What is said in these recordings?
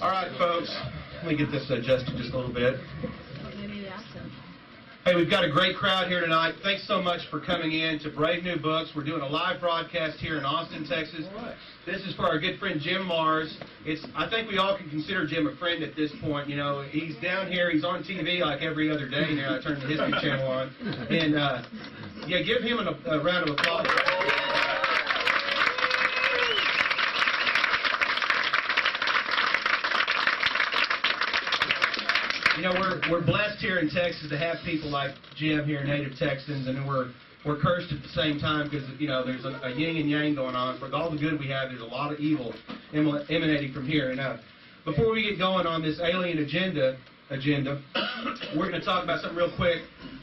All right, folks. Let me get this adjusted just a little bit. Hey, we've got a great crowd here tonight. Thanks so much for coming in to Brave New Books. We're doing a live broadcast here in Austin, Texas. This is for our good friend Jim Mars. I think we all can consider Jim a friend at this point. You know, he's down here. He's on TV like every other day now. I turn the History Channel on. And, yeah, give him a round of applause. You know, we're blessed here in Texas to have people like Jim here, native Texans, and we're cursed at the same time because, you know, there's a yin and yang going on. For all the good we have, there's a lot of evil emanating from here. And before we get going on this alien agenda, we're going to talk about something real quick.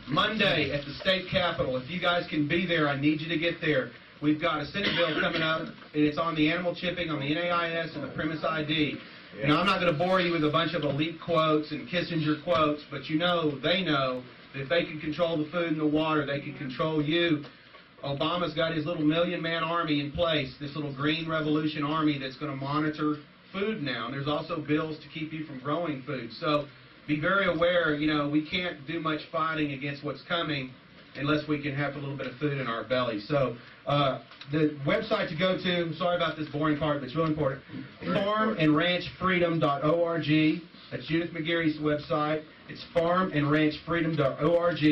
Monday at the state capitol, if you guys can be there, I need you to get there. We've got a Senate bill coming up, and it's on the animal chipping, on the NAIS, and the premise ID. You know, I'm not going to bore you with a bunch of elite quotes and Kissinger quotes, but you know, they know that if they can control the food and the water, they can control you. Obama's got his little million-man army in place, this little green revolution army that's going to monitor food now. And there's also bills to keep you from growing food. So be very aware, you know, we can't do much fighting against what's coming unless we can have a little bit of food in our belly. So the website to go to, sorry about this boring part, but it's really important, farmandranchfreedom.org. That's Judith McGarry's website. It's farmandranchfreedom.org.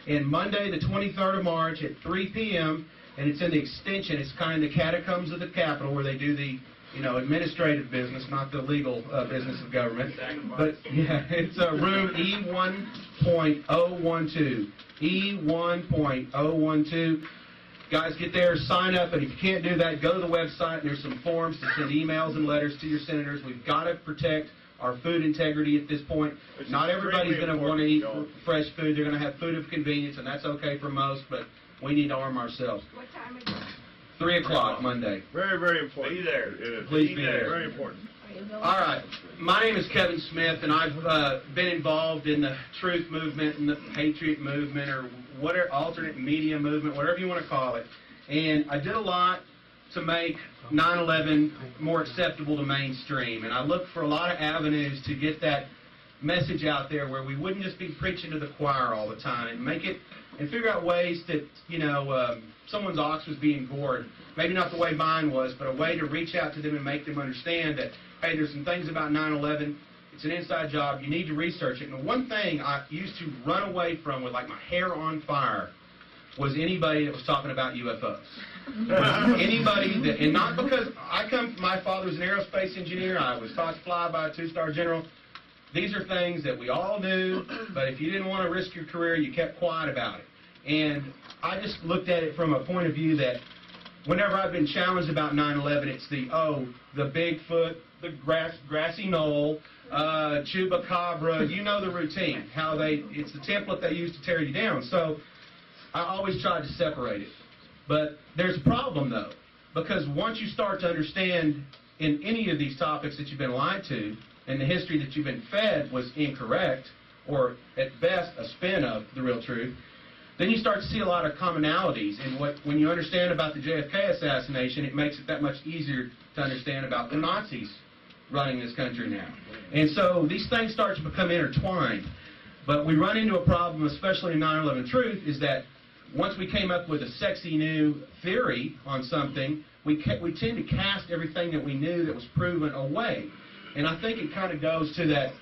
And Monday, the 23rd of March at 3 p.m., and it's in the extension. It's kind of the catacombs of the Capitol where they do the, you know, administrative business, not the legal business of government. But, yeah, it's room E1.012. E1.012. Guys, get there, sign up, and if you can't do that, go to the website. There's some forms to send emails and letters to your senators. We've got to protect our food integrity at this point. Not everybody's going to want to eat fresh food. They're going to have food of convenience, and that's okay for most, but we need to arm ourselves. What time is it? 3 o'clock Monday. Very, very important. Be there. Please be there. Very important. All right. My name is Kevin Smith, and I've been involved in the truth movement and the patriot movement, or whatever, alternate media movement, whatever you want to call it. And I did a lot to make 9/11 more acceptable to mainstream. And I looked for a lot of avenues to get that message out there where we wouldn't just be preaching to the choir all the time, and make it and figure out ways that, you know, someone's ox was being gored. Maybe not the way mine was, but a way to reach out to them and make them understand that, hey, there's some things about 9/11. It's an inside job. You need to research it. And the one thing I used to run away from with, like, my hair on fire was anybody that was talking about UFOs. Anybody that, and not because my father was an aerospace engineer. I was taught to fly by a 2-star general. These are things that we all knew, but if you didn't want to risk your career, you kept quiet about it. And I just looked at it from a point of view that whenever I've been challenged about 9/11, it's the Bigfoot, the grassy knoll, Chupacabra, you know the routine, it's the template they use to tear you down. So I always tried to separate it. But there's a problem, though, because once you start to understand in any of these topics that you've been lied to, and the history that you've been fed was incorrect, or at best a spin of the real truth, then you start to see a lot of commonalities. And when you understand about the JFK assassination, it makes it that much easier to understand about the Nazis running this country now. And so these things start to become intertwined. But we run into a problem, especially in 9/11 Truth, is that once we came up with a sexy new theory on something, we tend to cast everything that we knew that was proven away. And I think it kind of goes to that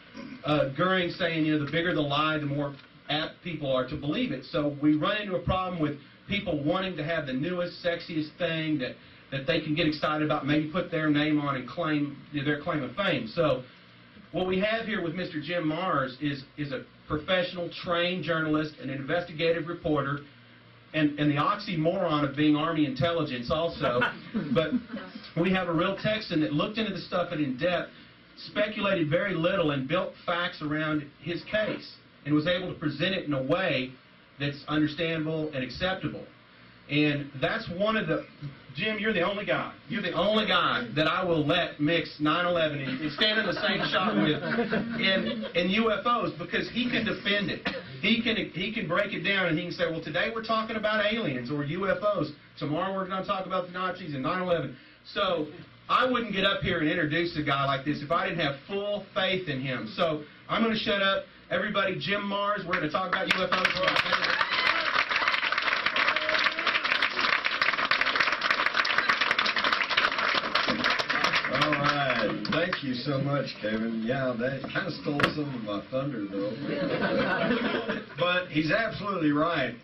Goering saying, you know, the bigger the lie, the more apt people are to believe it. So we run into a problem with people wanting to have the newest, sexiest thing that they can get excited about, maybe put their name on and claim their claim of fame. So what we have here with Mr. Jim Mars is a professional, trained journalist, an investigative reporter, and the oxymoron of being Army intelligence also. But we have a real Texan that looked into the stuff in depth, speculated very little, and built facts around his case, and was able to present it in a way that's understandable and acceptable. And that's one of the... Jim, you're the only guy. You're the only guy that I will let mix 9/11 and stand in the same shot with and UFOs, because he can defend it. He can break it down, and he can say, well, today we're talking about aliens or UFOs. Tomorrow we're going to talk about the Nazis and 9/11. So I wouldn't get up here and introduce a guy like this if I didn't have full faith in him. So I'm going to shut up. Everybody, Jim Mars, we're going to talk about UFOs. Thank you so much, Kevin. Yeah, that kind of stole some of my thunder, though. But he's absolutely right.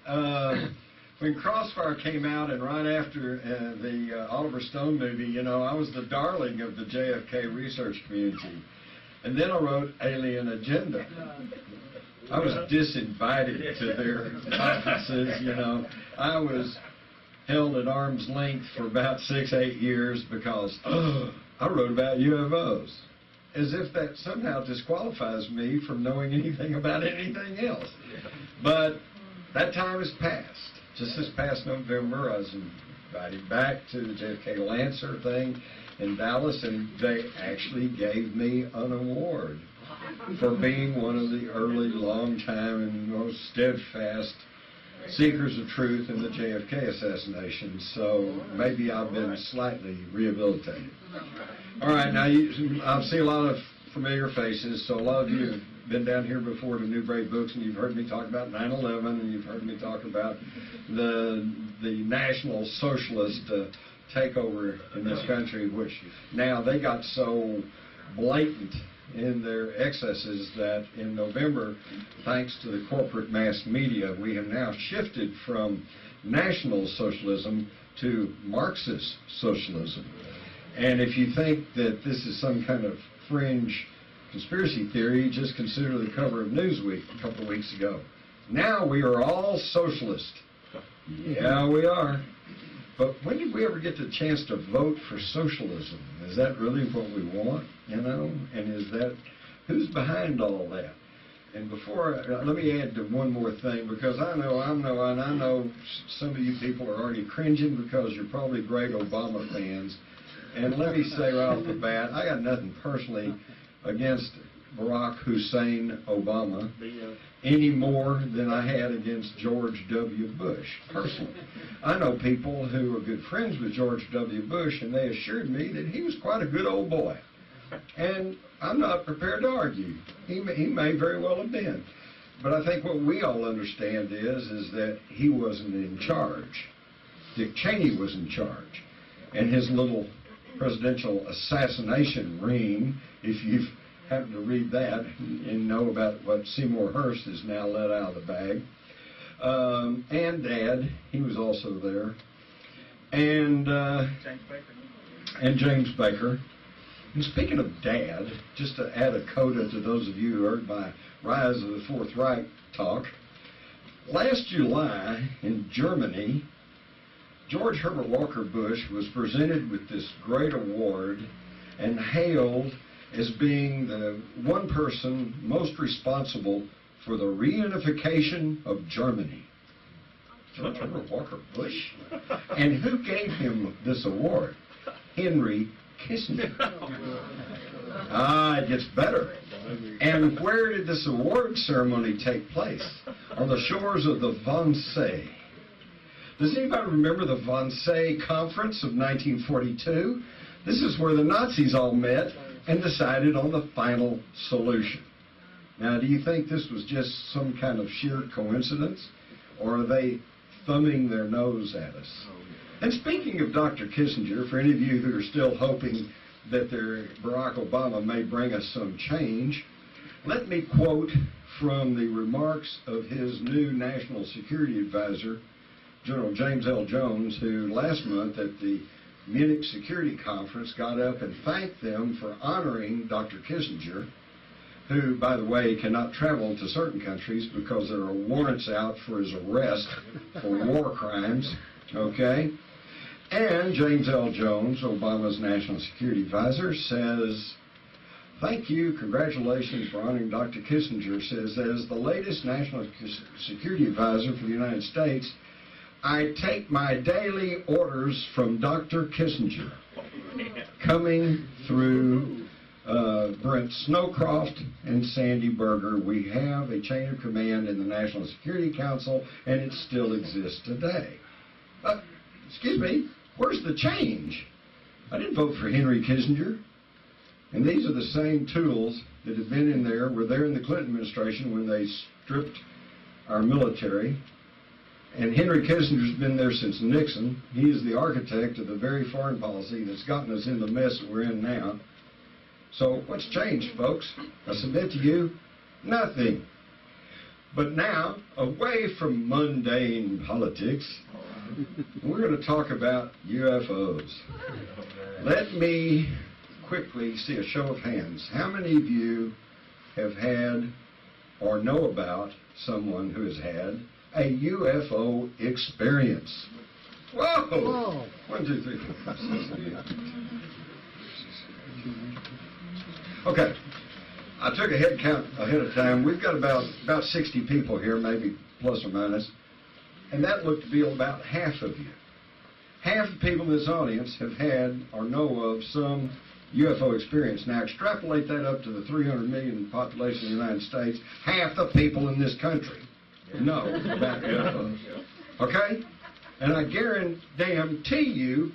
When Crossfire came out, and right after the Oliver Stone movie, you know, I was the darling of the JFK research community. And then I wrote Alien Agenda. I was disinvited to their conferences, you know. I was held at arm's length for about 6-8 years because I wrote about UFOs, as if that somehow disqualifies me from knowing anything about anything else. But that time has passed. Just this past November, I was invited back to the JFK Lancer thing in Dallas, and they actually gave me an award for being one of the early, long-time, and most steadfast seekers of truth in the JFK assassination. So maybe I've been slightly rehabilitated. All right, now I see a lot of familiar faces, so a lot of you have been down here before to New Brave Books, and you've heard me talk about 9/11, and you've heard me talk about the National Socialist takeover in this country, which now they got so blatant in their excesses that in November, thanks to the corporate mass media, we have now shifted from National Socialism to Marxist socialism. And if you think that this is some kind of fringe conspiracy theory, just consider the cover of Newsweek a couple of weeks ago. Now we are all socialist. Yeah, we are. But when did we ever get the chance to vote for socialism? Is that really what we want, you know? And is that, who's behind all that? And before, let me add to one more thing, because I know some of you people are already cringing because you're probably great Obama fans. And let me say right off the bat, I got nothing personally against Barack Hussein Obama any more than I had against George W. Bush, personally. I know people who are good friends with George W. Bush, and they assured me that he was quite a good old boy. And I'm not prepared to argue. He may very well have been. But I think what we all understand is that he wasn't in charge. Dick Cheney was in charge. And his little presidential assassination ring, if you've happened to read that and know about what Seymour Hersh has now let out of the bag. And Dad, he was also there. And James Baker. And speaking of Dad, just to add a coda to those of you who heard my Rise of the Fourth Reich talk, last July in Germany, George Herbert Walker Bush was presented with this great award and hailed as being the one person most responsible for the reunification of Germany. George Herbert Walker Bush? And who gave him this award? Henry Kissinger. It gets better. And where did this award ceremony take place? On the shores of the Wannsee. Does anybody remember the Wannsee Conference of 1942? This is where the Nazis all met and decided on the final solution. Now, do you think this was just some kind of sheer coincidence, or are they thumbing their nose at us? And speaking of Dr. Kissinger, for any of you who are still hoping that Barack Obama may bring us some change, let me quote from the remarks of his new National Security Advisor, General James L. Jones, who last month at the Munich Security Conference got up and thanked them for honoring Dr. Kissinger, who, by the way, cannot travel to certain countries because there are warrants out for his arrest for war crimes, okay? And James L. Jones, Obama's National Security Advisor, says, thank you, congratulations for honoring Dr. Kissinger, says, as the latest National Security Advisor for the United States, I take my daily orders from Dr. Kissinger, coming through Brent Snowcroft and Sandy Berger. We have a chain of command in the National Security Council, and it still exists today. Excuse me, where's the change? I didn't vote for Henry Kissinger. And these are the same tools that have been in there, were there in the Clinton administration when they stripped our military. And Henry Kissinger's been there since Nixon. He is the architect of the very foreign policy that's gotten us in the mess that we're in now. So what's changed, folks? I submit to you, nothing. But now, away from mundane politics, we're going to talk about UFOs. Let me quickly see a show of hands. How many of you have had or know about someone who has had a UFO experience? Whoa! Whoa. 1, 2, 3, 4, 5, 6, 7, 8. Okay. I took a head count ahead of time. We've got about 60 people here, maybe plus or minus. And that looked to be about half of you. Half the people in this audience have had or know of some UFO experience. Now extrapolate that up to the 300 million population of the United States. Half the people in this country know about UFOs. Okay? And I guarantee you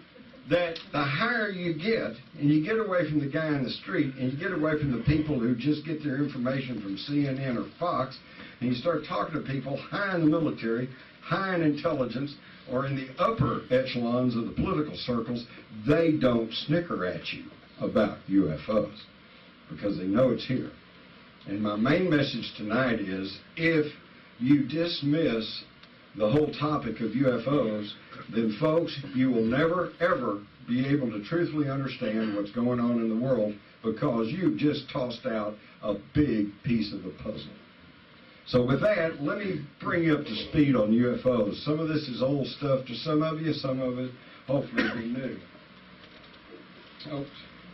that the higher you get, and you get away from the guy in the street, and you get away from the people who just get their information from CNN or Fox, and you start talking to people high in the military, high in intelligence, or in the upper echelons of the political circles, they don't snicker at you about UFOs because they know it's here. And my main message tonight is, if you dismiss the whole topic of UFOs, then folks, you will never ever be able to truthfully understand what's going on in the world, because you've just tossed out a big piece of the puzzle. So with that, let me bring you up to speed on UFOs. Some of this is old stuff to some of you, some of it hopefully will be new. Oops,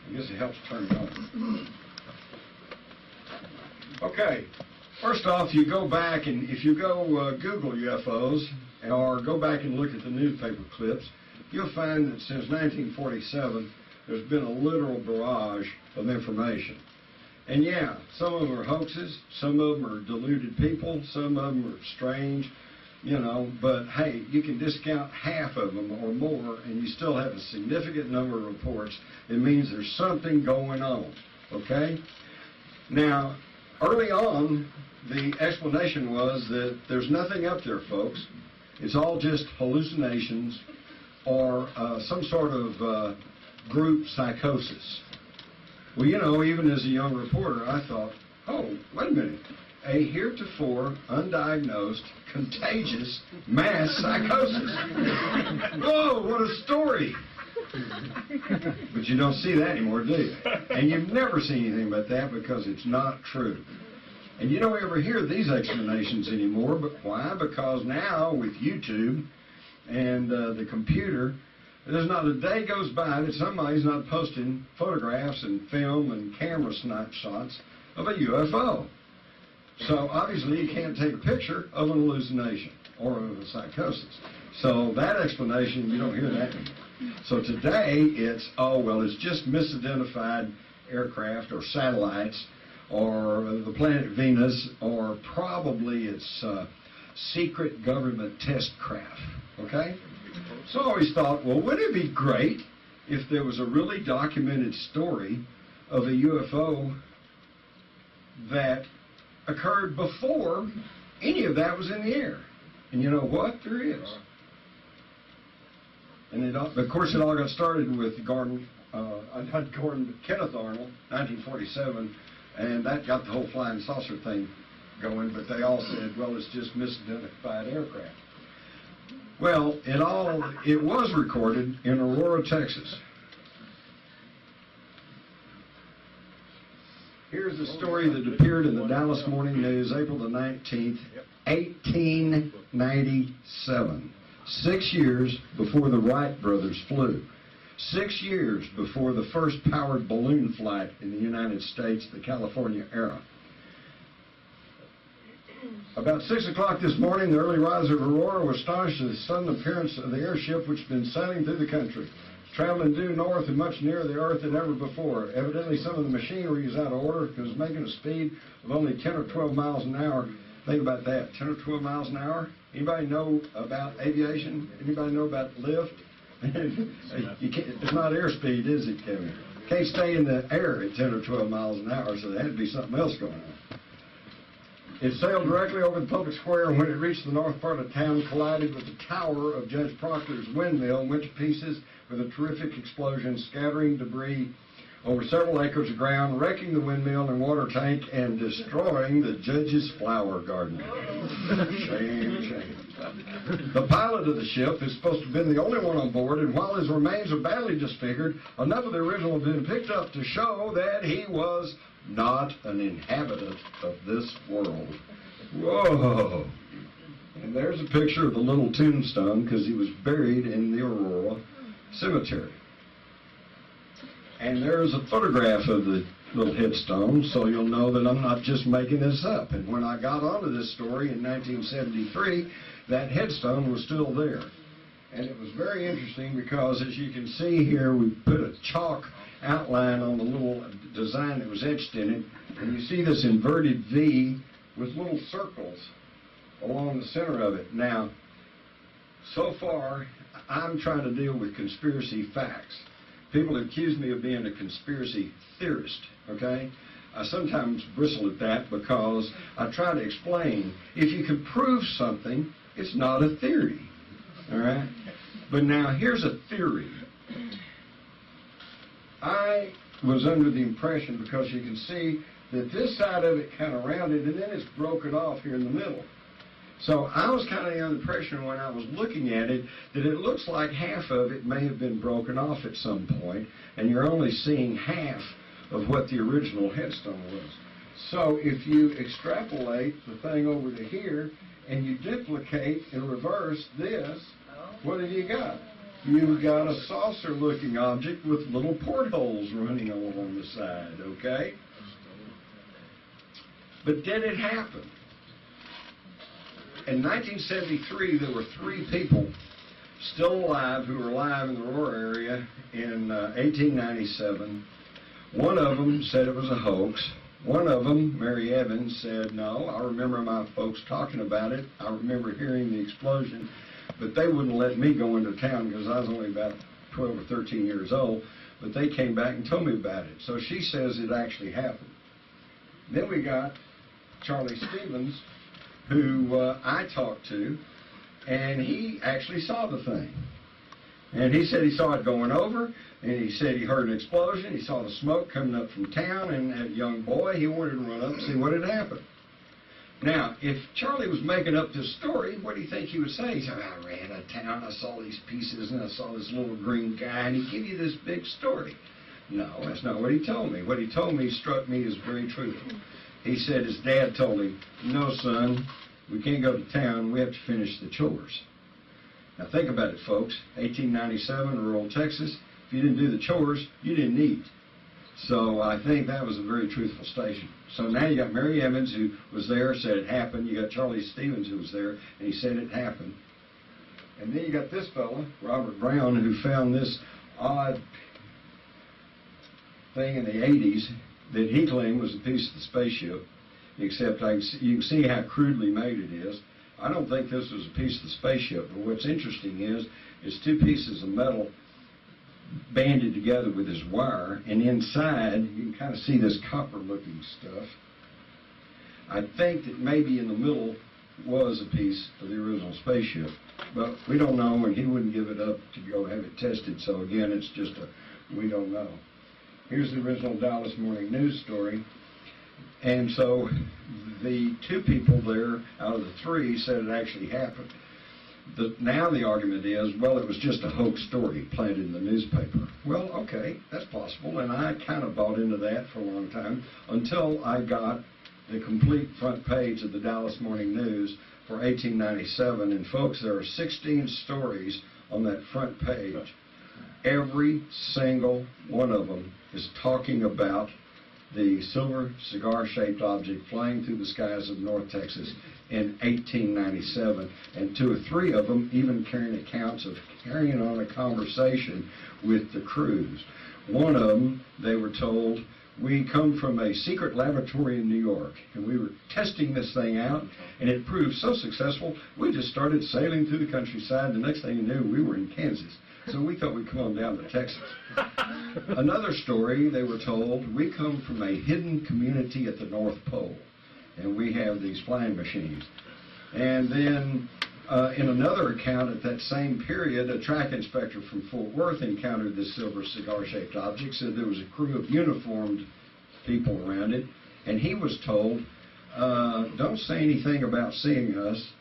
I guess it helps turn it on. Okay. First off, you go back, and if you go Google UFOs or go back and look at the newspaper clips, you'll find that since 1947, there's been a literal barrage of information. And yeah, some of them are hoaxes, some of them are deluded people, some of them are strange, you know, but hey, you can discount half of them or more, and you still have a significant number of reports. It means there's something going on, okay? Now, early on, the explanation was that there's nothing up there, folks. It's all just hallucinations or some sort of group psychosis. Well, you know, even as a young reporter, I thought, oh, wait a minute. A heretofore undiagnosed, contagious mass psychosis. Whoa, what a story. But you don't see that anymore, do you? And you've never seen anything about that because it's not true. And you don't ever hear these explanations anymore. But why? Because now with YouTube and the computer, there's not a day goes by that somebody's not posting photographs and film and camera snapshots of a UFO. So obviously you can't take a picture of an hallucination or of a psychosis. So that explanation, you don't hear that anymore. So today it's, oh, well, it's just misidentified aircraft or satellites or the planet Venus, or probably it's secret government test craft, okay? So I always thought, well, wouldn't it be great if there was a really documented story of a UFO that occurred before any of that was in the air? And you know what? There is. And of course, it all got started with Kenneth Arnold, 1947, and that got the whole flying saucer thing going, but they all said, well, it's just misidentified aircraft. Well, it was recorded in Aurora, Texas. Here's the story that appeared in the Dallas Morning News, April the 19th, 1897. 6 years before the Wright brothers flew. 6 years before the first powered balloon flight in the United States, the California era. About 6 o'clock this morning, the early riser of Aurora was astonished at the sudden appearance of the airship which had been sailing through the country, traveling due north and much nearer the earth than ever before. Evidently, some of the machinery is out of order because it was making a speed of only 10 or 12 miles an hour. Think about that, 10 or 12 miles an hour. Anybody know about aviation? Anybody know about lift? It's not airspeed, is it, Kevin? Can't stay in the air at 10 or 12 miles an hour, so there had to be something else going on. It sailed directly over the public square, and when it reached the north part of town, collided with the tower of Judge Proctor's windmill and went to pieces with a terrific explosion, scattering debris over several acres of ground, wrecking the windmill and water tank, and destroying the judge's flower garden. Shame, shame. The pilot of the ship is supposed to have been the only one on board, and while his remains are badly disfigured, enough of the original have been picked up to show that he was not an inhabitant of this world. Whoa! And there's a picture of the little tombstone because he was buried in the Aurora Cemetery. And there's a photograph of the little headstone, so you'll know that I'm not just making this up. And when I got onto this story in 1973, that headstone was still there. And it was very interesting because, as you can see here, we put a chalk outline on the little design that was etched in it. And you see this inverted V with little circles along the center of it. Now, so far, I'm trying to deal with conspiracy facts. People accuse me of being a conspiracy theorist, okay? I sometimes bristle at that because I try to explain, if you can prove something, it's not a theory, all right? But now, here's a theory. I was under the impression, because you can see that this side of it kind of rounded, and then it's broken off here in the middle. So I was kind of under the impression when I was looking at it that it looks like half of it may have been broken off at some point, and you're only seeing half of what the original headstone was. So if you extrapolate the thing over to here, and you duplicate and reverse this, what have you got? You've got a saucer-looking object with little portholes running along the side, okay? But did it happen? In 1973, there were 3 people still alive who were alive in the Aurora area in 1897. One of them said it was a hoax. One of them, Mary Evans, said, no, I remember my folks talking about it. I remember hearing the explosion, but they wouldn't let me go into town because I was only about 12 or 13 years old, but they came back and told me about it. So she says it actually happened. Then we got Charlie Stevens, who I talked to, and he actually saw the thing. And he said he saw it going over, and he said he heard an explosion, he saw the smoke coming up from town, and that young boy, he wanted to run up and see what had happened. Now, if Charlie was making up this story, what do you think he would say? He said, I ran out of town, I saw these pieces, and I saw this little green guy, and he'd give you this big story. No, that's not what he told me. What he told me struck me as very truthful. He said his dad told him, no, son, we can't go to town, we have to finish the chores. Now think about it, folks. 1897, rural Texas, if you didn't do the chores, you didn't eat. So I think that was a very truthful statement. So now you got Mary Evans, who was there, said it happened. You got Charlie Stevens, who was there, and he said it happened. And then you got this fella, Robert Brown, who found this odd thing in the 80s that he claimed was a piece of the spaceship, except you can see how crudely made it is. I don't think this was a piece of the spaceship, but what's interesting is 2 pieces of metal banded together with this wire, and inside you can kind of see this copper-looking stuff. I think that maybe in the middle was a piece of the original spaceship, but we don't know, and he wouldn't give it up to go have it tested, so again, it's just we don't know. Here's the original Dallas Morning News story. And so the 2 people there out of the 3 said it actually happened. Now the argument is, well, it was just a hoax story planted in the newspaper. Well, okay, that's possible, and I kind of bought into that for a long time until I got the complete front page of the Dallas Morning News for 1897. And folks, there are 16 stories on that front page. Every single one of them is talking about the silver cigar-shaped object flying through the skies of North Texas in 1897, and 2 or 3 of them even carrying accounts of carrying on a conversation with the crews. One of them, they were told, we come from a secret laboratory in New York, and we were testing this thing out, and it proved so successful, we just started sailing through the countryside. The next thing you knew, we were in Kansas. So we thought we'd come on down to Texas. Another story, they were told, we come from a hidden community at the North Pole, and we have these flying machines. And then in another account at that same period, a track inspector from Fort Worth encountered this silver cigar-shaped object, said there was a crew of uniformed people around it, and he was told, don't say anything about seeing us.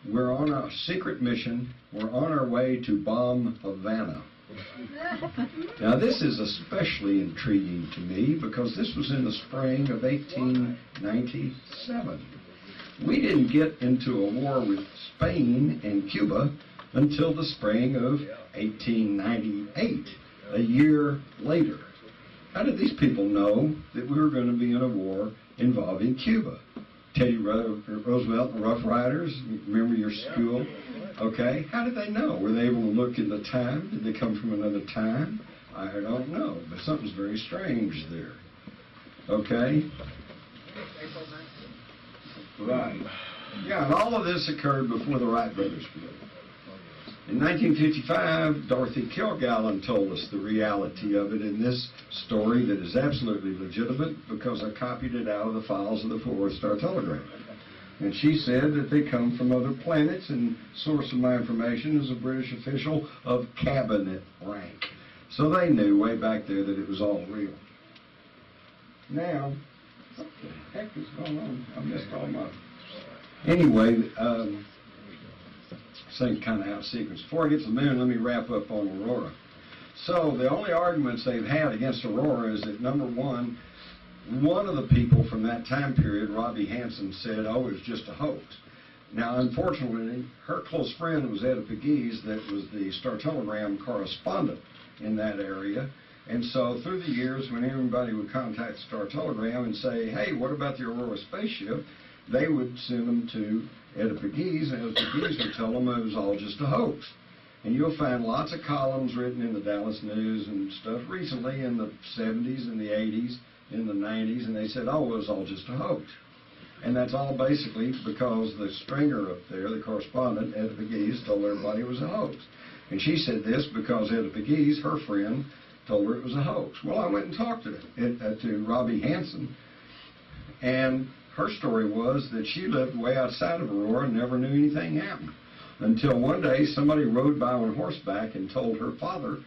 We're on a secret mission. We're on our way to bomb Havana. Now, this is especially intriguing to me because this was in the spring of 1897. We didn't get into a war with Spain and Cuba until the spring of 1898, a year later. How did these people know that we were going to be in a war involving Cuba? Teddy Roosevelt and the Rough Riders, remember your school? Okay, how did they know? Were they able to look in the time? Did they come from another time? I don't know, but something's very strange there. Okay? Right. Yeah, and all of this occurred before the Wright brothers flew. In 1955, Dorothy Kilgallen told us the reality of it in this story that is absolutely legitimate because I copied it out of the files of the Fort Worth Star-Telegram. And she said that they come from other planets, and source of my information is a British official of cabinet rank. So they knew way back there that it was all real. Now, what the heck is going on? I missed all my... Anyway, thing kind of out of sequence. Before I get to the moon, let me wrap up on Aurora. So the only arguments they've had against Aurora is that, number one of the people from that time period, Robbie Hansen, said, oh, it was just a hoax. Now, unfortunately, her close friend was Etta Pegues, that was the Star-Telegram correspondent in that area. And so through the years, when anybody would contact Star-Telegram and say, hey, what about the Aurora spaceship, they would send them to Etta Pegues, and Etta Pegues would tell them it was all just a hoax. And you'll find lots of columns written in the Dallas News and stuff recently in the 70s and the 80s, in the 90s, and they said, oh, it was all just a hoax. And that's all basically because the stringer up there, the correspondent, Etta Pegues, told everybody it was a hoax. And she said this because Etta Pegues, her friend, told her it was a hoax. Well, I went and talked to Robbie Hansen, and her story was that she lived way outside of Aurora and never knew anything happened. Until one day somebody rode by on horseback and told her father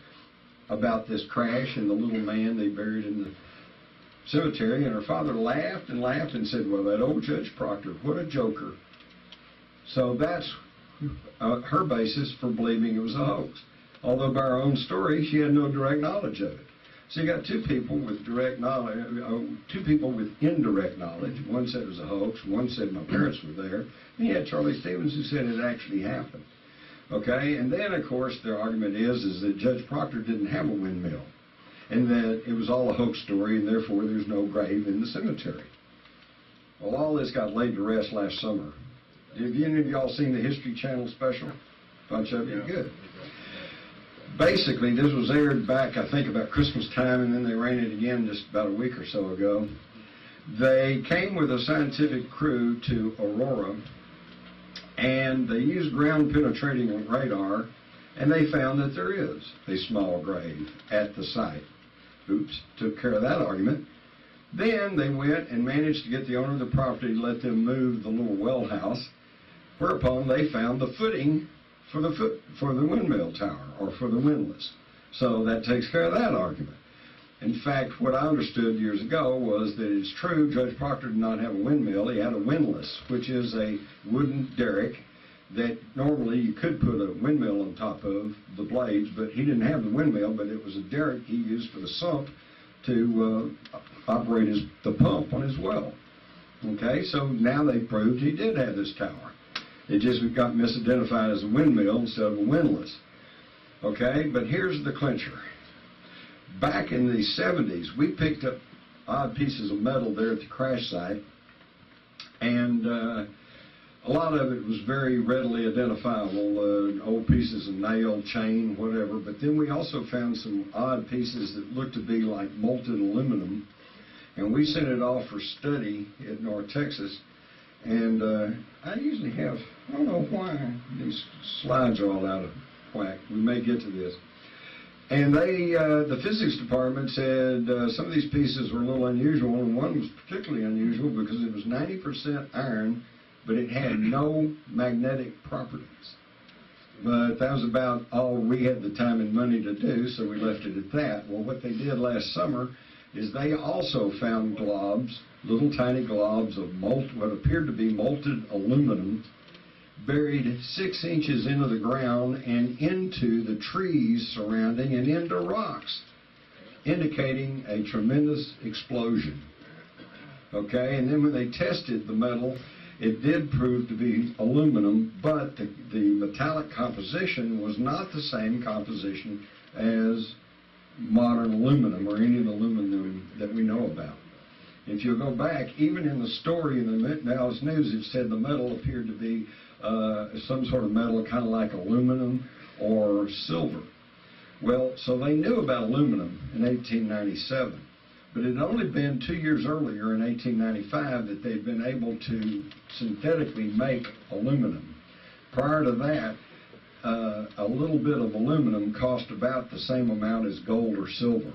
about this crash and the little man they buried in the cemetery, and her father laughed and laughed and said, well, that old Judge Proctor, what a joker. So that's her basis for believing it was a hoax. Although by her own story, she had no direct knowledge of it. So you got two people with direct knowledge, two people with indirect knowledge. One said it was a hoax. One said my parents were there. And you had Charlie Stevens who said it actually happened. Okay, and then of course their argument is that Judge Proctor didn't have a windmill, and that it was all a hoax story, and therefore there's no grave in the cemetery. Well, all this got laid to rest last summer. Have any of y'all seen the History Channel special? Bunch of you? Yeah. Good. Basically, this was aired back, I think, about Christmas time, and then they ran it again just about a week or so ago. They came with a scientific crew to Aurora, and they used ground-penetrating radar, and they found that there is a small grave at the site. Oops, took care of that argument. Then they went and managed to get the owner of the property to let them move the little well house, whereupon they found the footing for the windmill tower, or for the windlass. So that takes care of that argument. In fact, what I understood years ago was that it's true Judge Proctor did not have a windmill. He had a windlass, which is a wooden derrick that normally you could put a windmill on top of the blades, but he didn't have the windmill, but it was a derrick he used for the sump to operate the pump on his well. Okay, so now they proved he did have this tower. It just got misidentified as a windmill instead of a windlass. Okay, but here's the clincher. Back in the 70s, we picked up odd pieces of metal there at the crash site, and a lot of it was very readily identifiable, old pieces of nail, chain, whatever, but then we also found some odd pieces that looked to be like molten aluminum, and we sent it off for study in North Texas. And I usually have, I don't know why these slides are all out of whack. We may get to this. And the physics department said some of these pieces were a little unusual, and one was particularly unusual because it was 90% iron, but it had no magnetic properties. But that was about all we had the time and money to do, so we left it at that. Well, what they did last summer is they also found globs, little tiny globs of what appeared to be molten aluminum, buried 6 inches into the ground and into the trees surrounding and into rocks, indicating a tremendous explosion. Okay, and then when they tested the metal, it did prove to be aluminum, but the metallic composition was not the same composition as modern aluminum or any of the aluminum that we know about. If you go back, even in the story in the Dallas News, it said the metal appeared to be some sort of metal kind of like aluminum or silver. Well, so they knew about aluminum in 1897, but it had only been 2 years earlier in 1895 that they'd been able to synthetically make aluminum. Prior to that, a little bit of aluminum cost about the same amount as gold or silver.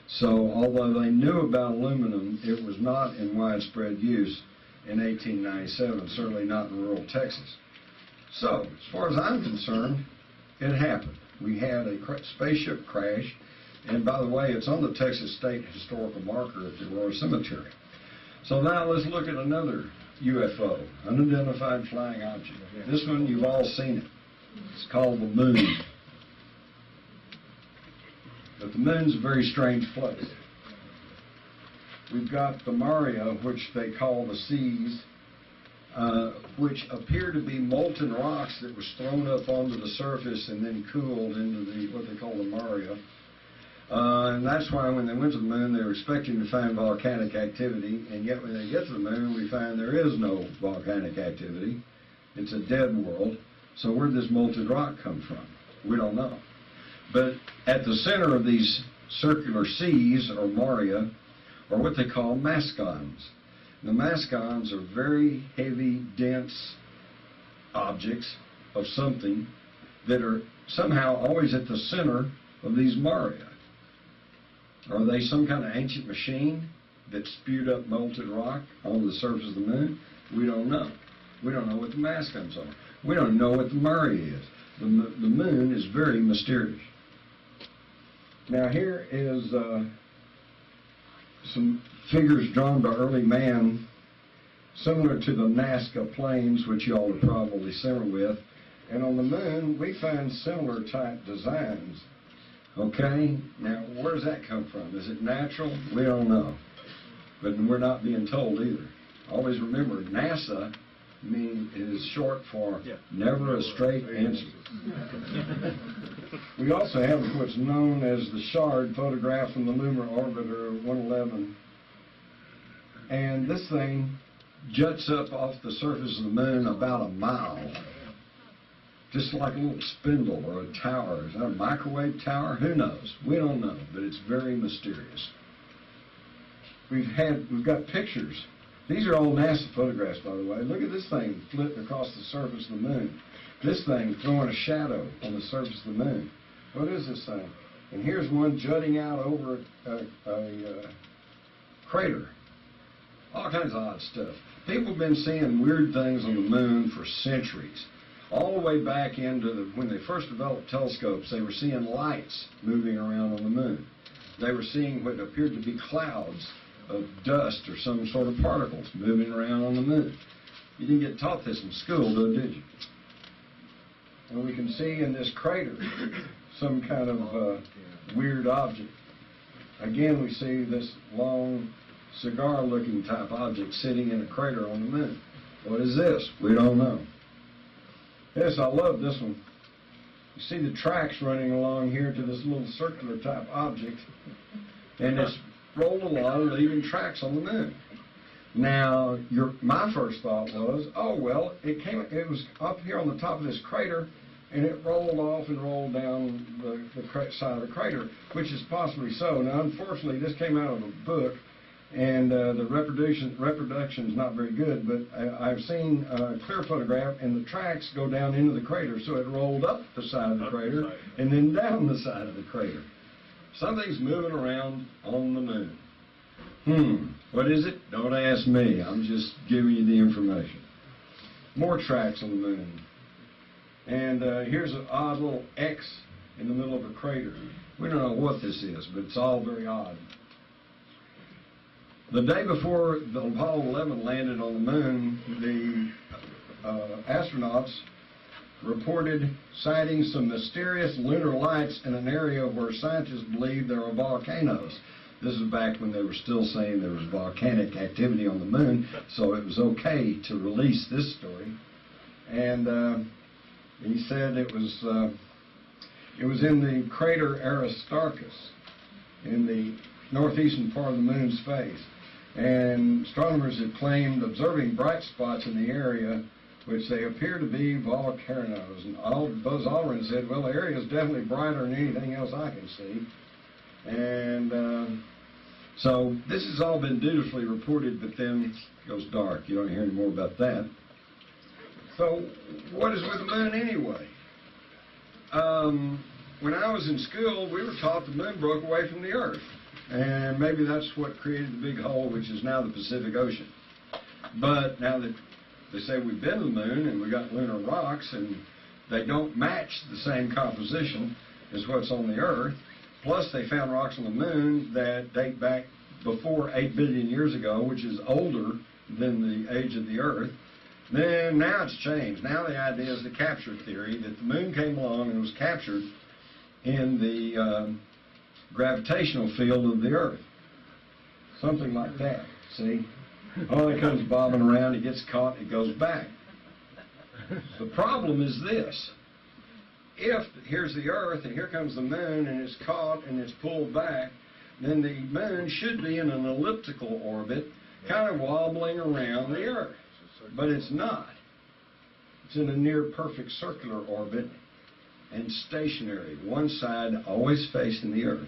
So although they knew about aluminum, it was not in widespread use in 1897, certainly not in rural Texas. So, as far as I'm concerned, it happened. We had a spaceship crash, and by the way, it's on the Texas State Historical Marker at the Aurora Cemetery. So now let's look at another UFO, unidentified flying object. This one, you've all seen it. It's called the moon. But the moon's a very strange place. We've got the Maria, which they call the seas, which appear to be molten rocks that was thrown up onto the surface and then cooled into what they call the Maria. And that's why when they went to the moon, they were expecting to find volcanic activity, and yet when they get to the moon, we find there is no volcanic activity. It's a dead world. So where did this molten rock come from? We don't know. But at the center of these circular seas, or Maria, are what they call mascons. The mascons are very heavy, dense objects of something that are somehow always at the center of these Maria. Are they some kind of ancient machine that spewed up molten rock on the surface of the moon? We don't know. We don't know what the mascons are. We don't know what the Maria is. The moon is very mysterious. Now here is some figures drawn by early man, similar to the Nazca plains, which you all are probably similar with. And on the moon, we find similar type designs. Okay? Now, where does that come from? Is it natural? We don't know. But we're not being told either. Always remember, NASA is short for never a straight answer. We also have what's known as the shard photograph from the lunar orbiter 111. And this thing juts up off the surface of the moon about a mile. Just like a little spindle or a tower. Is that a microwave tower? Who knows? We don't know, but it's very mysterious. We've got pictures. These are all NASA photographs, by the way. Look at this thing flitting across the surface of the moon. This thing throwing a shadow on the surface of the moon. What is this thing? And here's one jutting out over a crater. All kinds of odd stuff. People have been seeing weird things on the moon for centuries. All the way back into when they first developed telescopes, they were seeing lights moving around on the moon. They were seeing what appeared to be clouds of dust or some sort of particles moving around on the moon. You didn't get taught this in school, though, did you? And we can see in this crater some kind of weird object. Again, we see this long cigar-looking type object sitting in a crater on the moon. What is this? We don't know. Yes, I love this one. You see the tracks running along here to this little circular type object, and it's rolled along, leaving tracks on the moon. Now, my first thought was, oh well, it was up here on the top of this crater, and it rolled off and rolled down the side of the crater, which is possibly so. Now, unfortunately, this came out of a book And the reproduction is not very good, but I've seen a clear photograph, and the tracks go down into the crater, so it rolled up the side of the crater and then down the side of the crater. Something's moving around on the moon. What is it? Don't ask me. I'm just giving you the information. More tracks on the moon. And here's an odd little X in the middle of a crater. We don't know what this is, but it's all very odd. The day before the Apollo 11 landed on the moon, the astronauts reported sighting some mysterious lunar lights in an area where scientists believe there are volcanoes. This is back when they were still saying there was volcanic activity on the moon, so it was okay to release this story. And he said it was in the crater Aristarchus in the northeastern part of the moon's face. And astronomers have claimed observing bright spots in the area, which they appear to be volcanoes. And Buzz Aldrin said, well, the area is definitely brighter than anything else I can see. And so this has all been dutifully reported, but then it goes dark. You don't hear any more about that. So what is with the moon anyway? When I was in school, we were taught the moon broke away from the Earth. And maybe that's what created the big hole, which is now the Pacific Ocean. But now that they say we've been to the moon and we got lunar rocks and they don't match the same composition as what's on the Earth, plus they found rocks on the moon that date back before 8 billion years ago, which is older than the age of the Earth, then now it's changed. Now the idea is the capture theory, that the moon came along and was captured in the gravitational field of the Earth. Something like that, see? Oh, it comes bobbing around, it gets caught, it goes back. The problem is this. If here's the Earth and here comes the moon and it's caught and it's pulled back, then the moon should be in an elliptical orbit, kind of wobbling around the Earth. But it's not. It's in a near perfect circular orbit and stationary, one side always facing the Earth.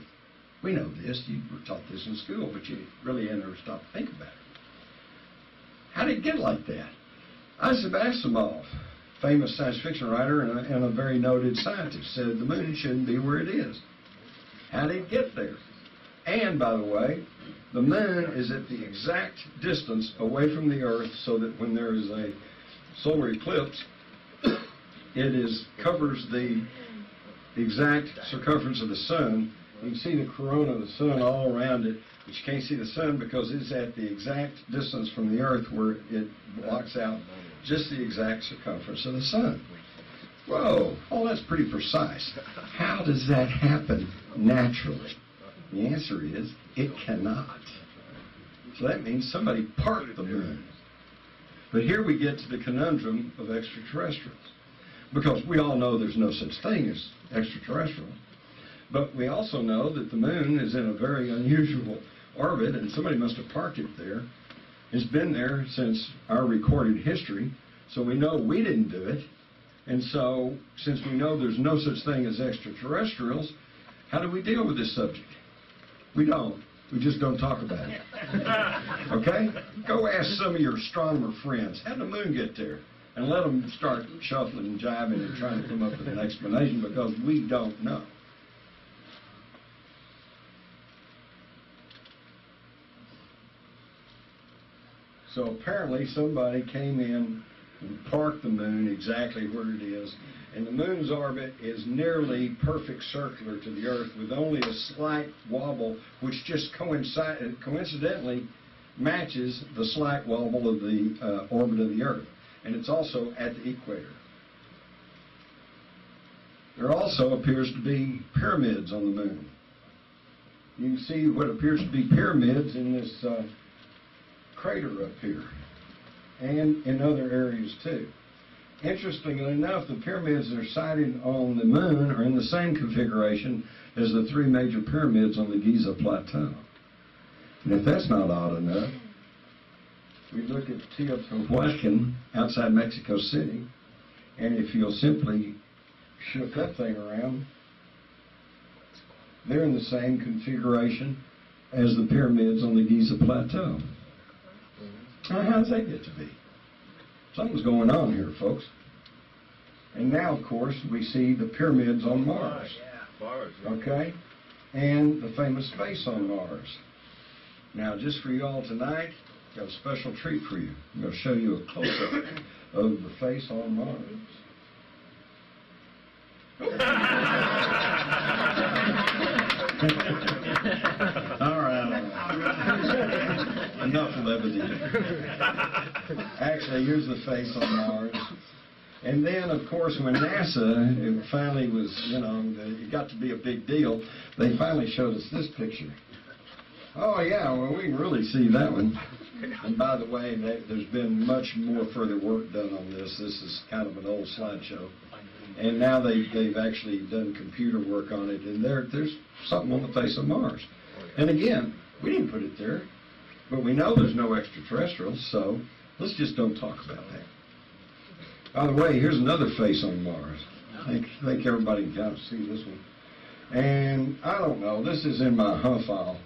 We know this, you were taught this in school, but you really had never stopped to think about it. How did it get like that? Isaac Asimov, famous science fiction writer and a very noted scientist, said the moon shouldn't be where it is. How did it get there? And, by the way, the moon is at the exact distance away from the Earth so that when there is a solar eclipse, it covers the exact circumference of the sun. You can see the corona of the sun all around it, but you can't see the sun because it's at the exact distance from the Earth where it blocks out just the exact circumference of the sun. Whoa, oh, that's pretty precise. How does that happen naturally? The answer is, it cannot. So that means somebody parked the moon. But here we get to the conundrum of extraterrestrials. Because we all know there's no such thing as extraterrestrial. But we also know that the moon is in a very unusual orbit, and somebody must have parked it there. It's been there since our recorded history, so we know we didn't do it. And so, since we know there's no such thing as extraterrestrials, how do we deal with this subject? We don't. We just don't talk about it. Okay? Go ask some of your astronomer friends, how did the moon get there? And let them start shuffling and jiving and trying to come up with an explanation, because we don't know. So apparently somebody came in and parked the moon exactly where it is, and the moon's orbit is nearly perfect circular to the Earth with only a slight wobble, which just coincidentally matches the slight wobble of the orbit of the Earth. And it's also at the equator. There also appears to be pyramids on the moon. You can see what appears to be pyramids in this crater up here, and in other areas too. Interestingly enough, the pyramids that are sighted on the moon are in the same configuration as the three major pyramids on the Giza Plateau. And if that's not odd enough, we look at Teotihuacan outside Mexico City, and if you'll simply shift that thing around, they're in the same configuration as the pyramids on the Giza Plateau. Now, how does that get to be? Something's going on here, folks. And now, of course, we see the pyramids on Mars. Okay? And the famous face on Mars. Now, just for you all tonight, I've got a special treat for you. I'm going to show you a close-up of the face on Mars. All right. Enough levity. Actually, here's the face on Mars. And then, of course, when NASA, it finally was, it got to be a big deal, they finally showed us this picture. Oh, yeah, well, we can really see that one. And by the way, there's been much more further work done on this. This is kind of an old slideshow. And now they've actually done computer work on it, and there's something on the face of Mars. And again, we didn't put it there, but we know there's no extraterrestrials, so let's just don't talk about that. By the way, here's another face on Mars. I think everybody can kind of see this one. And I don't know, this is in my file.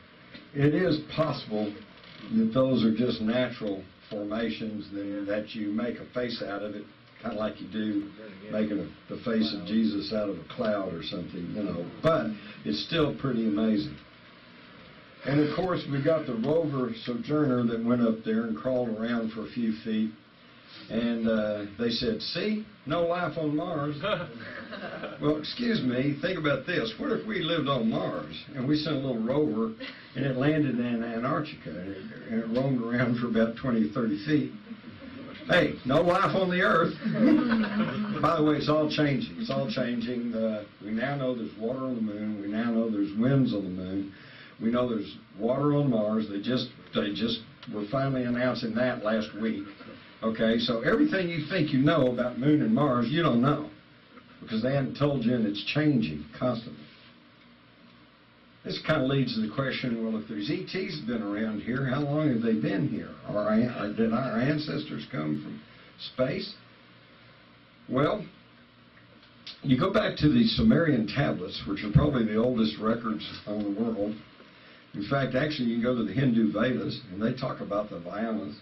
It is possible that those are just natural formations, that you make a face out of it, kind of like you do making the face of Jesus out of a cloud or something, But it's still pretty amazing. And of course, we got the rover Sojourner that went up there and crawled around for a few feet. And they said, see, no life on Mars. Well, excuse me, think about this. What if we lived on Mars and we sent a little rover and it landed in Antarctica and it roamed around for about 20 or 30 feet? Hey, no life on the Earth. By the way, it's all changing. It's all changing. We now know there's water on the moon. We now know there's winds on the moon. We know there's water on Mars. They just were finally announcing that last week. Okay, so everything you think you know about Moon and Mars, you don't know, because they haven't told you, and it's changing constantly. This kind of leads to the question, well, if there's ETs been around here, how long have they been here? Did our ancestors come from space? Well, you go back to the Sumerian tablets, which are probably the oldest records on the world. In fact, actually, you can go to the Hindu Vedas, and they talk about the Vayanas,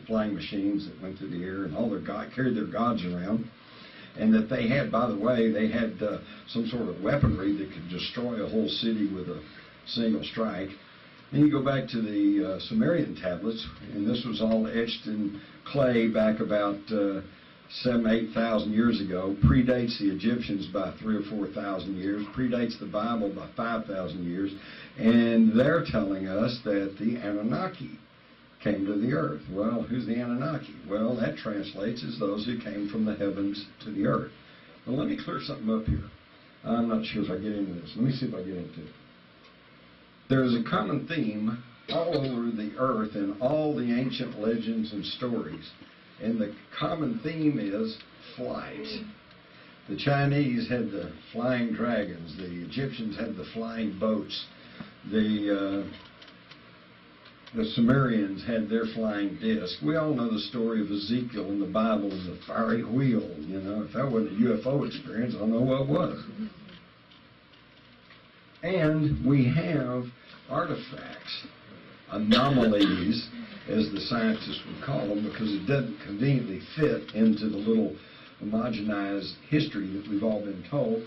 flying machines that went through the air, and all carried their gods around, and that they had, by the way, they had some sort of weaponry that could destroy a whole city with a single strike. Then you go back to the Sumerian tablets, and this was all etched in clay back about 7,000 to 8,000 years ago, predates the Egyptians by 3,000 or 4,000 years, predates the Bible by 5,000 years, and they're telling us that the Anunnaki came to the earth. Well, who's the Anunnaki? Well, that translates as those who came from the heavens to the earth. Well, let me clear something up here. I'm not sure if I get into this. Let me see if I get into it. There is a common theme all over the earth in all the ancient legends and stories, and the common theme is flight. The Chinese had the flying dragons. The Egyptians had the flying boats. The Sumerians had their flying disc. We all know the story of Ezekiel in the Bible and the fiery wheel. If that wasn't a UFO experience, I don't know what was. And we have artifacts, anomalies, as the scientists would call them, because it doesn't conveniently fit into the little homogenized history that we've all been told.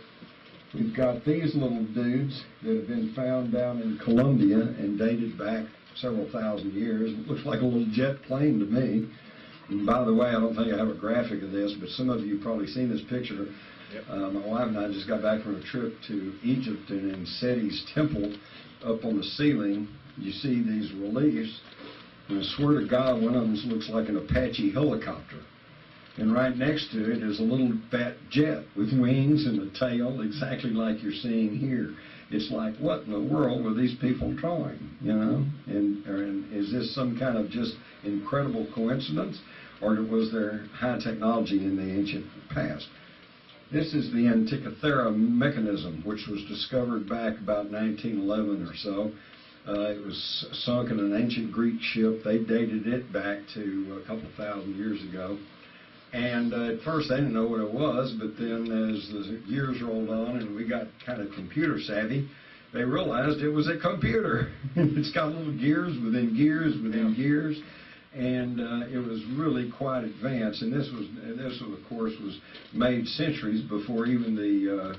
We've got these little dudes that have been found down in Colombia and dated back several thousand years. It looks like a little jet plane to me. And by the way, I don't think I have a graphic of this, but some of you have probably seen this picture. Yep. My wife and I just got back from a trip to Egypt, and in Seti's temple, up on the ceiling, you see these reliefs, and I swear to God, one of them looks like an Apache helicopter. And right next to it is a little fat jet with wings and a tail, exactly like you're seeing here. It's like, what in the world were these people drawing, And is this some kind of just incredible coincidence, or was there high technology in the ancient past? This is the Antikythera mechanism, which was discovered back about 1911 or so. It was sunk in an ancient Greek ship. They dated it back to a couple thousand years ago. And at first they didn't know what it was, but then as the years rolled on and we got kind of computer savvy, they realized it was a computer. It's got little gears within gears within gears, and it was really quite advanced. And this of course, was made centuries before even the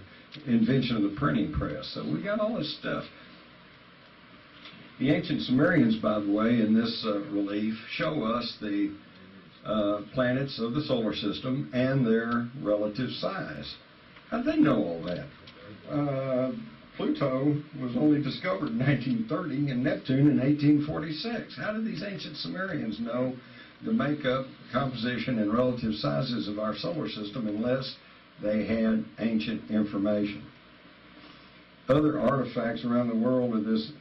invention of the printing press. So we got all this stuff. The ancient Sumerians, by the way, in this relief, show us the planets of the solar system and their relative size. How did they know all that? Pluto was only discovered in 1930 and Neptune in 1846. How did these ancient Sumerians know the makeup, composition, and relative sizes of our solar system unless they had ancient information? Other artifacts around the world are this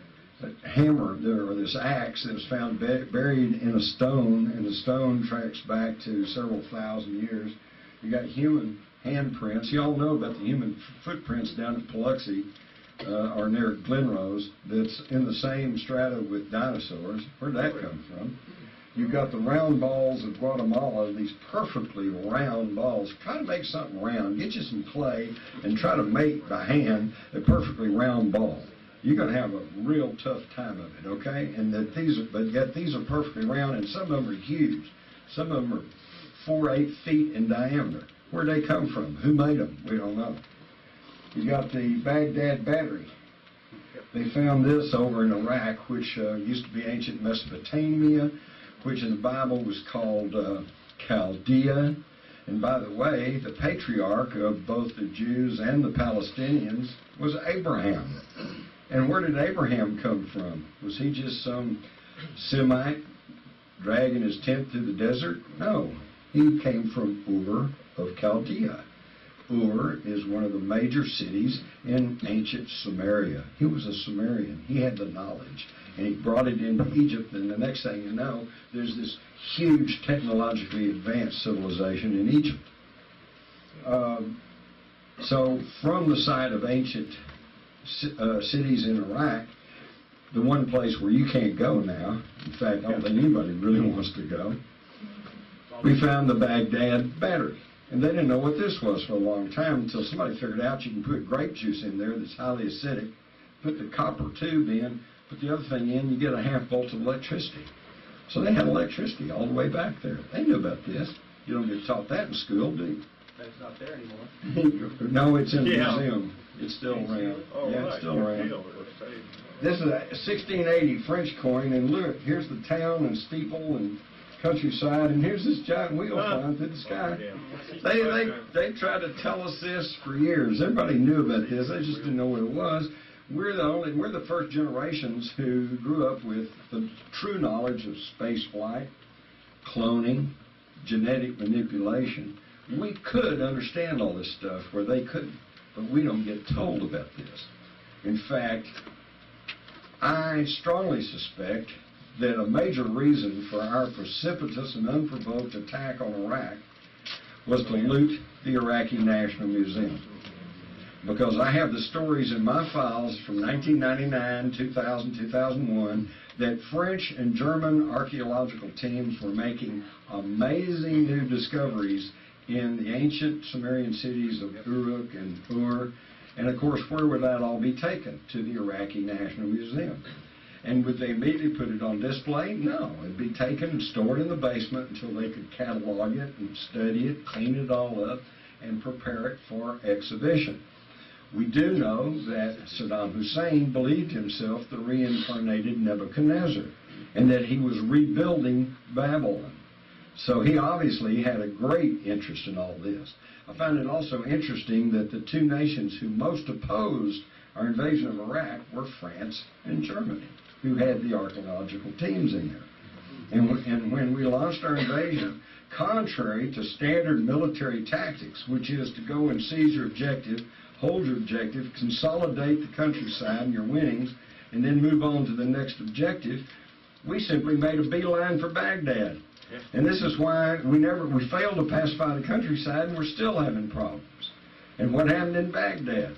hammer, or this axe that was found buried in a stone, and the stone tracks back to several thousand years. You got human handprints. You all know about the human footprints down at Biloxi, or near Glenrose, that's in the same strata with dinosaurs. Where'd that come from? You've got the round balls of Guatemala, these perfectly round balls. Try to make something round. Get you some clay and try to make by hand a perfectly round ball. You're going to have a real tough time of it, okay? And but yet these are perfectly round, and some of them are huge. Some of them are 4-8 feet in diameter. Where'd they come from? Who made them? We don't know. You got the Baghdad battery. They found this over in Iraq, which used to be ancient Mesopotamia, which in the Bible was called Chaldea. And by the way, the patriarch of both the Jews and the Palestinians was Abraham. And where did Abraham come from? Was he just some Semite dragging his tent through the desert? No. He came from Ur of Chaldea. Ur is one of the major cities in ancient Sumeria. He was a Sumerian. He had the knowledge, and he brought it into Egypt, and the next thing you know, there's this huge technologically advanced civilization in Egypt. So from the side of ancient cities in Iraq, the one place where you can't go now, in fact, I don't think anybody really wants to go, we found the Baghdad battery. And they didn't know what this was for a long time until somebody figured out you can put grape juice in there that's highly acidic, put the copper tube in, put the other thing in, you get a half volt of electricity. So they had electricity all the way back there. They knew about this. You don't get taught that in school, do you? That's not there anymore. No, it's in the museum. It's still around. Oh, yeah, right. it's still around. This is a 1680 French coin, and look, here's the town and steeple and countryside, and here's this giant wheel flying through the sky. They tried to tell us this for years. Everybody knew about this. They just didn't know what it was. We're the first generations who grew up with the true knowledge of space flight, cloning, genetic manipulation. We could understand all this stuff where they couldn't, but we don't get told about this. In fact, I strongly suspect that a major reason for our precipitous and unprovoked attack on Iraq was to loot the Iraqi National Museum. Because I have the stories in my files from 1999, 2000, 2001, that French and German archaeological teams were making amazing new discoveries in the ancient Sumerian cities of Uruk and Ur. And of course, where would that all be taken? To the Iraqi National Museum. And would they immediately put it on display? No. It'd be taken and stored in the basement until they could catalog it and study it, clean it all up, and prepare it for exhibition. We do know that Saddam Hussein believed himself the reincarnated Nebuchadnezzar, and that he was rebuilding Babylon. So he obviously had a great interest in all this. I find it also interesting that the two nations who most opposed our invasion of Iraq were France and Germany, who had the archaeological teams in there. And when we launched our invasion, contrary to standard military tactics, which is to go and seize your objective, hold your objective, consolidate the countryside and your winnings, and then move on to the next objective, we simply made a beeline for Baghdad. And this is why we failed to pacify the countryside, and we're still having problems. And what happened in Baghdad?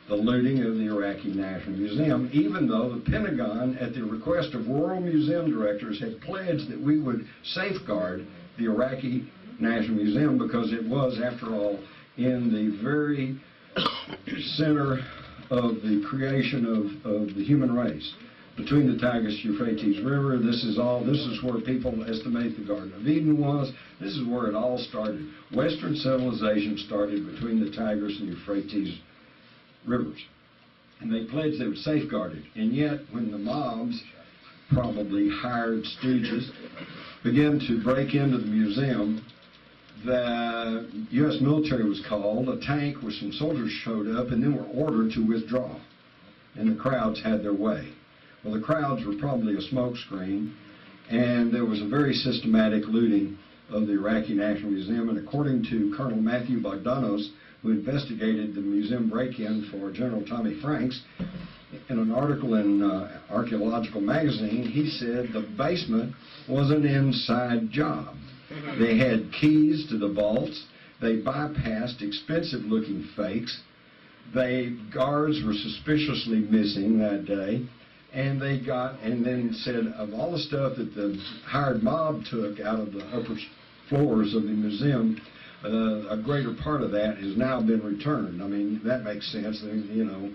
The looting of the Iraqi National Museum, even though the Pentagon, at the request of world museum directors, had pledged that we would safeguard the Iraqi National Museum because it was, after all, in the very center of the creation of the human race. Between the Tigris-Euphrates River, this is where people estimate the Garden of Eden was. This is where it all started. Western civilization started between the Tigris and Euphrates rivers. And they pledged they would safeguard it. And yet, when the mobs, probably hired stooges, began to break into the museum, the U.S. military was called, a tank with some soldiers showed up, and then were ordered to withdraw. And the crowds had their way. Well, the crowds were probably a smokescreen, and there was a very systematic looting of the Iraqi National Museum. And according to Colonel Matthew Bogdanos, who investigated the museum break-in for General Tommy Franks, in an article in Archaeological Magazine, he said the basement was an inside job. They had keys to the vaults. They bypassed expensive-looking fakes. Guards were suspiciously missing that day. And then said of all the stuff that the hired mob took out of the upper floors of the museum, a greater part of that has now been returned. I mean, that makes sense. You know,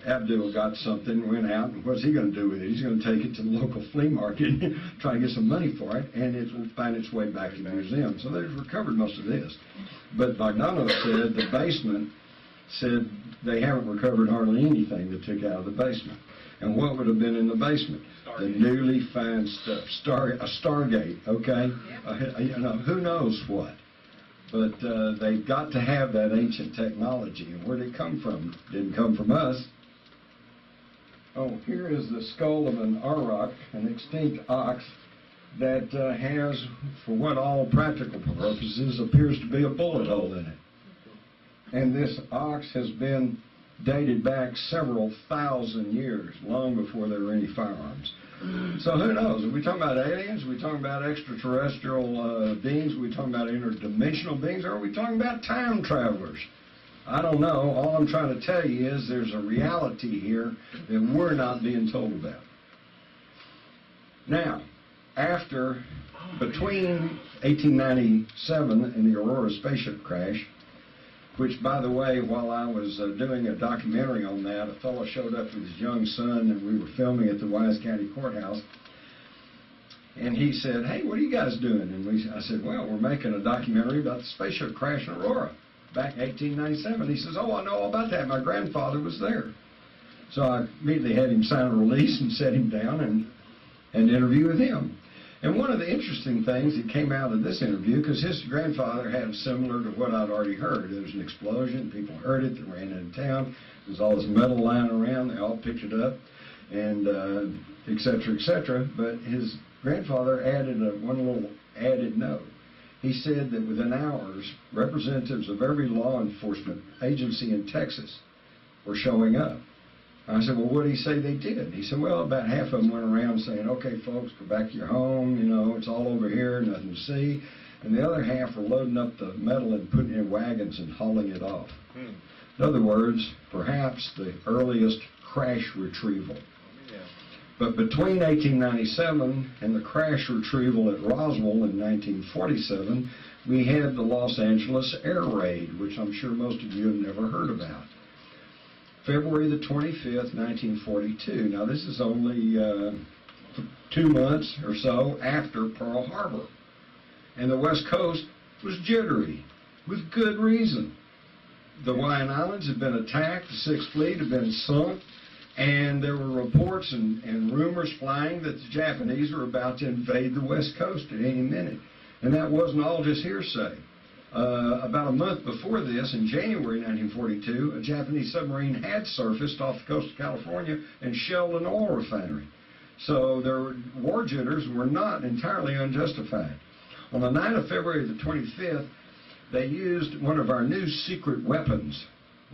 Abdul got something, went out, and what's he going to do with it? He's going to take it to the local flea market, try to get some money for it, and it will find its way back to the museum. So they've recovered most of this. But Bogdanos said the basement, said they haven't recovered hardly anything they took out of the basement. And what would have been in the basement? Stargate. The newly found stuff. A Stargate, okay? You know, who knows what? But they've got to have that ancient technology. And where did it come from? It didn't come from us. Oh, here is the skull of an auroch, an extinct ox, that has, for what all practical purposes, appears to be a bullet hole in it. And this ox has been dated back several thousand years, long before there were any firearms. So who knows? Are we talking about aliens? Are we talking about extraterrestrial beings? Are we talking about interdimensional beings? Or are we talking about time travelers? I don't know. All I'm trying to tell you is there's a reality here that we're not being told about. Now, between 1897 and the Aurora spaceship crash, which, by the way, while I was doing a documentary on that, a fellow showed up with his young son, and we were filming at the Wise County Courthouse. And he said, "Hey, what are you guys doing?" And I said, "Well, we're making a documentary about the spaceship crash in Aurora back in 1897. He says, "Oh, I know all about that. My grandfather was there." So I immediately had him sign a release and set him down and interview with him. And one of the interesting things that came out of this interview, because his grandfather had similar to what I'd already heard. There was an explosion, people heard it, they ran into town, there was all this metal lying around, they all picked it up, and et cetera, et cetera. But his grandfather added one little added note. He said that within hours, representatives of every law enforcement agency in Texas were showing up. I said, "Well, what did he say they did?" He said, "Well, about half of them went around saying, 'Okay, folks, go back to your home, you know, it's all over here, nothing to see.' And the other half were loading up the metal and putting it in wagons and hauling it off." In other words, perhaps the earliest crash retrieval. But between 1897 and the crash retrieval at Roswell in 1947, we had the Los Angeles air raid, which I'm sure most of you have never heard about. February the 25th, 1942. Now, this is only 2 months or so after Pearl Harbor. And the West Coast was jittery, with good reason. The Hawaiian Islands had been attacked, the Sixth Fleet had been sunk, and there were reports and rumors flying that the Japanese were about to invade the West Coast at any minute. And that wasn't all just hearsay. About a month before this, in January 1942, a Japanese submarine had surfaced off the coast of California and shelled an oil refinery. So their war jitters were not entirely unjustified. On the night of February the 25th, they used one of our new secret weapons,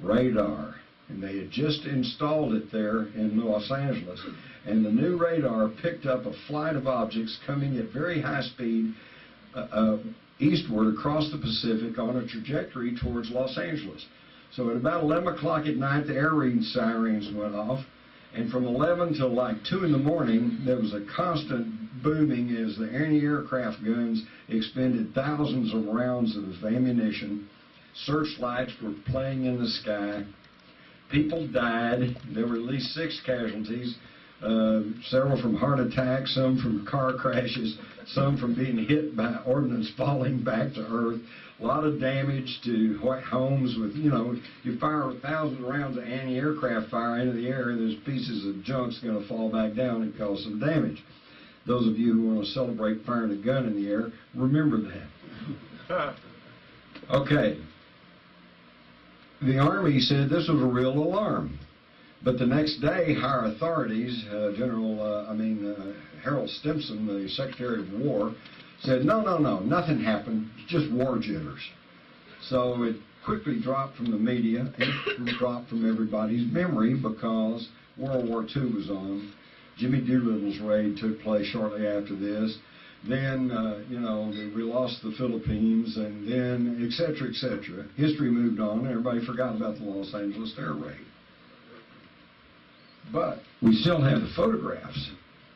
radar. And they had just installed it there in Los Angeles. And the new radar picked up a flight of objects coming at very high speed eastward across the Pacific on a trajectory towards Los Angeles. So at about 11 o'clock at night, the air raid sirens went off. And from 11 till like 2 in the morning, there was a constant booming as the anti-aircraft guns expended thousands of rounds of ammunition. Searchlights were playing in the sky. People died. There were at least 6 casualties, several from heart attacks, some from car crashes, some from being hit by ordnance falling back to earth. A lot of damage to homes with, you fire 1,000 rounds of anti-aircraft fire into the air, and there's pieces of junk's going to fall back down and cause some damage. Those of you who want to celebrate firing a gun in the air, remember that. Okay. The Army said this was a real alarm. But the next day, higher authorities, Harold Stimson, the Secretary of War, said, no, nothing happened, just war jitters. So it quickly dropped from the media, it dropped from everybody's memory because World War II was on. Jimmy Doolittle's raid took place shortly after this. Then, we lost the Philippines, and then, et cetera, et cetera. History moved on. Everybody forgot about the Los Angeles air raid. But we still have the photographs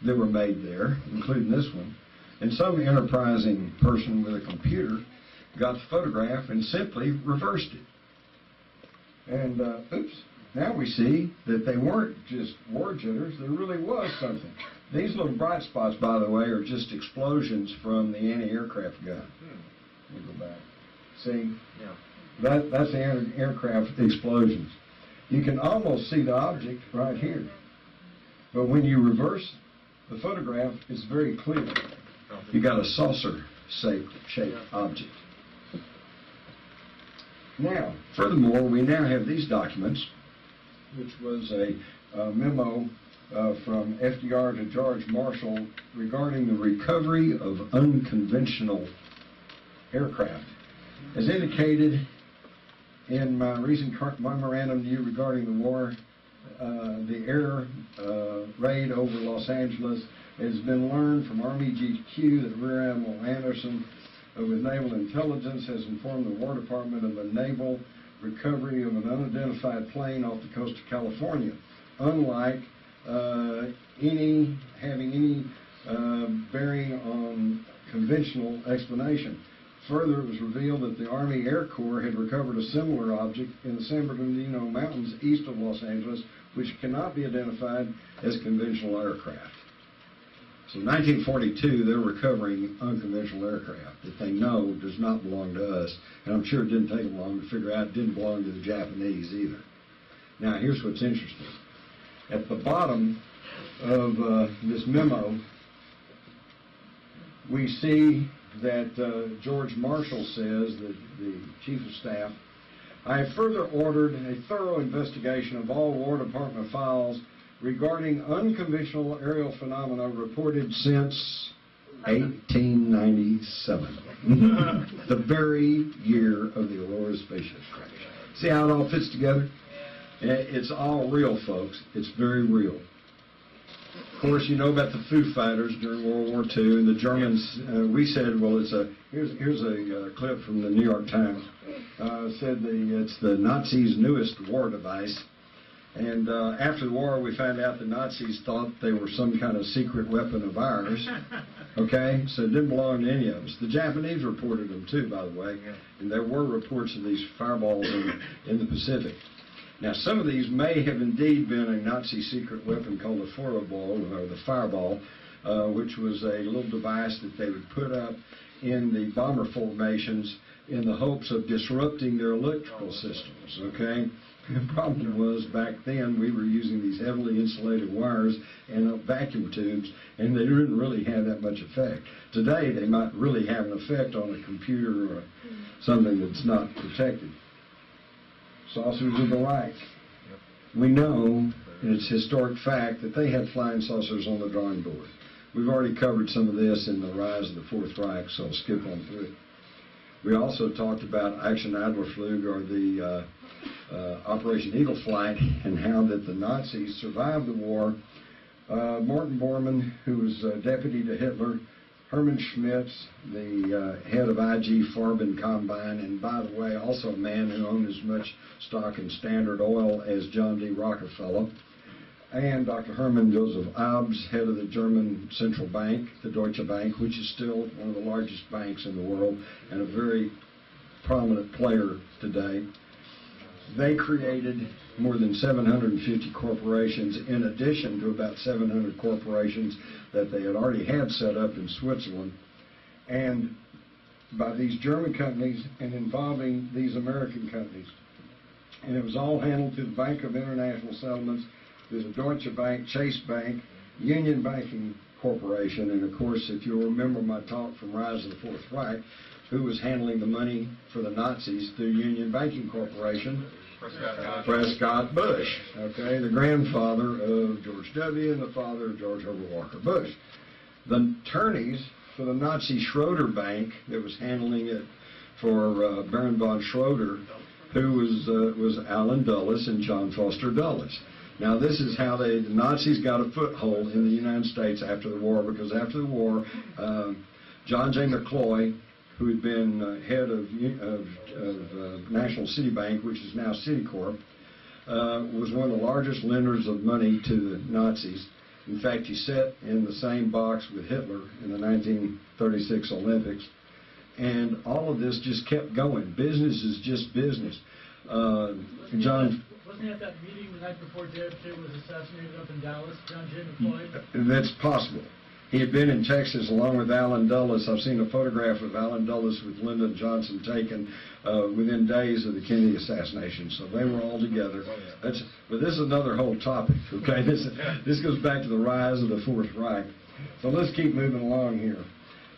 that were made there, including this one. And some enterprising person with a computer got the photograph and simply reversed it. And, now we see that they weren't just war jitters. There really was something. These little bright spots, by the way, are just explosions from the anti-aircraft gun. Let me go back. See? Yeah. That's the anti-aircraft explosions. You can almost see the object right here. But when you reverse the photograph, it's very clear. You got a saucer-shaped object. Now, furthermore, we now have these documents, which was a memo from FDR to George Marshall regarding the recovery of unconventional aircraft. As indicated in my recent memorandum to you regarding the war, the air raid over Los Angeles has been learned from Army GQ that Rear Admiral Anderson with Naval Intelligence has informed the War Department of a naval recovery of an unidentified plane off the coast of California, unlike having any bearing on conventional explanation. Further, it was revealed that the Army Air Corps had recovered a similar object in the San Bernardino Mountains east of Los Angeles, which cannot be identified as conventional aircraft. So in 1942, they're recovering unconventional aircraft that they know does not belong to us, and I'm sure it didn't take them long to figure out it didn't belong to the Japanese either. Now, here's what's interesting. At the bottom of this memo, we see that George Marshall says, that the Chief of Staff, I have further ordered a thorough investigation of all War Department files regarding unconventional aerial phenomena reported since 1897, the very year of the Aurora spaceship crash. See how it all fits together? It's all real, folks. It's very real. Of course, you know about the Foo Fighters during World War II, and the Germans. We said, well, here's a clip from the New York Times. Said it's the Nazis' newest war device. And after the war, we found out the Nazis thought they were some kind of secret weapon of ours. Okay? So it didn't belong to any of us. The Japanese reported them, too, by the way. And there were reports of these fireballs in the Pacific. Now, some of these may have indeed been a Nazi secret weapon called the Feuerball, or the fireball, which was a little device that they would put up in the bomber formations in the hopes of disrupting their electrical systems, okay? The problem was, back then, we were using these heavily insulated wires and vacuum tubes, and they didn't really have that much effect. Today, they might really have an effect on a computer or something that's not protected. Saucers of the Reich. We know, and it's historic fact, that they had flying saucers on the drawing board. We've already covered some of this in the rise of the Fourth Reich, so I'll skip on through it. We also talked about Action Adlerflug, or the Operation Eagle Flight, and how that the Nazis survived the war. Morton Bormann, who was deputy to Hitler, Hermann Schmitz, the head of IG Farben Combine, and by the way, also a man who owned as much stock in Standard Oil as John D. Rockefeller, and Dr. Hermann Joseph Abs, head of the German Central Bank, the Deutsche Bank, which is still one of the largest banks in the world and a very prominent player today. they created more than 750 corporations in addition to about 700 corporations that they had already had set up in Switzerland. And by these German companies and involving these American companies. And it was all handled through the Bank of International Settlements. There's a Deutsche Bank, Chase Bank, Union Banking Corporation, and of course, if you'll remember my talk from Rise of the Fourth Reich, who was handling the money for the Nazis through Union Banking Corporation? Prescott Bush, okay, the grandfather of George W. and the father of George Herbert Walker Bush. The attorneys for the Nazi Schroeder Bank that was handling it for Baron von Schroeder, who was Allen Dulles and John Foster Dulles. Now, this is how the Nazis got a foothold in the United States after the war, because after the war, John J. McCloy, who had been head of National City Bank, which is now Citicorp, was one of the largest lenders of money to the Nazis. In fact, he sat in the same box with Hitler in the 1936 Olympics. And all of this just kept going. Business is just business. John... Wasn't he at that meeting the night before JFK was assassinated up in Dallas, John J. McCloy? That's possible. He had been in Texas along with Allen Dulles. I've seen a photograph of Allen Dulles with Lyndon Johnson taken within days of the Kennedy assassination. So they were all together. But this is another whole topic, okay? This goes back to the rise of the Fourth Reich. So let's keep moving along here.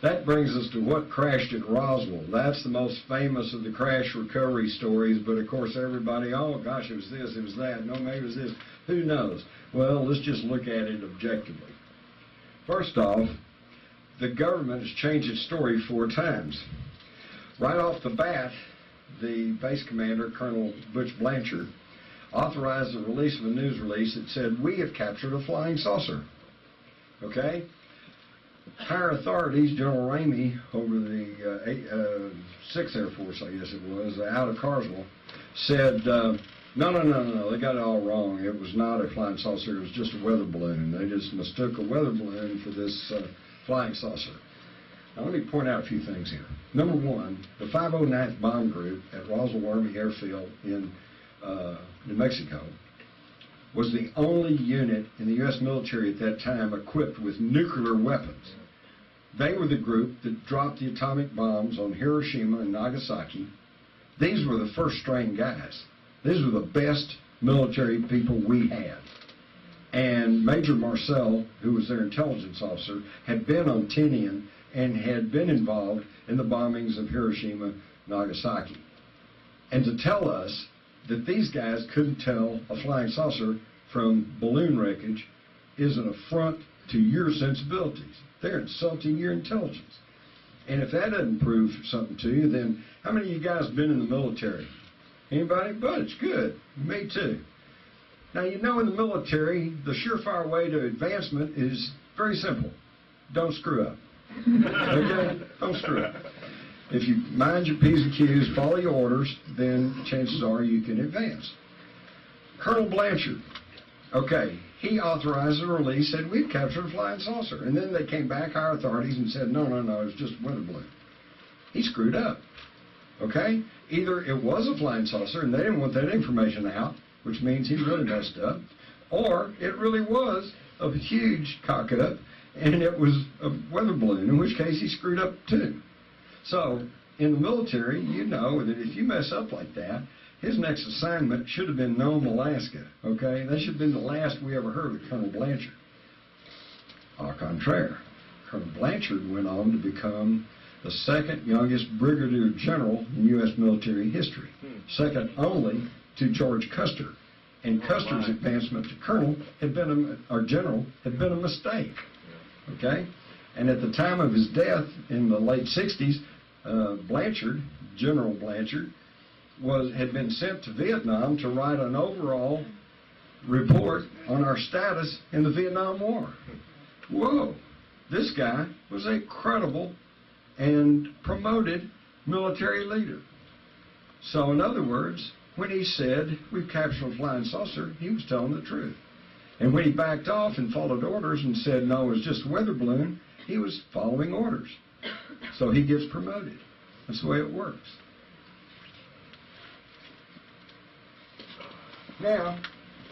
That brings us to what crashed at Roswell. That's the most famous of the crash recovery stories, but of course everybody, oh gosh, it was this, it was that, no, maybe it was this. Who knows? Well, let's just look at it objectively. First off, the government has changed its story 4 times. Right off the bat, the base commander, Colonel Butch Blanchard, authorized the release of a news release that said, "We have captured a flying saucer." Okay? Higher authorities, General Ramey over the 6th Air Force, I guess it was, out of Carswell, said, no, they got it all wrong. It was not a flying saucer, it was just a weather balloon. They just mistook a weather balloon for this flying saucer. Now let me point out a few things here. Number one, the 509th Bomb Group at Roswell Army Airfield in New Mexico was the only unit in the U.S. military at that time equipped with nuclear weapons. They were the group that dropped the atomic bombs on Hiroshima and Nagasaki. These were the first-string guys. These were the best military people we had. And Major Marcel, who was their intelligence officer, had been on Tinian and had been involved in the bombings of Hiroshima, Nagasaki. And to tell us that these guys couldn't tell a flying saucer from balloon wreckage is an affront to your sensibilities. They're insulting your intelligence. And if that doesn't prove something to you, then how many of you guys have been in the military? Anybody? Butch, good. Me too. Now, you know in the military, the surefire way to advancement is very simple. Don't screw up. Okay? Don't screw up. If you mind your P's and Q's, follow your orders, then chances are you can advance. Colonel Blanchard, okay, he authorized a release, said we've captured a flying saucer. And then they came back, higher authorities, and said, no, it was just a weather balloon. He screwed up, okay? Either it was a flying saucer and they didn't want that information out, which means he really messed up, or it really was a huge cock-up and it was a weather balloon, in which case he screwed up too. So, in the military, you know that if you mess up like that, his next assignment should have been Nome, Alaska, okay? That should have been the last we ever heard of Colonel Blanchard. Au contraire, Colonel Blanchard went on to become the second youngest brigadier general in U.S. military history, second only to George Custer. And Custer's advancement to colonel had been general had been a mistake, okay? And at the time of his death in the late 60s, Blanchard, General Blanchard, had been sent to Vietnam to write an overall report on our status in the Vietnam War. Whoa, this guy was a credible and promoted military leader. So in other words, when he said, we've captured a flying saucer, he was telling the truth. And when he backed off and followed orders and said, no, it was just a weather balloon, he was following orders. So he gets promoted. That's the way it works. Now,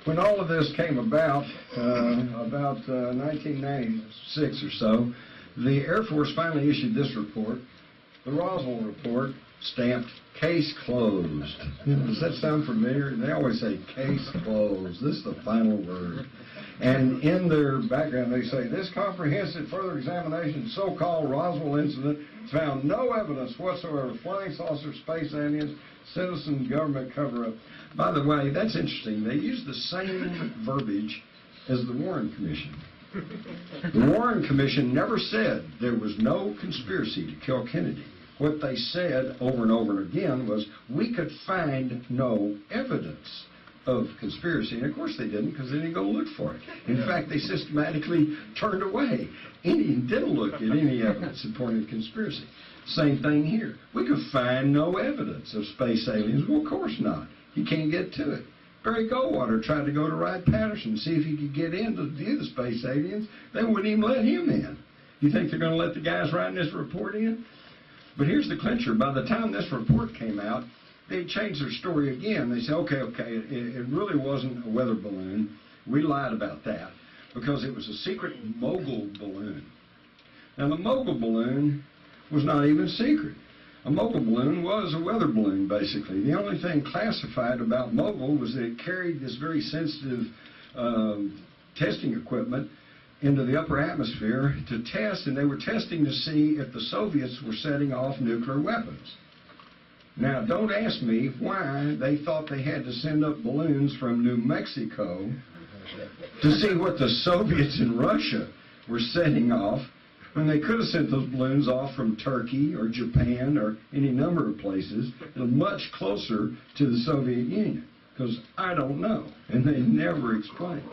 when all of this came about 1996 or so, the Air Force finally issued this report, the Roswell report, stamped case closed. Does that sound familiar? They always say case closed. This is the final word. And in their background they say, this comprehensive further examination of the so-called Roswell incident found no evidence whatsoever of flying saucer, space aliens, citizen government cover-up. By the way, that's interesting. They use the same verbiage as the Warren Commission. The Warren Commission never said there was no conspiracy to kill Kennedy. What they said over and over and again was, we could find no evidence of conspiracy. And of course they didn't, because they didn't go look for it. In fact, they systematically turned away. Didn't look at any evidence that pointed to conspiracy. Same thing here. We could find no evidence of space aliens. Well, of course not. You can't get to it. Barry Goldwater tried to go to Wright-Patterson and see if he could get in to view the space aliens. They wouldn't even let him in. You think they're going to let the guys writing this report in? But here's the clincher. By the time this report came out, they changed their story again. They said, okay, it really wasn't a weather balloon. We lied about that because it was a secret mogul balloon. Now, the mogul balloon was not even secret. A mogul balloon was a weather balloon, basically. The only thing classified about mogul was that it carried this very sensitive testing equipment into the upper atmosphere to test, and they were testing to see if the Soviets were setting off nuclear weapons. Now, don't ask me why they thought they had to send up balloons from New Mexico to see what the Soviets in Russia were setting off, when they could have sent those balloons off from Turkey or Japan or any number of places much closer to the Soviet Union, because I don't know, and they never explained.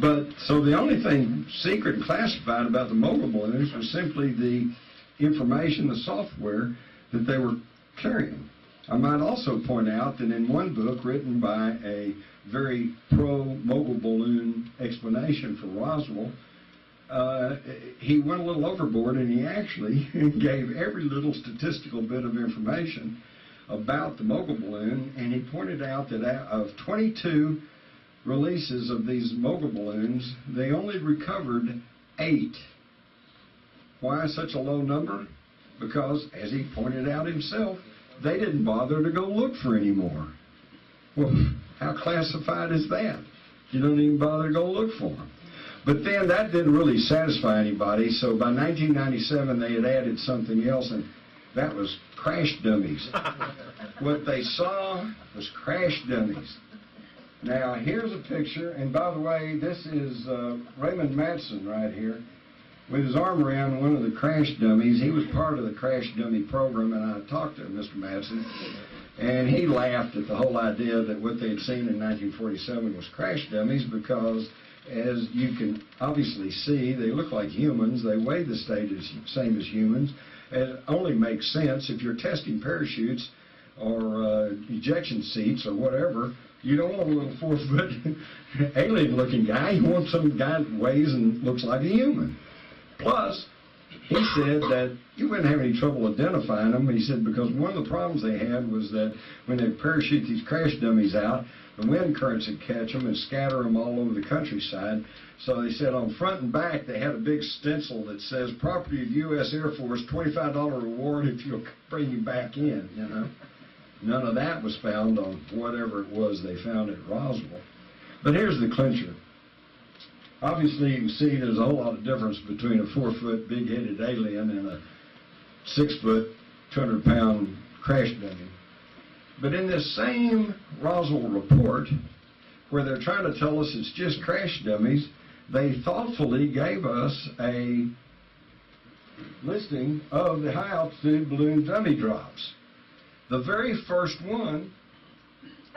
But so the only thing secret and classified about the mogul balloons was simply the information, the software that they were carrying. I might also point out that in one book written by a very pro-mogul balloon explanation for Roswell, he went a little overboard, and he actually gave every little statistical bit of information about the mogul balloon, and he pointed out that of 22 releases of these mogul balloons, they only recovered 8. Why such a low number? Because, as he pointed out himself, they didn't bother to go look for any more. Well, how classified is that? You don't even bother to go look for them. But then that didn't really satisfy anybody, so by 1997 they had added something else, and that was crash dummies. What they saw was crash dummies. Now, here's a picture, and by the way, this is Raymond Matson right here with his arm around one of the crash dummies. He was part of the crash dummy program, and I talked to Mr. Matson, and he laughed at the whole idea that what they had seen in 1947 was crash dummies because, as you can obviously see, they look like humans. They weigh the same as humans. It only makes sense if you're testing parachutes or ejection seats or whatever. You don't want a little 4-foot alien-looking guy. You want some guy that weighs and looks like a human. Plus, he said that you wouldn't have any trouble identifying them. He said because one of the problems they had was that when they parachute these crash dummies out, the wind currents would catch them and scatter them all over the countryside. So they said on front and back they had a big stencil that says, "Property of U.S. Air Force, $25 reward if you'll bring you back in," you know. None of that was found on whatever it was they found at Roswell. But here's the clincher. Obviously, you can see there's a whole lot of difference between a 4-foot big-headed alien and a 6-foot, 200-pound crash dummy. But in this same Roswell report, where they're trying to tell us it's just crash dummies, they thoughtfully gave us a listing of the high-altitude balloon dummy drops. The very first one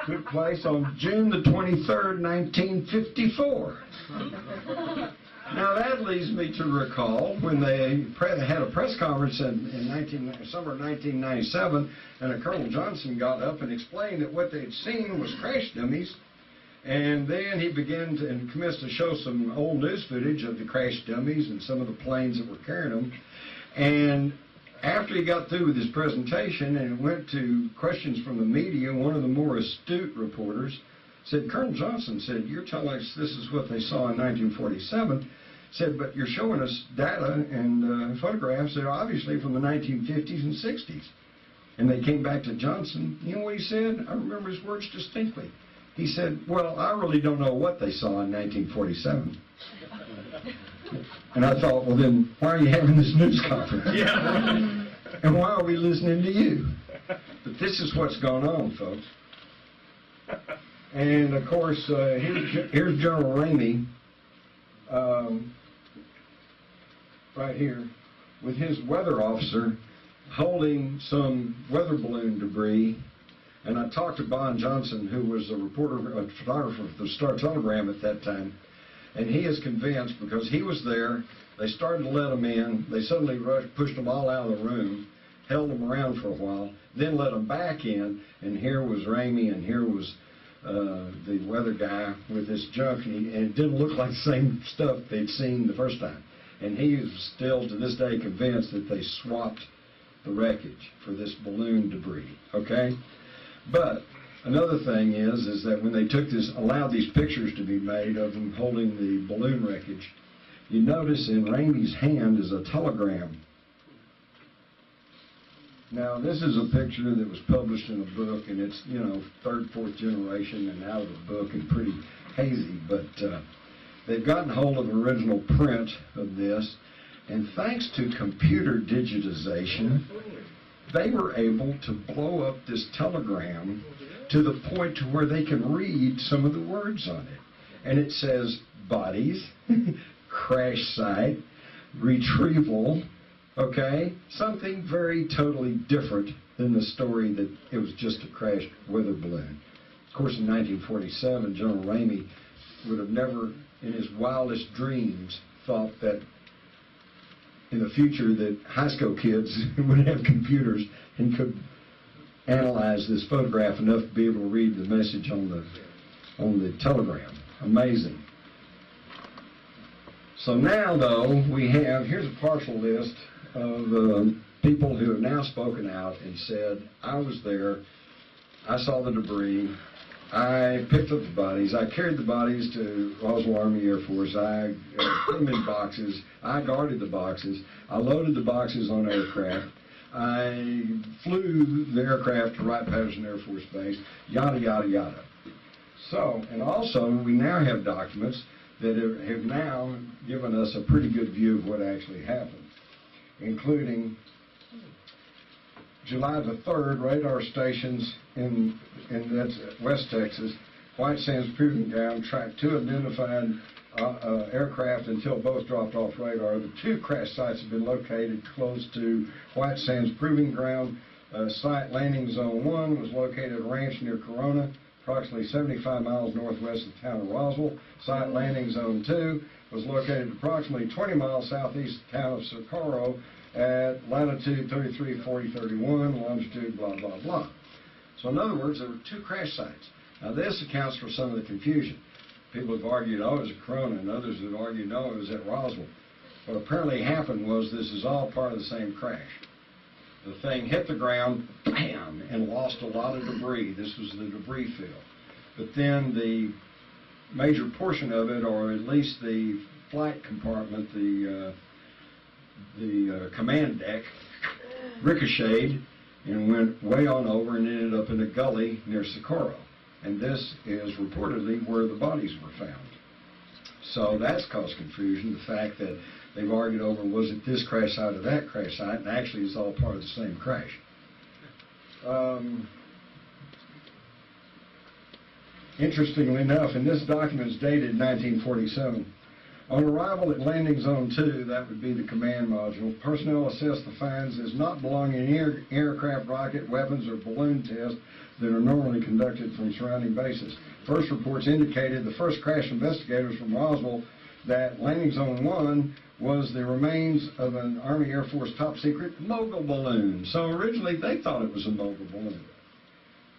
took place on June the 23rd, 1954. Now that leads me to recall when they had a press conference in summer of 1997, and Colonel Johnson got up and explained that what they had seen was crash dummies, and then he began and commenced to show some old news footage of the crash dummies and some of the planes that were carrying them. And after he got through with his presentation and went to questions from the media, one of the more astute reporters said, Colonel Johnson said, you're telling us this is what they saw in 1947. Said, but you're showing us data and photographs that are obviously from the 1950s and 60s. And they came back to Johnson. You know what he said? I remember his words distinctly. He said, well, I really don't know what they saw in 1947. And I thought, well, then why are you having this news conference? Yeah. And why are we listening to you? But this is what's going on, folks. And, of course, here's General Ramey, right here, with his weather officer holding some weather balloon debris. And I talked to Bon Johnson, who was a photographer for the Star-Telegram at that time, and he is convinced, because he was there, they started to let them in, they suddenly pushed them all out of the room, held them around for a while, then let them back in, and here was Ramey, and here was the weather guy with this junk, and it didn't look like the same stuff they'd seen the first time. And he is still, to this day, convinced that they swapped the wreckage for this balloon debris, okay? But another thing is that when they allowed these pictures to be made of them holding the balloon wreckage, you notice in Ramey's hand is a telegram. Now, this is a picture that was published in a book, and it's, third, fourth generation and out of the book and pretty hazy, but they've gotten hold of the original print of this, and thanks to computer digitization, they were able to blow up this telegram to the point to where they can read some of the words on it. And it says bodies, crash site, retrieval, okay? Something very totally different than the story that it was just a crashed weather balloon. Of course, in 1947, General Ramey would have never, in his wildest dreams, thought that in the future that high school kids would have computers and could analyze this photograph enough to be able to read the message on the telegram. Amazing. So now, though, here's a partial list of people who have now spoken out and said, I was there, I saw the debris, I picked up the bodies, I carried the bodies to Roswell Army Air Force, I put them in boxes, I guarded the boxes, I loaded the boxes on aircraft, I flew the aircraft to Wright-Patterson Air Force Base, yada, yada, yada. So, and also, we now have documents that have now given us a pretty good view of what actually happened, including July the 3rd, radar stations in that's West Texas, White Sands Proving Ground, tracked 2 identified aircraft until both dropped off radar. The 2 crash sites have been located close to White Sands Proving Ground. Site landing zone 1 was located at a ranch near Corona, approximately 75 miles northwest of the town of Roswell. Site landing zone 2 was located approximately 20 miles southeast of the town of Socorro at latitude 33, 40, 31, longitude blah, blah, blah. So in other words, there were 2 crash sites. Now this accounts for some of the confusion. People have argued, oh, it was at Corona, and others have argued, no, it was at Roswell. What apparently happened was this is all part of the same crash. The thing hit the ground, bam, and lost a lot of debris. This was the debris field. But then the major portion of it, or at least the flight compartment, the command deck, ricocheted and went way on over and ended up in a gully near Socorro. And this is reportedly where the bodies were found. So that's caused confusion, the fact that they've argued over was it this crash site or that crash site, and actually it's all part of the same crash. Interestingly enough, and this document is dated 1947, on arrival at Landing Zone 2, that would be the command module, personnel assessed the finds as not belonging in aircraft, rocket, weapons, or balloon tests that are normally conducted from surrounding bases. First reports indicated the first crash investigators from Roswell that Landing Zone 1 was the remains of an Army Air Force top-secret mogul balloon. So originally they thought it was a mogul balloon.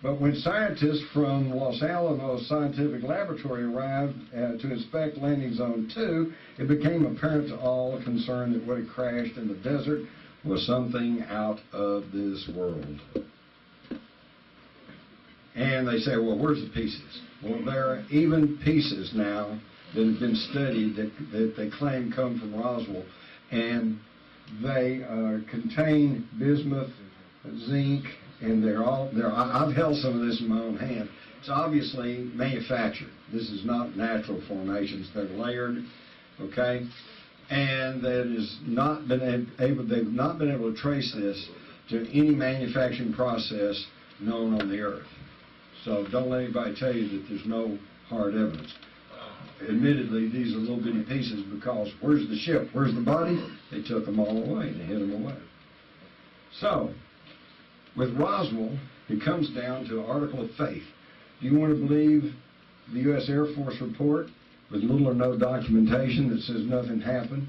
But when scientists from Los Alamos Scientific Laboratory arrived to inspect Landing Zone 2, it became apparent to all concerned that what had crashed in the desert was something out of this world. And they say, well, where's the pieces? Well, there are even pieces now that have been studied that they claim come from Roswell, and they contain bismuth, zinc, and I've held some of this in my own hand. It's obviously manufactured. This is not natural formations. They're layered, okay? And that is not been able, they've not been able to trace this to any manufacturing process known on the earth. So don't let anybody tell you that there's no hard evidence. Admittedly, these are little bitty pieces because where's the ship? Where's the body? They took them all away. They hid them away. So, with Roswell, it comes down to an article of faith. Do you want to believe the U.S. Air Force report with little or no documentation that says nothing happened?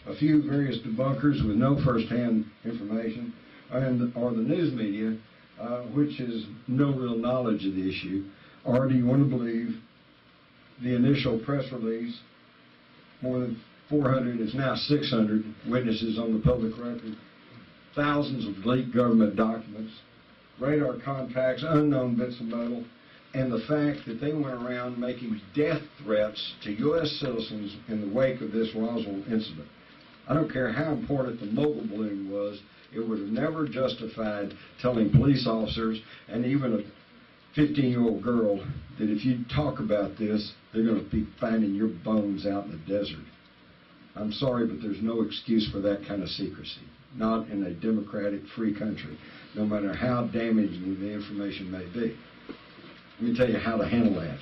A few various debunkers with no first-hand information, or the news media, which has no real knowledge of the issue? Or do you want to believe the initial press release, more than 400, it's now 600 witnesses on the public record, thousands of leaked government documents, radar contacts, unknown bits of metal, and the fact that they went around making death threats to U.S. citizens in the wake of this Roswell incident? I don't care how important the mogul balloon was, it would have never justified telling police officers and even a 15-year-old girl that if you talk about this, they're going to be finding your bones out in the desert. I'm sorry, but there's no excuse for that kind of secrecy, not in a democratic, free country, no matter how damaging the information may be. Let me tell you how to handle that.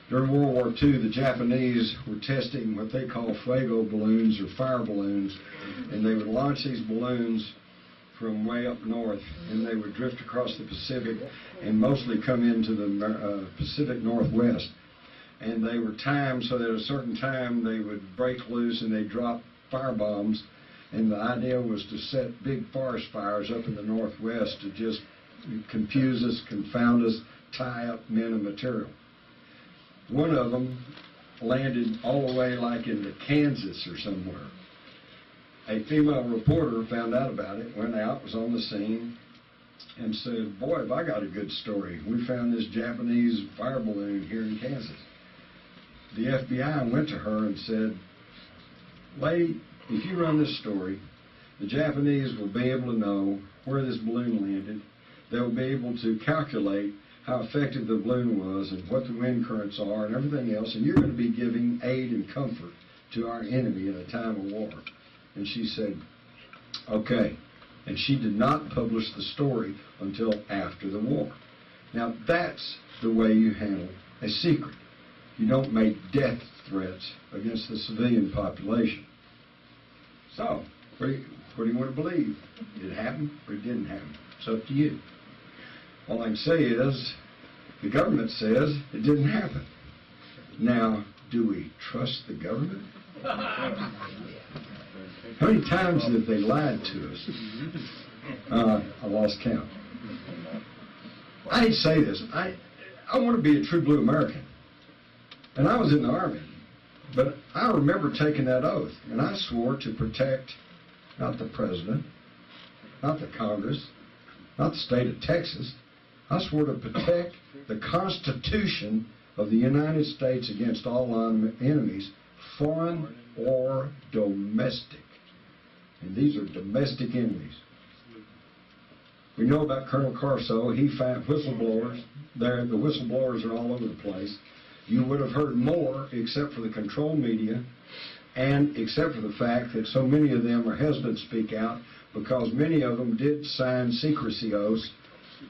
During World War II, the Japanese were testing what they call fuego balloons or fire balloons, and they would launch these balloons from way up north, and they would drift across the Pacific and mostly come into the Pacific Northwest. And they were timed so that at a certain time they would break loose and they'd drop fire bombs. And the idea was to set big forest fires up in the Northwest to just confuse us, confound us, tie up men and material. One of them landed all the way like into Kansas or somewhere. A female reporter found out about it, went out, was on the scene, and said, boy, have I got a good story. We found this Japanese fire balloon here in Kansas. The FBI went to her and said, lady, if you run this story, the Japanese will be able to know where this balloon landed. They'll be able to calculate how effective the balloon was and what the wind currents are and everything else, and you're going to be giving aid and comfort to our enemy in a time of war. And she said, okay. And she did not publish the story until after the war. Now, that's the way you handle a secret. You don't make death threats against the civilian population. So, what do you want to believe? Did it happen or it didn't happen? It's up to you. All I can say is, the government says it didn't happen. Now, do we trust the government? How many times have they lied to us? I lost count. I hate to say this. I want to be a true blue American. And I was in the Army. But I remember taking that oath. And I swore to protect not the President, not the Congress, not the state of Texas. I swore to protect the Constitution of the United States against all enemies, foreign or domestic. And these are domestic enemies. We know about Colonel Carso. He found whistleblowers. The whistleblowers are all over the place. You would have heard more except for the control media and except for the fact that so many of them are hesitant to speak out because many of them did sign secrecy oaths,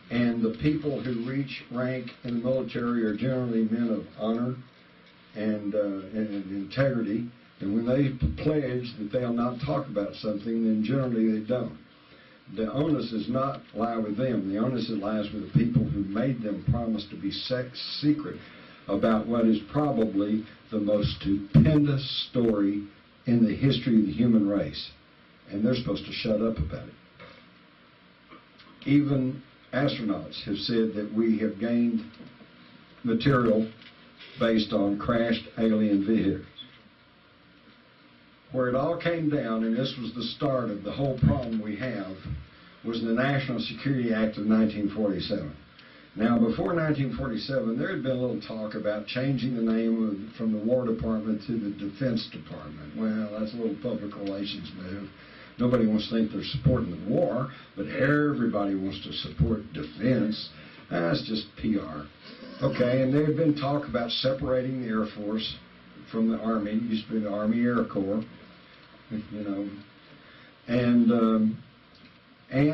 and the people who reach rank in the military are generally men of honor and integrity. And when they pledge that they'll not talk about something, then generally they don't. The onus does not lie with them. The onus lies with the people who made them promise to be secret about what is probably the most stupendous story in the history of the human race. And they're supposed to shut up about it. Even astronauts have said that we have gained material based on crashed alien vehicles. Where it all came down, and this was the start of the whole problem we have, was the National Security Act of 1947. Now, before 1947, there had been a little talk about changing the name from the War Department to the Defense Department. Well, that's a little public relations move. Nobody wants to think they're supporting the war, but everybody wants to support defense. That's just PR. Okay, and there had been talk about separating the Air Force from the Army. It used to be the Army Air Corps, you know. And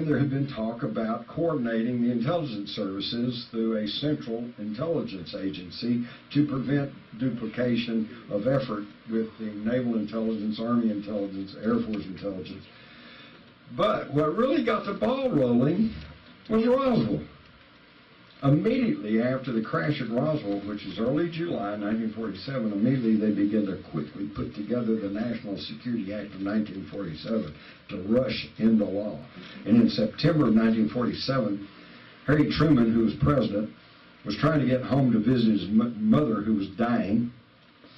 there had been talk about coordinating the intelligence services through a central intelligence agency to prevent duplication of effort with the Naval Intelligence, Army Intelligence, Air Force Intelligence. But what really got the ball rolling was Roswell. Immediately after the crash at Roswell, which is early July 1947, immediately they began to quickly put together the National Security Act of 1947 to rush into law. And in September of 1947, Harry Truman, who was president, was trying to get home to visit his mother, who was dying,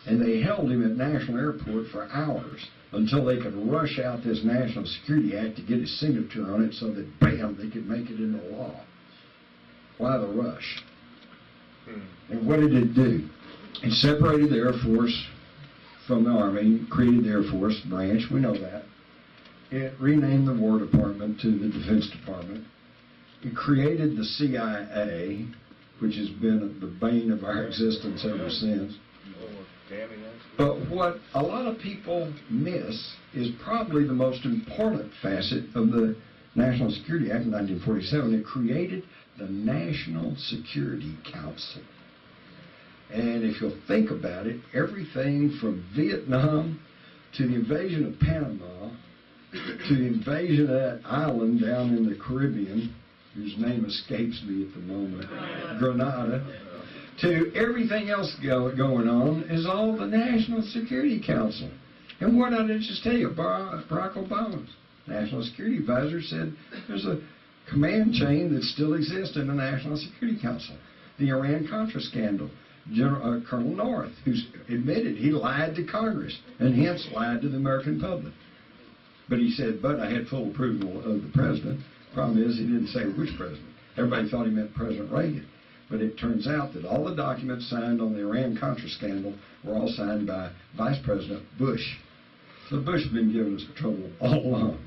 and they held him at National Airport for hours until they could rush out this National Security Act to get his signature on it so that, bam, they could make it into law. Why the rush? And what did it do? It separated the Air Force from the Army, created the Air Force branch, we know that. It renamed the War Department to the Defense Department. It created the CIA, which has been the bane of our existence ever since. But what a lot of people miss is probably the most important facet of the National Security Act of 1947. It created the National Security Council. And if you'll think about it, everything from Vietnam to the invasion of Panama to the invasion of that island down in the Caribbean, whose name escapes me at the moment, Grenada, to everything else going on is all the National Security Council. And what did I just tell you? Barack Obama's National Security Advisor said there's a command chain that still exists in the National Security Council. The Iran-Contra scandal. Colonel North, who's admitted he lied to Congress and hence lied to the American public. But he said, but I had full approval of the president. Problem is, he didn't say which president. Everybody thought he meant President Reagan. But it turns out that all the documents signed on the Iran-Contra scandal were all signed by Vice President Bush. So Bush has been giving us trouble all along.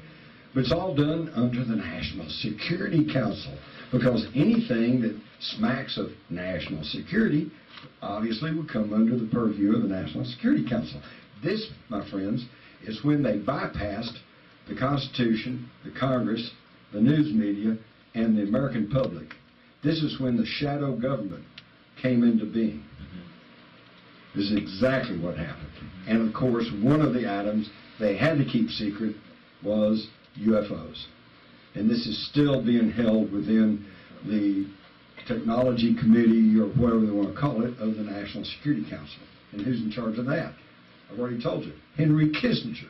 But it's all done under the National Security Council, because anything that smacks of national security obviously would come under the purview of the National Security Council. This, my friends, is when they bypassed the Constitution, the Congress, the news media, and the American public. This is when the shadow government came into being. This is exactly what happened. And of course, one of the items they had to keep secret was UFOs. And this is still being held within the Technology Committee, or whatever they want to call it, of the National Security Council. And who's in charge of that? I've already told you. Henry Kissinger,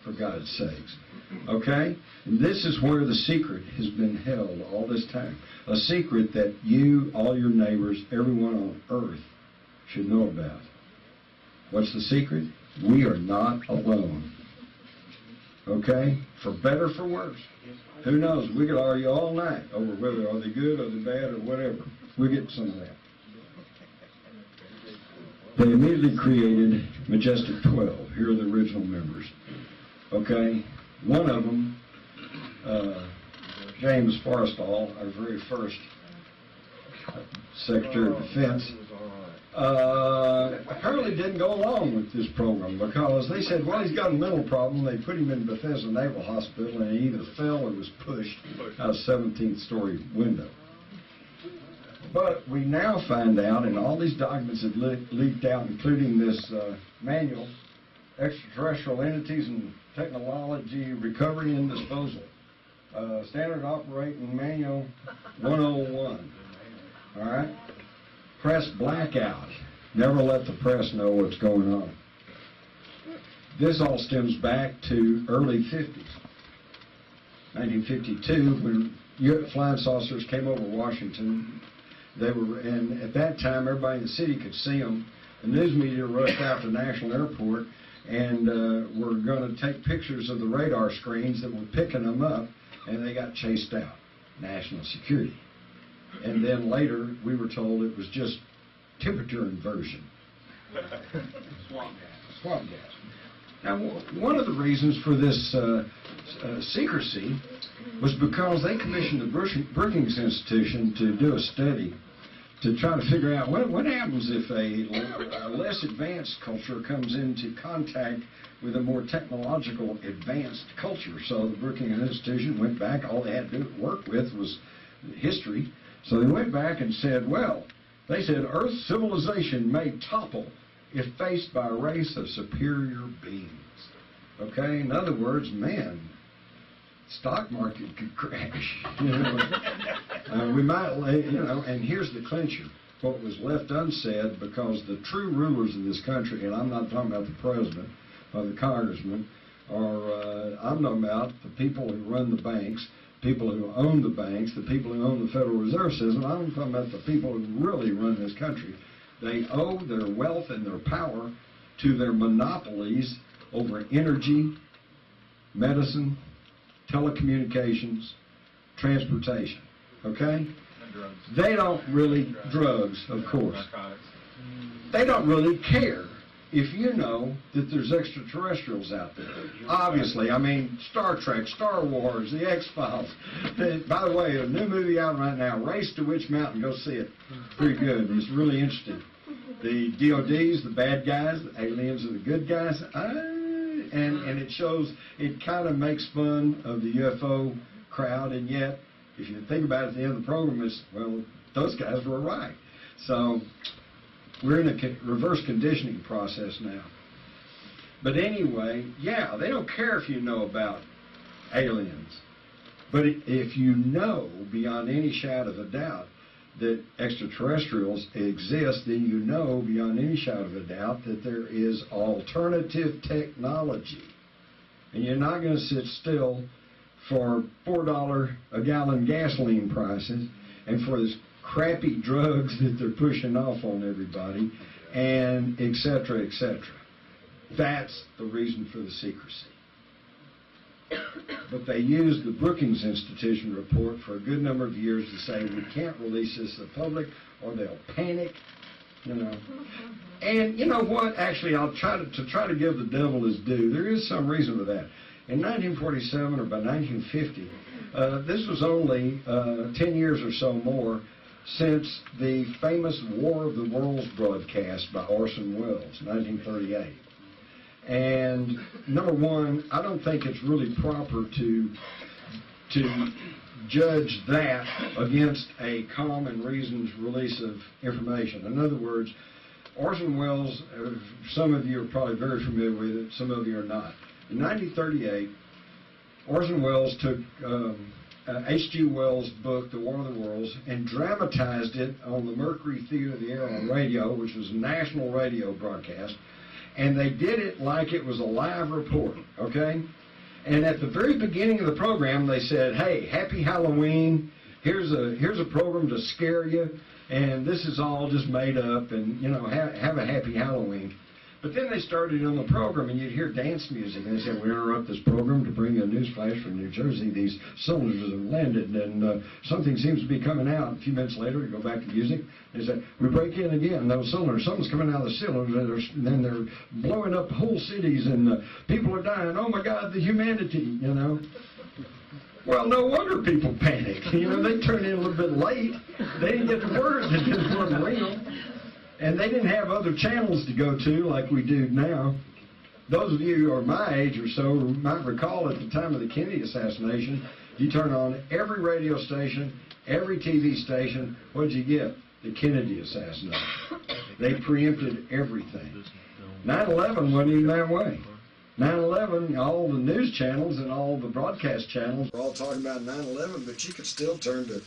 for God's sakes. Okay? And this is where the secret has been held all this time. A secret that you, all your neighbors, everyone on earth should know about. What's the secret? We are not alone. Okay? For better, for worse. Who knows? We could argue all night over whether are they good or they bad or whatever. We'll get some of that. They immediately created Majestic 12. Here are the original members. Okay? One of them, James Forrestal, our very first Secretary of Defense, apparently didn't go along with this program, because they said, well, he's got a mental problem. They put him in Bethesda Naval Hospital, and he either fell or was pushed out of a 17th-story window. But we now find out, and all these documents have leaked out, including this manual, Extraterrestrial Entities and Technology Recovery and Disposal, Standard Operating Manual 101. All right? Press blackout. Never let the press know what's going on. This all stems back to early 50s. 1952, when flying saucers came over Washington. And at that time, everybody in the city could see them. The news media rushed out to National Airport and were going to take pictures of the radar screens that were picking them up, and they got chased out. National security. And then later, we were told it was just temperature inversion. Swamp gas. Swamp gas. Now, one of the reasons for this secrecy was because they commissioned the Brookings Institution to do a study to try to figure out what happens if a less advanced culture comes into contact with a more technological advanced culture. So the Brookings Institution went back. All they had to work with was history. So they went back and said, well, they said Earth's civilization may topple if faced by a race of superior beings. Okay? In other words, man, stock market could crash. We might, and here's the clincher. What was left unsaid, because the true rulers of this country, and I'm not talking about the president or the congressman, or I'm talking about the people who run the banks, people who own the banks, the people who own the Federal Reserve System. I'm talking about the people who really run this country. They owe their wealth and their power to their monopolies over energy, medicine, telecommunications, transportation. Okay? And drugs. They don't really, drugs, of course. Narcotics. They don't really care if you know that there's extraterrestrials out there. Obviously, I mean, Star Trek, Star Wars, The X-Files. By the way, a new movie out right now, Race to Witch Mountain. Go see it. Pretty good. It's really interesting. The DODs, the bad guys, the aliens are the good guys. And it shows, it kind of makes fun of the UFO crowd, and yet, if you think about it at the end of the program, it's, well, those guys were right. So we're in a reverse conditioning process now. But anyway, yeah, they don't care if you know about aliens. But if you know beyond any shadow of a doubt that extraterrestrials exist, then you know beyond any shadow of a doubt that there is alternative technology. And you're not going to sit still for $4 a gallon gasoline prices and for this crappy drugs that they're pushing off on everybody, and et cetera, et cetera. That's the reason for the secrecy. But they used the Brookings Institution report for a good number of years to say we can't release this to the public or they'll panic, And you know what? Actually, I'll try to give the devil his due. There is some reason for that. In 1947 or by 1950, this was only 10 years or so more since the famous War of the Worlds broadcast by Orson Welles, 1938. And number one, I don't think it's really proper to judge that against a calm and reasoned release of information. In other words, Orson Welles, some of you are probably very familiar with it, some of you are not. In 1938, Orson Welles took H.G. Wells' book, The War of the Worlds, and dramatized it on the Mercury Theater of the Air on radio, which was a national radio broadcast. And they did it like it was a live report, okay? And at the very beginning of the program, they said, hey, happy Halloween. Here's a program to scare you, and this is all just made up, and, have a happy Halloween. But then they started on the program, and you'd hear dance music, and they said, we interrupt this program to bring you a news flash from New Jersey. These cylinders have landed, and something seems to be coming out. A few minutes later, you go back to music, they say, we break in again, those cylinders, something's coming out of the cylinders, and then they're blowing up whole cities, and people are dying. Oh, my God, the humanity, Well, no wonder people panic. They turned in a little bit late. They didn't get the word that this wasn't real. And they didn't have other channels to go to like we do now. Those of you who are my age or so might recall at the time of the Kennedy assassination, you turn on every radio station, every TV station. What did you get? The Kennedy assassination. They preempted everything. 9/11 wasn't even that way. 9/11, all the news channels and all the broadcast channels were all talking about 9/11, but you could still turn to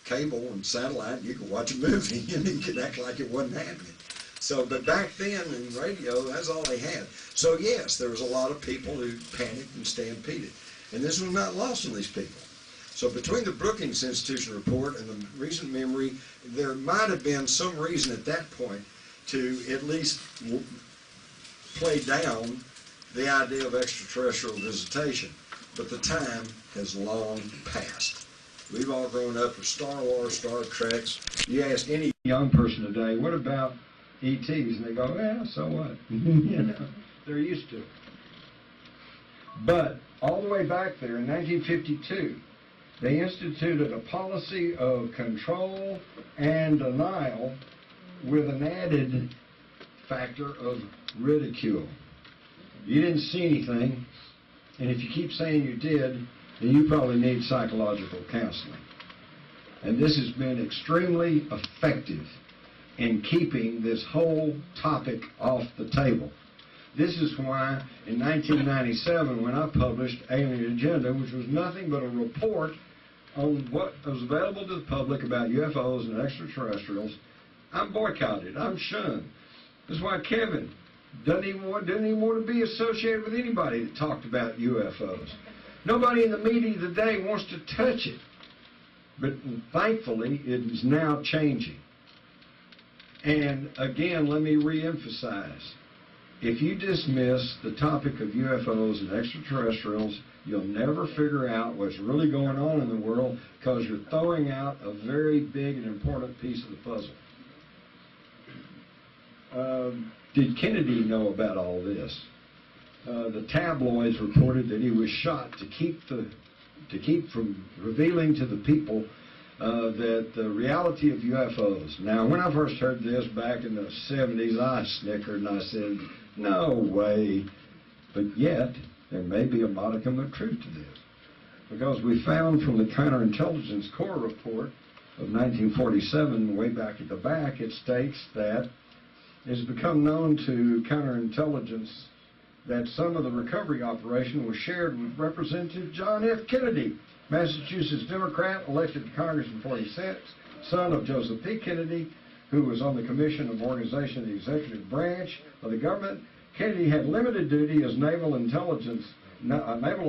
cable and satellite, you could watch a movie, and you could act like it wasn't happening. So, but back then in radio, that's all they had. So yes, there was a lot of people who panicked and stampeded. And this was not lost on these people. So between the Brookings Institution report and the recent memory, there might have been some reason at that point to at least play down the idea of extraterrestrial visitation. But the time has long passed. We've all grown up with Star Wars, Star Treks. You ask any young person today, what about ETs? And they go, yeah, so what? You know, they're used to it. But all the way back there in 1952, they instituted a policy of control and denial with an added factor of ridicule. You didn't see anything, and if you keep saying you did, then you probably need psychological counseling. And this has been extremely effective in keeping this whole topic off the table. This is why in 1997, when I published Alien Agenda, which was nothing but a report on what was available to the public about UFOs and extraterrestrials, I'm boycotted, I'm shunned. This is why Kevin didn't even want to be associated with anybody that talked about UFOs. Nobody in the media today wants to touch it. But thankfully, it is now changing. And again, let me reemphasize, if you dismiss the topic of UFOs and extraterrestrials, you'll never figure out what's really going on in the world because you're throwing out a very big and important piece of the puzzle. Did Kennedy know about all this? The tabloids reported that he was shot to keep from revealing to the people that the reality of UFOs. Now, when I first heard this back in the 70s, I snickered and I said, no way. But yet, there may be a modicum of truth to this. Because we found from the Counterintelligence Corps report of 1947, way back at the back, it states that it has become known to counterintelligence that some of the recovery operation was shared with Representative John F. Kennedy, Massachusetts Democrat, elected to Congress in 46, son of Joseph P. Kennedy, who was on the Commission of Organization of the Executive Branch of the government. Kennedy had limited duty as naval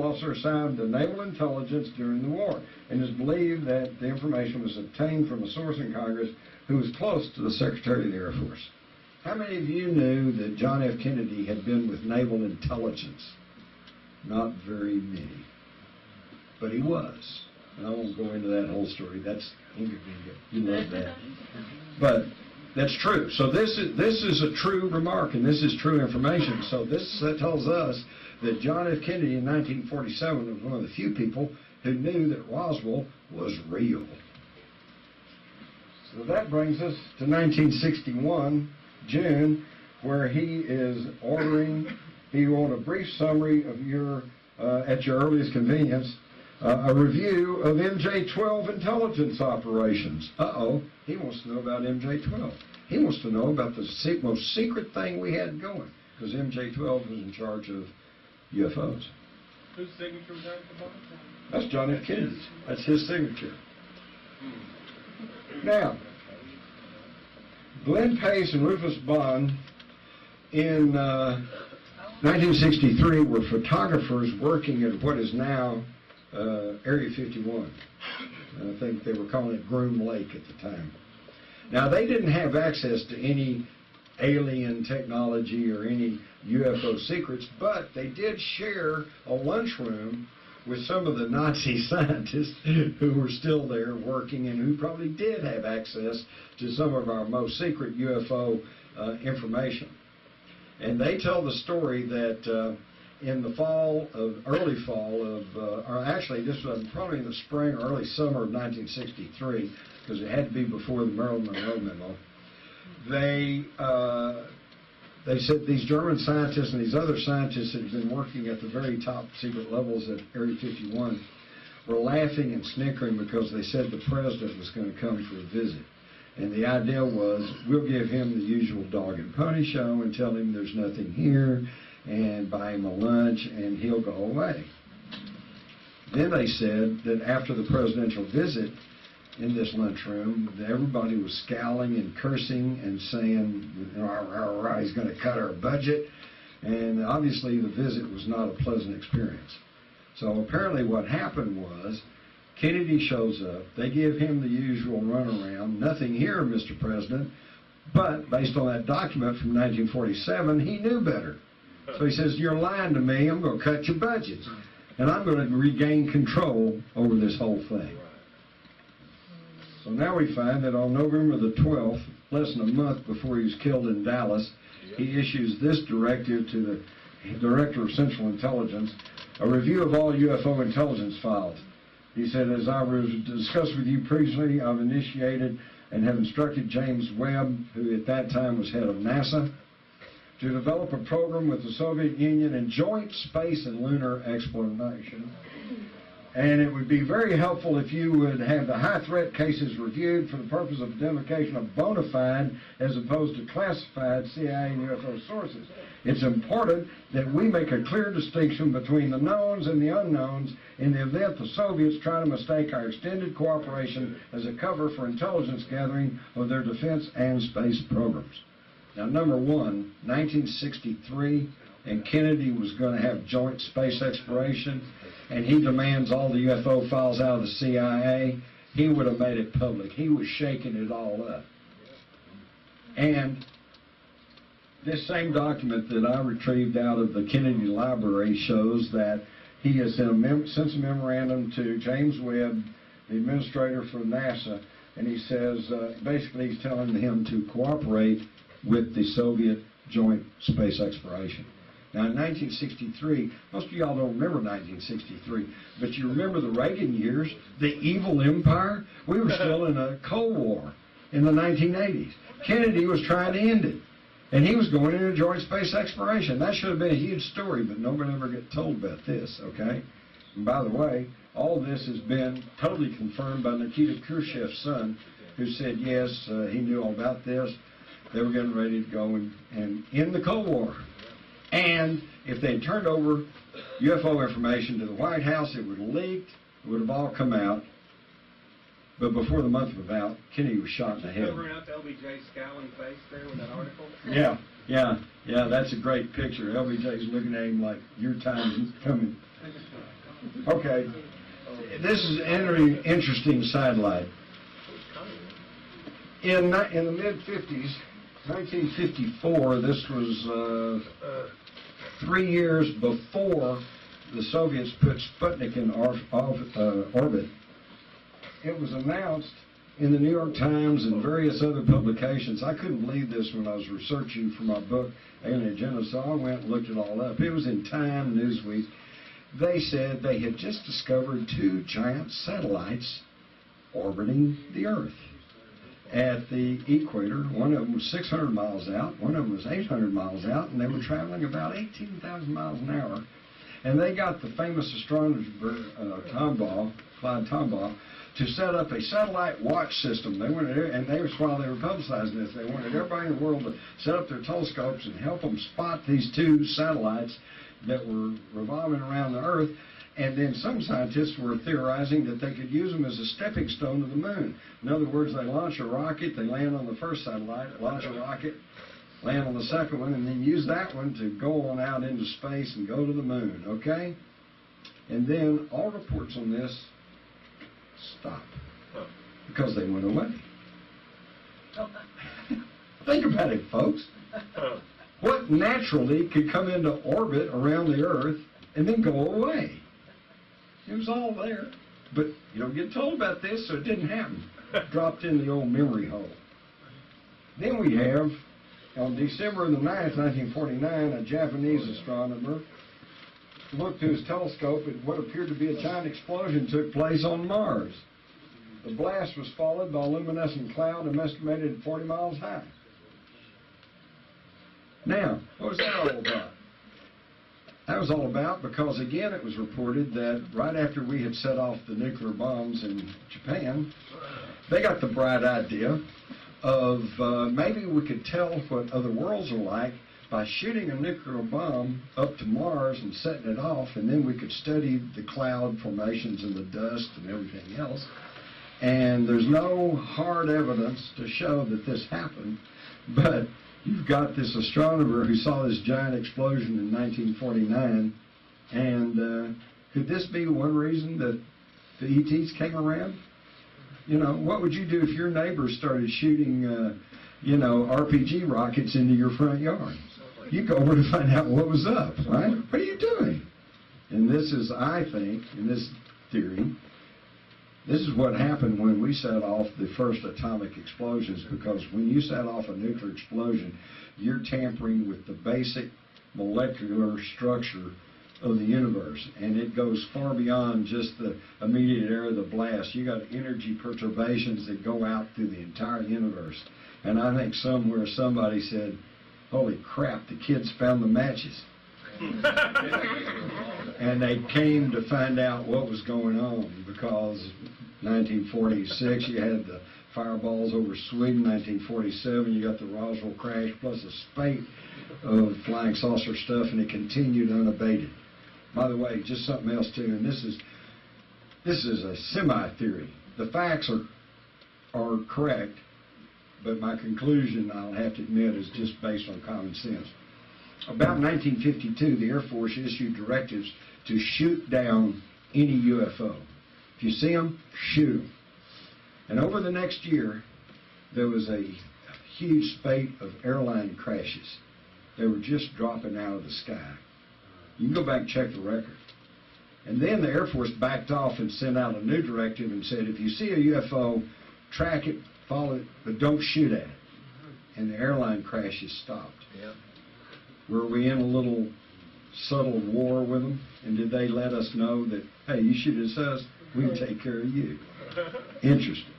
officer assigned to naval intelligence during the war, and is believed that the information was obtained from a source in Congress who was close to the Secretary of the Air Force. How many of you knew that John F. Kennedy had been with naval intelligence? Not very many. But he was. And I won't go into that whole story. That's inconvenient. You know that. But that's true. So this is a true remark, and this is true information. So that tells us that John F. Kennedy in 1947 was one of the few people who knew that Roswell was real. So that brings us to 1961, June, where he is ordering, he wrote a brief summary of your, at your earliest convenience, a review of MJ-12 intelligence operations. He wants to know about MJ-12. He wants to know about the most secret thing we had going, because MJ-12 was in charge of UFOs. Whose signature was that at the bottom? That's John F. Kennedy's. That's his signature. Now, Glenn Pace and Rufus Bond in 1963 were photographers working at what is now Area 51. I think they were calling it Groom Lake at the time. Now, they didn't have access to any alien technology or any UFO secrets, but they did share a lunchroom with some of the Nazi scientists who were still there working and who probably did have access to some of our most secret UFO information. And they tell the story that in the early fall of, or actually this was probably in the spring or early summer of 1963, because it had to be before the Marilyn Monroe memo, they said these German scientists and these other scientists that had been working at the very top secret levels at Area 51 were laughing and snickering because they said the president was going to come for a visit. And the idea was, we'll give him the usual dog and pony show and tell him there's nothing here and buy him a lunch and he'll go away. Then they said that after the presidential visit, in this lunchroom, everybody was scowling and cursing and saying, he's going to cut our budget. And obviously the visit was not a pleasant experience. So apparently what happened was, Kennedy shows up, they give him the usual runaround, nothing here, Mr. President, but based on that document from 1947, he knew better. So he says, you're lying to me, I'm going to cut your budgets, and I'm going to regain control over this whole thing. So now we find that on November the 12th, less than a month before he was killed in Dallas, he issues this directive to the Director of Central Intelligence, a review of all UFO intelligence files. He said, as I was discussed with you previously, I've initiated and have instructed James Webb, who at that time was head of NASA, to develop a program with the Soviet Union in joint space and lunar exploration. And it would be very helpful if you would have the high threat cases reviewed for the purpose of identification of bona fide as opposed to classified CIA and UFO sources. It's important that we make a clear distinction between the knowns and the unknowns in the event the Soviets try to mistake our extended cooperation as a cover for intelligence gathering of their defense and space programs. Now, number one, 1963, and Kennedy was going to have joint space exploration, and he demands all the UFO files out of the CIA. He would have made it public. He was shaking it all up. And this same document that I retrieved out of the Kennedy Library shows that he has sent a memorandum to James Webb, the administrator for NASA, and he says, basically he's telling him to cooperate with the Soviet joint space exploration. Now, in 1963, most of y'all don't remember 1963, but you remember the Reagan years, the evil empire. We were still in a Cold War in the 1980s. Kennedy was trying to end it, and he was going into joint space exploration. That should have been a huge story, but nobody ever get told about this, okay? And by the way, all this has been totally confirmed by Nikita Khrushchev's son, who said, yes, he knew all about this. They were getting ready to go and end the Cold War. And if they had turned over UFO information to the White House, it would have leaked, it would have all come out. But before the month was out, Kennedy was shot in the head. Covering up LBJ's scowling face there with that article? Yeah, that's a great picture. LBJ's looking at him like, your time is coming. Okay, this is an interesting sidelight. In the mid-50s, 1954, this was 3 years before the Soviets put Sputnik in orbit. It was announced in the New York Times and various other publications. I couldn't believe this when I was researching for my book, Alien Agenda, so I went and looked it all up. It was in Time, Newsweek. They said they had just discovered 2 giant satellites orbiting the Earth at the equator. One of them was 600 miles out, one of them was 800 miles out, and they were traveling about 18,000 miles an hour. And they got the famous astronomer Clyde Tombaugh, to set up a satellite watch system. They wanted, and they was while they were publicizing this, they wanted everybody in the world to set up their telescopes and help them spot these 2 satellites that were revolving around the Earth. And then some scientists were theorizing that they could use them as a stepping stone to the moon. In other words, they launch a rocket, they land on the first satellite, launch a rocket, land on the second one, and then use that one to go on out into space and go to the moon, okay? And then all reports on this stopped because they went away. Think about it, folks. What naturally could come into orbit around the Earth and then go away? It was all there, but you don't get told about this, so it didn't happen. Dropped in the old memory hole. Then we have, on December the 9th, 1949, a Japanese astronomer looked through his telescope at what appeared to be a giant explosion took place on Mars. The blast was followed by a luminescent cloud estimated 40 miles high. Now, what was that all about? That was all about because, again, it was reported that right after we had set off the nuclear bombs in Japan, they got the bright idea of maybe we could tell what other worlds are like by shooting a nuclear bomb up to Mars and setting it off, and then we could study the cloud formations and the dust and everything else. And there's no hard evidence to show that this happened, but you've got this astronomer who saw this giant explosion in 1949, and could this be one reason that the ETs came around? You know, what would you do if your neighbors started shooting, RPG rockets into your front yard? You go over to find out what was up, right? What are you doing? And this is, I think, in this theory, This is what happened when we set off the first atomic explosions, because when you set off a nuclear explosion, you're tampering with the basic molecular structure of the universe, and it goes far beyond just the immediate area of the blast. You got energy perturbations that go out through the entire universe. And I think somewhere somebody said, holy crap, the kids found the matches. And they came to find out what was going on, because 1946 you had the fireballs over Sweden, 1947 you got the Roswell crash, plus a spate of flying saucer stuff, and it continued unabated. By the way, just something else too, and this is a semi-theory. The facts are correct, but my conclusion, I'll have to admit, is just based on common sense. About 1952, the Air Force issued directives to shoot down any UFO. If you see them, shoot them. And over the next year, there was a huge spate of airline crashes. They were just dropping out of the sky. You can go back and check the record. And then the Air Force backed off and sent out a new directive and said, if you see a UFO, track it, follow it, but don't shoot at it. And the airline crashes stopped. Yep. Were we in a little subtle war with them? And did they let us know that, hey, you shoot at us, we can take care of you? Interesting.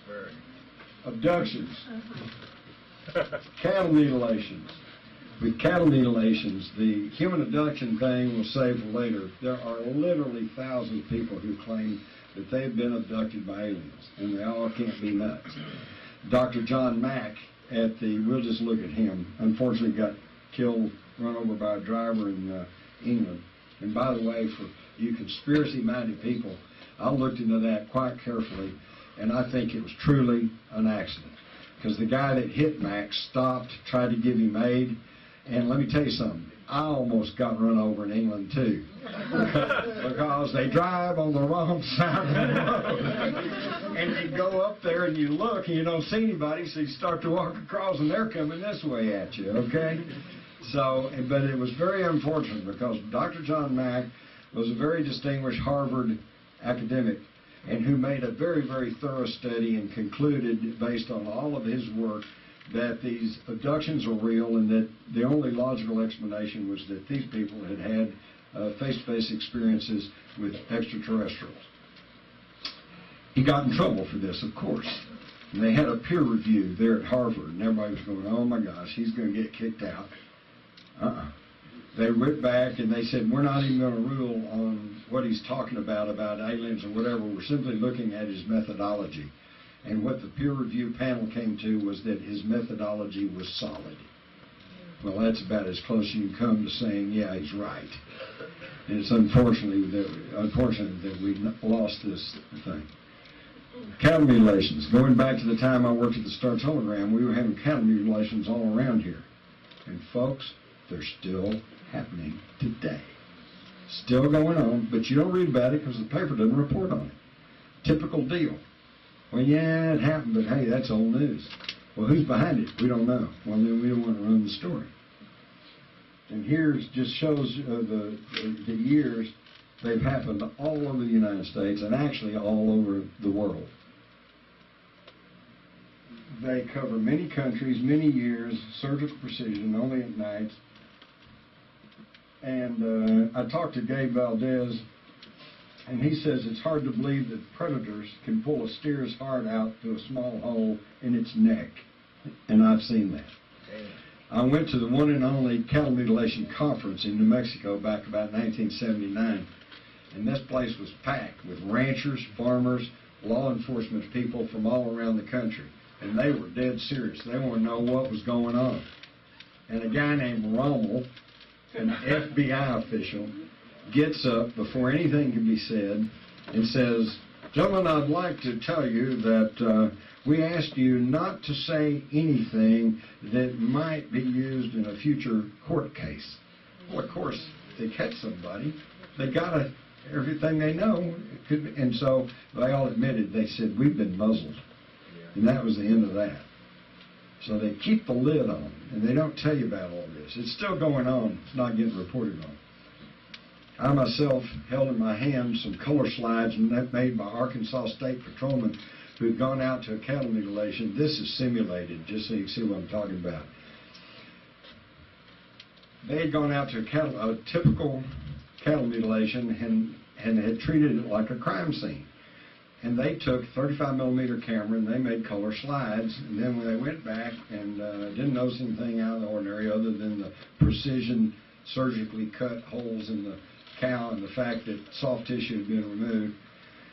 Very. Abductions. Cattle mutilations. With cattle mutilations, the human abduction thing we'll save for later. There are literally thousands of people who claim that they've been abducted by aliens, and they all can't be nuts. Dr. John Mack we'll just look at him, unfortunately got killed, run over by a driver in England. And by the way, for you conspiracy-minded people, I looked into that quite carefully, and I think it was truly an accident. Because the guy that hit Mack stopped, tried to give him aid, and let me tell you something, I almost got run over in England too. Because they drive on the wrong side of the road. And you go up there and you look and you don't see anybody, so you start to walk across and they're coming this way at you, okay? So, but it was very unfortunate, because Dr. John Mack was a very distinguished Harvard academic, and who made a very, very thorough study and concluded, based on all of his work, that these abductions are real, and that the only logical explanation was that these people had had face-to-face experiences with extraterrestrials. He got in trouble for this, of course. And they had a peer review there at Harvard, and everybody was going, oh my gosh, he's going to get kicked out. They went back and they said, we're not even going to rule on what he's talking about aliens or whatever. We're simply looking at his methodology. And what the peer review panel came to was that his methodology was solid. Well, that's about as close as you can come to saying, yeah, he's right. And it's unfortunate that we lost this thing. Cattle mutilations. Going back to the time I worked at the Star Telegram, we were having cattle mutilations all around here. And folks, they're still happening today. Still going on, but you don't read about it because the paper doesn't report on it. Typical deal. Well, yeah, it happened, but hey, that's old news. Well, who's behind it? We don't know. Well, then we don't want to run the story. And here just shows the years they've happened all over the United States and actually all over the world. They cover many countries, many years, surgical precision, only at night. And I talked to Gabe Valdez, and he says it's hard to believe that predators can pull a steer's heart out through a small hole in its neck. And I've seen that. I went to the one and only cattle mutilation conference in New Mexico back about 1979. And this place was packed with ranchers, farmers, law enforcement people from all around the country. And they were dead serious. They wanted to know what was going on. And a guy named Rommel, an FBI official, gets up before anything can be said and says, gentlemen, I'd like to tell you that we asked you not to say anything that might be used in a future court case. Well, of course, they catch somebody. They got everything they know. And so they all admitted, they said, we've been muzzled. And that was the end of that. So they keep the lid on, and they don't tell you about all this. It's still going on. It's not getting reported on. I myself held in my hand some color slides made by Arkansas State patrolmen who had gone out to a cattle mutilation. This is simulated, just so you can see what I'm talking about. They had gone out to a typical cattle mutilation and had treated it like a crime scene. And they took 35mm camera and they made color slides. And then when they went back and didn't notice anything out of the ordinary other than the precision surgically cut holes in the cow and the fact that soft tissue had been removed,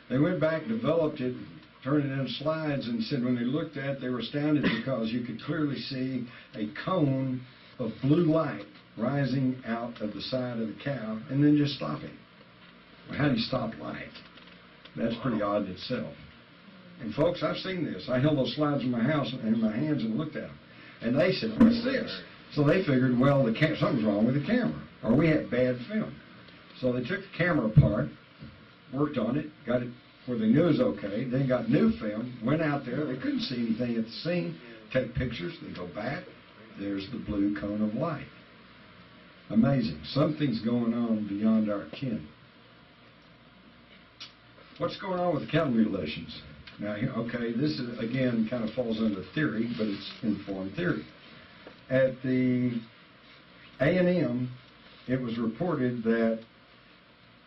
they went back, developed it, turned it into slides, and said when they looked at it, they were astounded because you could clearly see a cone of blue light rising out of the side of the cow and then just stopping. Well, how do you stop light? That's pretty odd in itself. And folks, I've seen this. I held those slides in my house and in my hands and looked at them. And they said, what's this? So they figured, well, something's wrong with the camera, or we had bad film. So they took the camera apart, worked on it, got it where they knew it was okay, then got new film, went out there, they couldn't see anything at the scene, take pictures, they go back, there's the blue cone of light. Amazing. Something's going on beyond our ken. What's going on with the cattle mutilations? Now, okay, this is, again, kind of falls under theory, but it's informed theory. At the A&M, it was reported that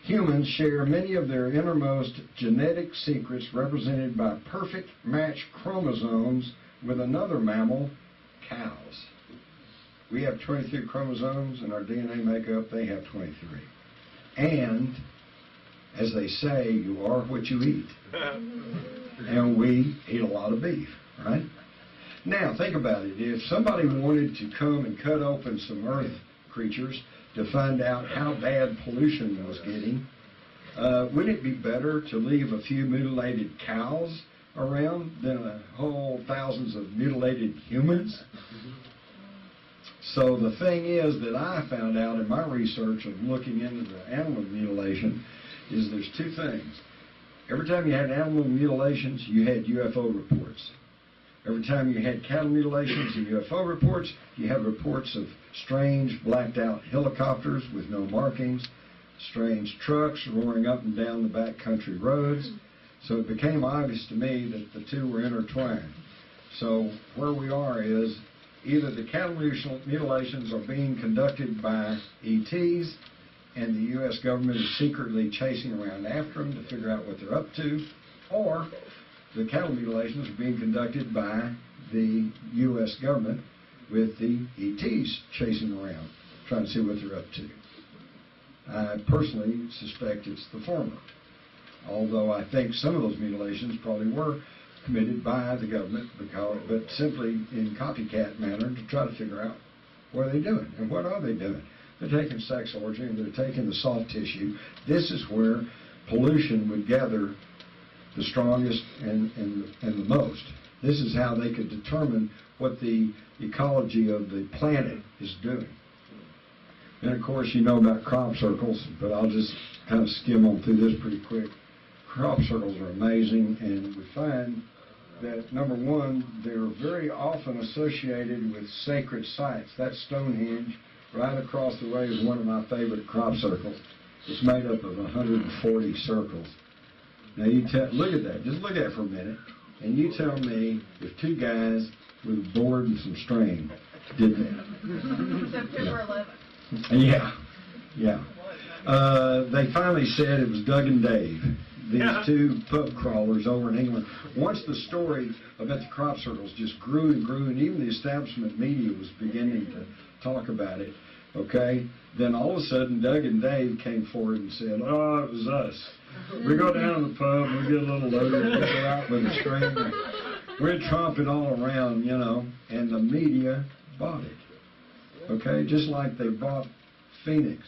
humans share many of their innermost genetic secrets represented by perfect match chromosomes with another mammal, cows. We have 23 chromosomes in our DNA makeup, they have 23. And, as they say, you are what you eat. And we eat a lot of beef, right? Now, think about it. If somebody wanted to come and cut open some earth creatures to find out how bad pollution was getting, wouldn't it be better to leave a few mutilated cows around than a whole thousands of mutilated humans? So the thing is that I found out in my research of looking into the animal mutilation is there's two things. Every time you had animal mutilations, you had UFO reports. Every time you had cattle mutilations and UFO reports, you had reports of strange blacked out helicopters with no markings, strange trucks roaring up and down the backcountry roads. So it became obvious to me that the two were intertwined. So where we are is either the cattle mutilations are being conducted by ETs and the U.S. government is secretly chasing around after them to figure out what they're up to, or the cattle mutilations are being conducted by the U.S. government with the ETs chasing around, trying to see what they're up to. I personally suspect it's the former, although I think some of those mutilations probably were committed by the government, but simply in copycat manner to try to figure out what are they doing and what are they doing. They're taking sex orgy and they're taking the soft tissue. This is where pollution would gather the strongest and the most. This is how they could determine what the ecology of the planet is doing. And of course, you know about crop circles, but I'll just kind of skim on through this pretty quick. Crop circles are amazing, and we find that, number one, they're very often associated with sacred sites. That's Stonehenge, right across the way, is one of my favorite crop circles. It's made up of 140 circles. Now, look at that. Just look at it for a minute, and you tell me if two guys with a board and some string did that. September 11th. Yeah. They finally said it was Doug and Dave, these two pub crawlers over in England. Once the story about the crop circles just grew and grew, and even the establishment media was beginning to talk about it, okay, then all of a sudden Doug and Dave came forward and said, oh, it was us. We go down to the pub, we get a little loaded, we go out with a string, we're tromping all around, you know, and the media bought it. Okay, just like they bought Phoenix.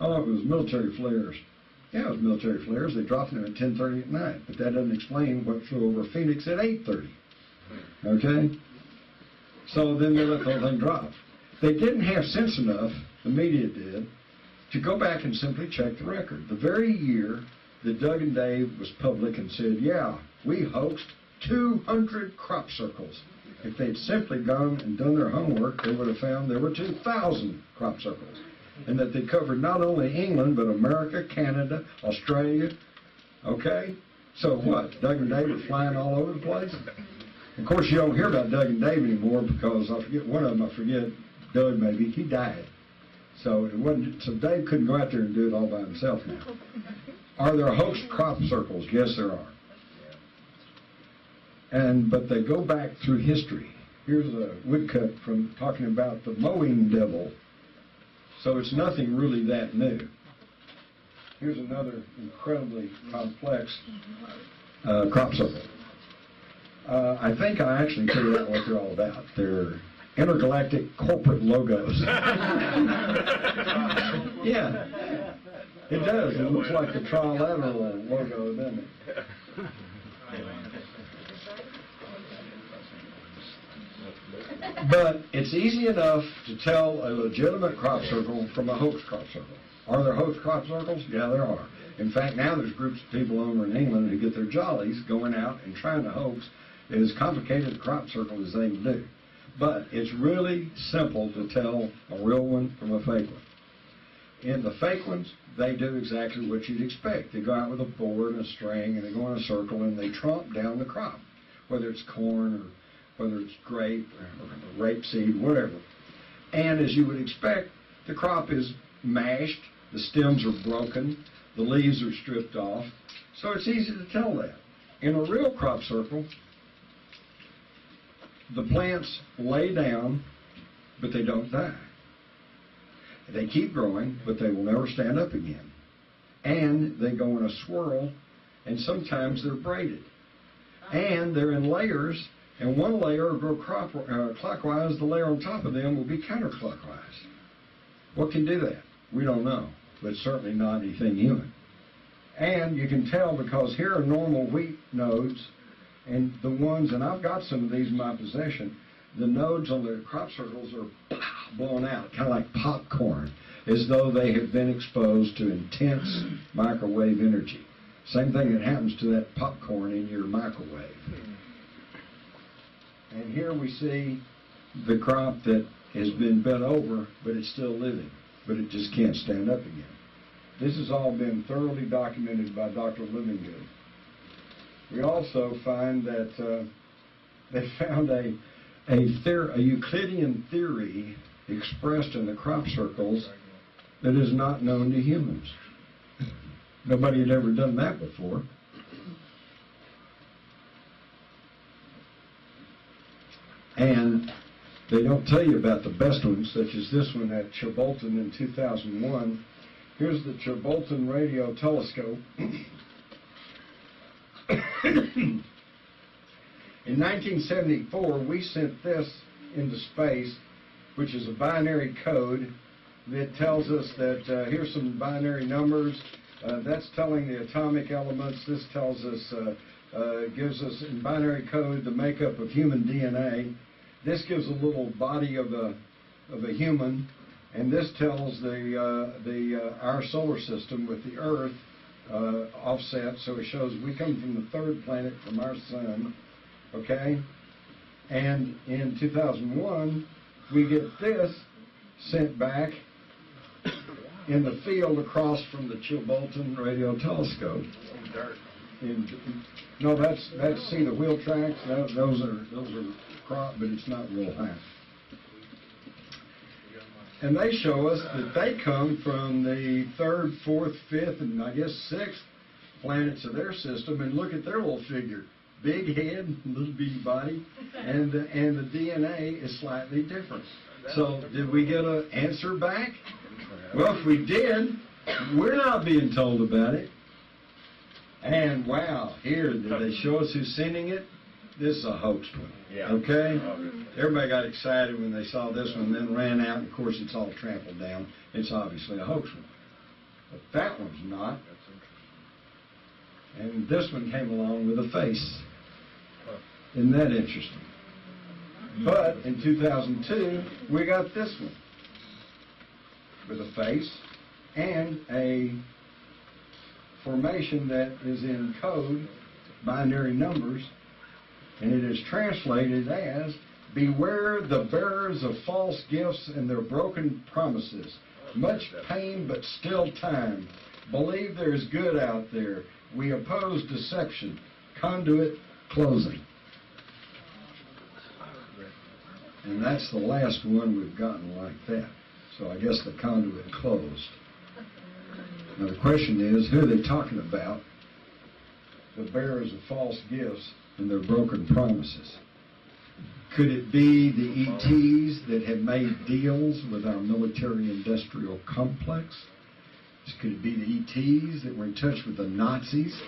Oh, it was military flares. Yeah, it was military flares. They dropped them at 10:30 at night, but that doesn't explain what flew over Phoenix at 8:30. Okay? So then they let the whole thing drop. They didn't have sense enough, the media did, to go back and simply check the record. The very year that Doug and Dave was public and said, yeah, we hoaxed 200 crop circles. If they'd simply gone and done their homework, they would have found there were 2,000 crop circles. and that they covered not only England, but America, Canada, Australia, okay? So what, Doug and Dave were flying all over the place? Of course, you don't hear about Doug and Dave anymore because I forget, one of them, I forget, Doug maybe, he died. So it wasn't, so Dave couldn't go out there and do it all by himself now. Are there hoax crop circles? Yes, there are. But they go back through history. Here's a woodcut from talking about the mowing devil. So it's nothing really that new. Here's another incredibly complex crop circle. I think I actually figured out what they're all about. They're intergalactic corporate logos. Yeah, it does. It looks like the trilateral logo, doesn't it? But it's easy enough to tell a legitimate crop circle from a hoax crop circle. Are there hoax crop circles? Yeah, there are. In fact, now there's groups of people over in England who get their jollies going out and trying to hoax as complicated a crop circle as they can do. But it's really simple to tell a real one from a fake one. In the fake ones, they do exactly what you'd expect. They go out with a board and a string, and they go in a circle, and they tromp down the crop, whether it's corn or whether it's grape or rapeseed, whatever. And as you would expect, the crop is mashed, the stems are broken, the leaves are stripped off, so it's easy to tell that. In a real crop circle, the plants lay down, but they don't die. They keep growing, but they will never stand up again. And they go in a swirl, and sometimes they're braided. And they're in layers, and one layer will grow clockwise, the layer on top of them will be counterclockwise. What can do that? We don't know, but certainly not anything human. And you can tell because here are normal wheat nodes, and the ones, and I've got some of these in my possession, the nodes on the crop circles are blown out, kind of like popcorn, as though they have been exposed to intense microwave energy. Same thing that happens to that popcorn in your microwave. And here we see the crop that has been bent over, but it's still living, but it just can't stand up again. This has all been thoroughly documented by Dr. Livingood. We also find that they found a Euclidean theory expressed in the crop circles that is not known to humans. Nobody had ever done that before. And they don't tell you about the best ones, such as this one at Chilbolton in 2001. Here's the Chilbolton radio telescope. In 1974, we sent this into space, which is a binary code that tells us that here's some binary numbers. That's telling the atomic elements. This tells us, gives us in binary code the makeup of human DNA. This gives a little body of a human, and this tells our solar system with the Earth offset. So it shows we come from the third planet from our sun. Okay, and in 2001, we get this sent back in the field across from the Chilbolton radio telescope. No, that's see the wheel tracks. Those are crop, but it's not real high. And they show us that they come from the third, fourth, fifth, and I guess sixth planets of their system. And look at their little figure. Big head, little bitty body, and the DNA is slightly different. So did we get an answer back? Well, if we did, we're not being told about it. And wow, here, did they show us who's sending it? This is a hoax one. Yeah. Okay? Everybody got excited when they saw this one, then ran out, and of course it's all trampled down. It's obviously a hoax one. But that one's not. And this one came along with a face. Isn't that interesting? But in 2002, we got this one with a face and a formation that is in code, binary numbers, and it is translated as, "Beware the bearers of false gifts and their broken promises. Much pain, but still time. Believe there is good out there. We oppose deception. Conduit closing. And that's the last one we've gotten like that. So I guess the conduit closed. Now the question is, who are they talking about? The bearers of false gifts and their broken promises. Could it be the ETs that have made deals with our military-industrial complex? Could it be the ETs that were in touch with the Nazis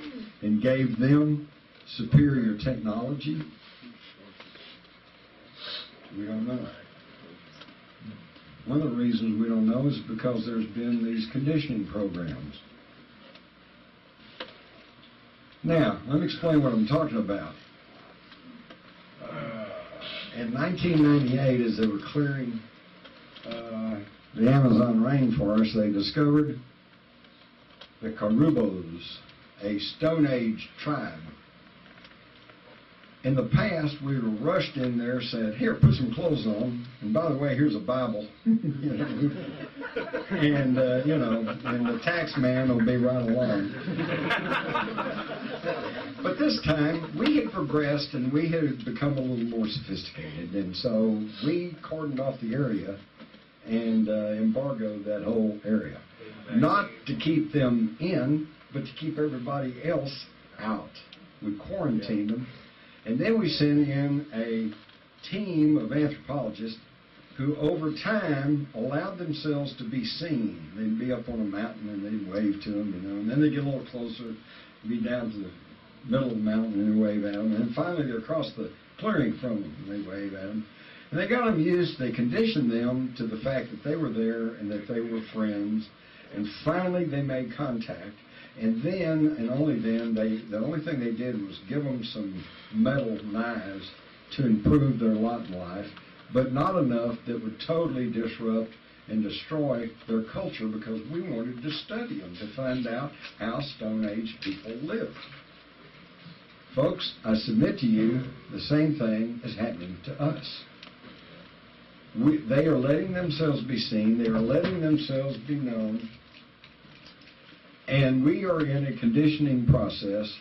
and gave them superior technology? We don't know. One of the reasons we don't know is because there's been these conditioning programs. Now, let me explain what I'm talking about. In 1998, as they were clearing the Amazon rainforest, they discovered the Carubos, a Stone Age tribe. In the past, we were rushed in there, said, "Here, put some clothes on, and by the way, here's a Bible," and and the tax man will be right along. But this time, we had progressed and we had become a little more sophisticated, and so we cordoned off the area and embargoed that whole area. Not to keep them in, but to keep everybody else out. We quarantined them. And then we sent in a team of anthropologists who over time allowed themselves to be seen. They'd be up on a mountain and they'd wave to them, and then they'd get a little closer, be down to the middle of the mountain and they'd wave at them. And then finally they'd across the clearing from them and they'd wave at them. And they got them used, they conditioned them to the fact that they were there and that they were friends. And finally they made contact. And then, and only then, the only thing they did was give them some metal knives to improve their lot in life, but not enough that would totally disrupt and destroy their culture, because we wanted to study them to find out how Stone Age people lived. Folks, I submit to you, the same thing is happening to us. They are letting themselves be seen. They are letting themselves be known. And we are in a conditioning process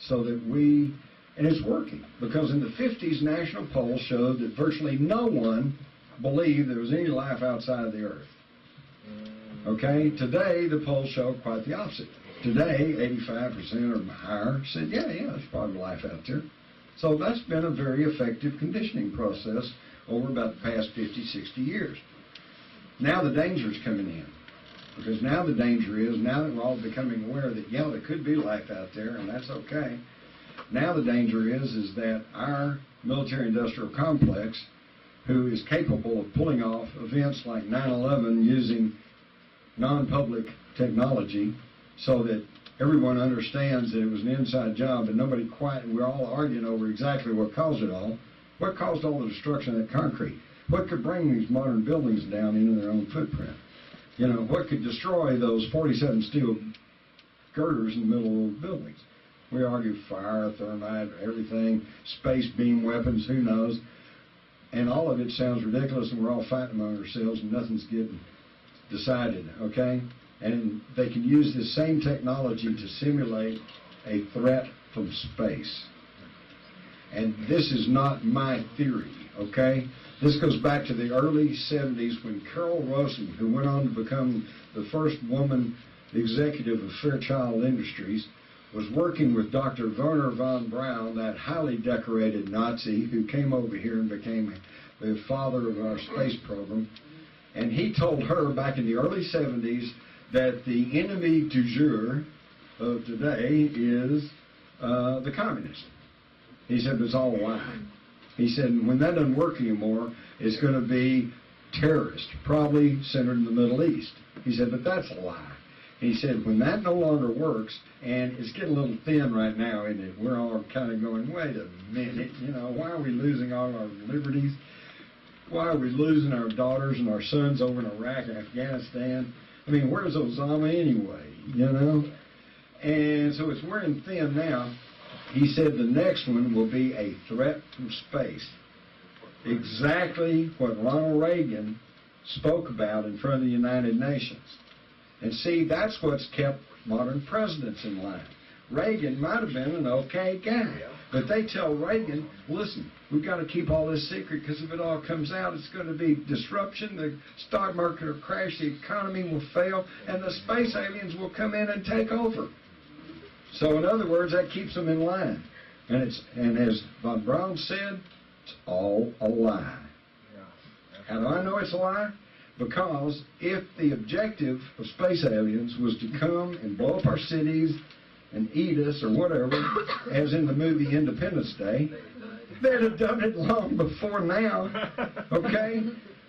so that and it's working, because in the 50s, national polls showed that virtually no one believed there was any life outside of the earth. Okay? Today, the polls show quite the opposite. Today, 85% or higher said, yeah, there's probably life out there. So that's been a very effective conditioning process over about the past 50, 60 years. Now the danger's coming in. Because now the danger is, now that we're all becoming aware that, yeah, there could be life out there, and that's okay. Now the danger is that our military-industrial complex, who is capable of pulling off events like 9/11 using non-public technology so that everyone understands that it was an inside job and we're all arguing over exactly what caused it all. What caused all the destruction of that concrete? What could bring these modern buildings down into their own footprint? What could destroy those 47 steel girders in the middle of those buildings? We argue fire, thermite, everything, space beam weapons, who knows? And all of it sounds ridiculous, and we're all fighting among ourselves, and nothing's getting decided, okay? And they can use this same technology to simulate a threat from space. And this is not my theory, okay? This goes back to the early 70s when Carol Rosen, who went on to become the first woman executive of Fairchild Industries, was working with Dr. Werner von Braun, that highly decorated Nazi who came over here and became the father of our space program. And he told her back in the early 70s that the enemy du jour of today is the communists. He said it's all a lie. He said when that doesn't work anymore, it's going to be terrorists, probably centered in the Middle East. He said, but that's a lie. He said when that no longer works, and it's getting a little thin right now, isn't it? We're all kind of going, wait a minute, why are we losing all our liberties? Why are we losing our daughters and our sons over in Iraq and Afghanistan? I mean, where's Osama anyway, And so it's wearing thin now. He said the next one will be a threat from space. Exactly what Ronald Reagan spoke about in front of the United Nations. And see, that's what's kept modern presidents in line. Reagan might have been an okay guy, but they tell Reagan, listen, we've got to keep all this secret because if it all comes out, it's going to be disruption, the stock market will crash, the economy will fail, and the space aliens will come in and take over. So in other words, that keeps them in line. And as Von Braun said, it's all a lie. How do I know it's a lie? Because if the objective of space aliens was to come and blow up our cities and eat us or whatever, as in the movie Independence Day, they'd have done it long before now, okay?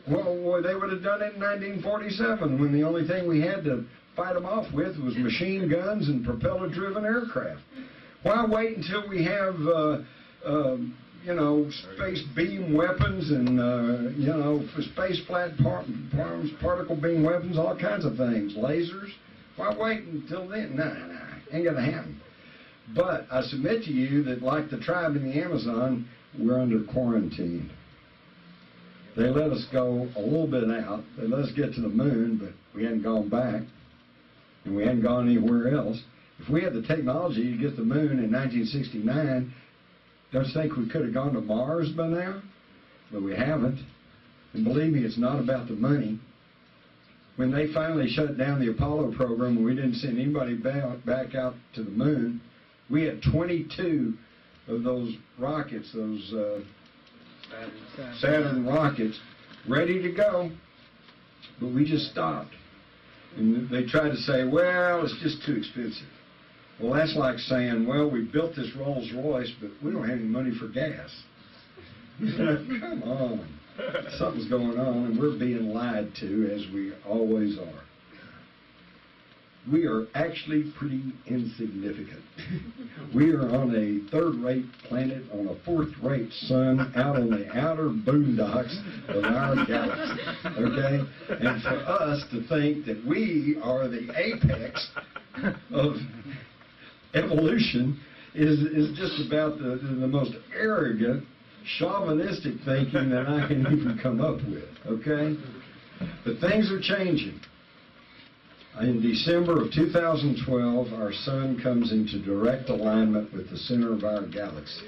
Well, they would have done it in 1947 when the only thing we had to fight them off with was machine guns and propeller-driven aircraft. Why wait until we have, space beam weapons and, space platforms, particle beam weapons, all kinds of things, lasers? Why wait until then? No, ain't gonna happen. But I submit to you that like the tribe in the Amazon, we're under quarantine. They let us go a little bit out. They let us get to the moon, but we hadn't gone back. And we hadn't gone anywhere else. If we had the technology to get to the moon in 1969, don't you think we could have gone to Mars by now? But we haven't. And believe me, it's not about the money. When they finally shut down the Apollo program and we didn't send anybody back out to the moon, we had 22 of those rockets, those Saturn rockets, ready to go. But we just stopped. And they tried to say, well, it's just too expensive. Well, that's like saying, well, we built this Rolls Royce, but we don't have any money for gas. Come on. Something's going on, and we're being lied to, as we always are. We are actually pretty insignificant. We are on a third-rate planet on a fourth-rate sun out on the outer boondocks of our galaxy, okay? And for us to think that we are the apex of evolution is just about the most arrogant, chauvinistic thinking that I can even come up with, okay? But things are changing. In December of 2012, our sun comes into direct alignment with the center of our galaxy.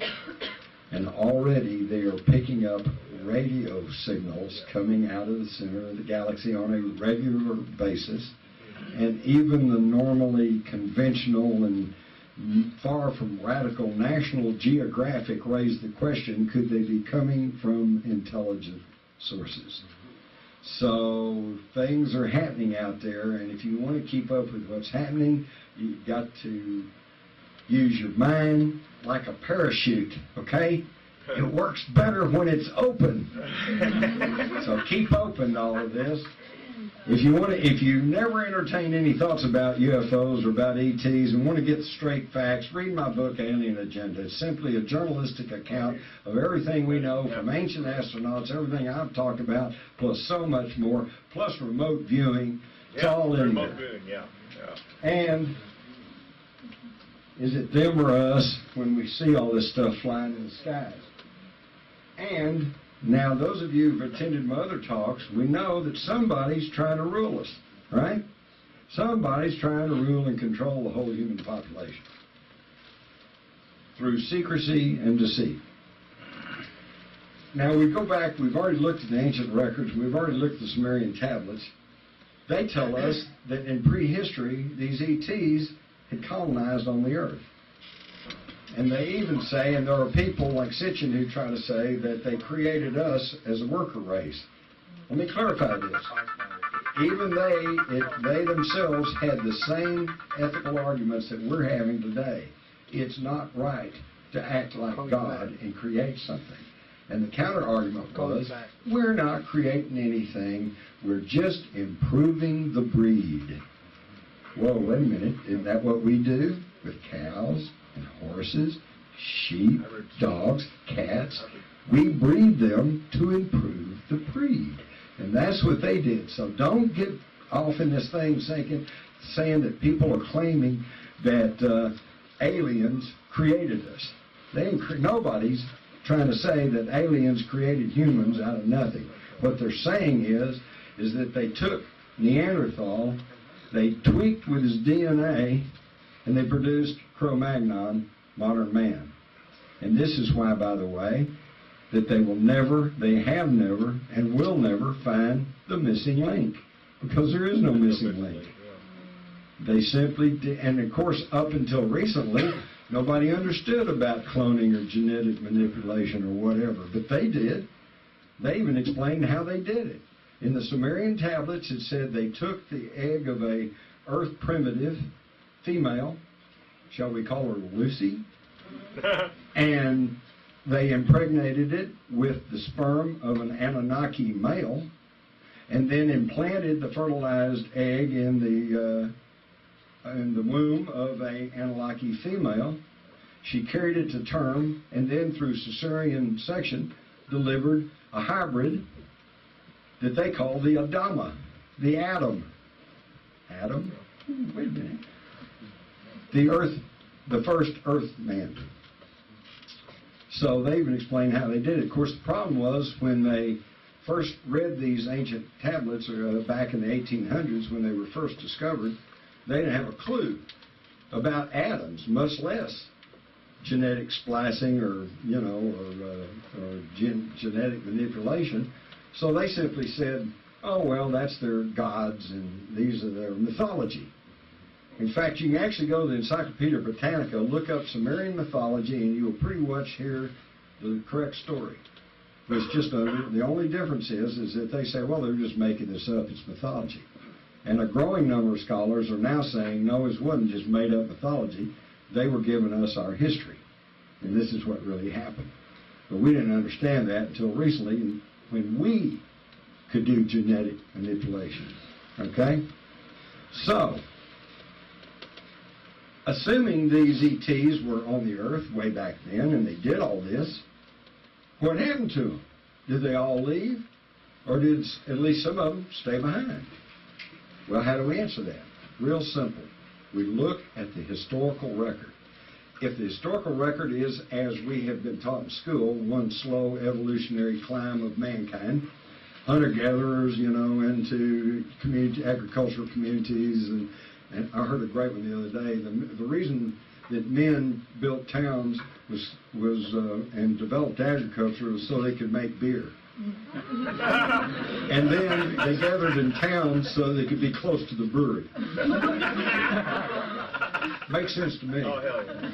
And already they are picking up radio signals coming out of the center of the galaxy on a regular basis. And even the normally conventional and far from radical National Geographic raised the question, could they be coming from intelligent sources? So things are happening out there, and if you want to keep up with what's happening, you've got to use your mind like a parachute, okay? It works better when it's open. So keep open to all of this. If you never entertain any thoughts about UFOs or about ETs and want to get straight facts, read my book, Alien Agenda. It's simply a journalistic account of everything we know from ancient astronauts, everything I've talked about, plus so much more, plus remote viewing. It's all in there. Viewing, And is it them or us when we see all this stuff flying in the skies? And now, those of you who've attended my other talks, we know that somebody's trying to rule us, right? Somebody's trying to rule and control the whole human population through secrecy and deceit. Now, we go back, we've already looked at the ancient records, we've already looked at the Sumerian tablets. They tell us that in prehistory, these ETs had colonized on the earth. And they even say, and there are people like Sitchin who try to say that they created us as a worker race. Let me clarify this. Even they themselves had the same ethical arguments that we're having today. It's not right to act like God and create something. And the counter-argument was, we're not creating anything, we're just improving the breed. Whoa, wait a minute, isn't that what we do with cows and horses, sheep, dogs, cats? We breed them to improve the breed. And that's what they did. So don't get off in this thing saying that people are claiming that aliens created us. Nobody's trying to say that aliens created humans out of nothing. What they're saying is is that they took Neanderthal, they tweaked with his DNA, and they produced Cro-Magnon, modern man. And this is why, by the way, that they have never, and will never find the missing link. Because there is no missing link. They simply did, and of course, up until recently, nobody understood about cloning or genetic manipulation or whatever, but they did. They even explained how they did it. In the Sumerian tablets, it said they took the egg of a earth primitive female, shall we call her Lucy, and they impregnated it with the sperm of an Anunnaki male, and then implanted the fertilized egg in the womb of a Anunnaki female. She carried it to term, and then through cesarean section delivered a hybrid that they call the Adama, the Adam. Adam? Wait a minute. The first Earth man. So they even explained how they did it. Of course, the problem was when they first read these ancient tablets back in the 1800s when they were first discovered, they didn't have a clue about atoms, much less genetic splicing or genetic manipulation. So they simply said, oh, well, that's their gods and these are their mythology. In fact, you can actually go to the Encyclopedia Britannica, look up Sumerian mythology, and you'll pretty much hear the correct story. It's just the only difference is that they say, well, they're just making this up. It's mythology. And a growing number of scholars are now saying, no, it wasn't just made-up mythology. They were giving us our history. And this is what really happened. But we didn't understand that until recently when we could do genetic manipulation. Okay? So, assuming these ETs were on the Earth way back then and they did all this, what happened to them? Did they all leave? Or did at least some of them stay behind? Well, how do we answer that? Real simple. We look at the historical record. If the historical record is, as we have been taught in school, one slow evolutionary climb of mankind, hunter-gatherers, into agricultural communities, and I heard a great one the other day. The reason that men built towns and developed agriculture was so they could make beer. And then they gathered in towns so they could be close to the brewery. Makes sense to me. Oh, hell yeah.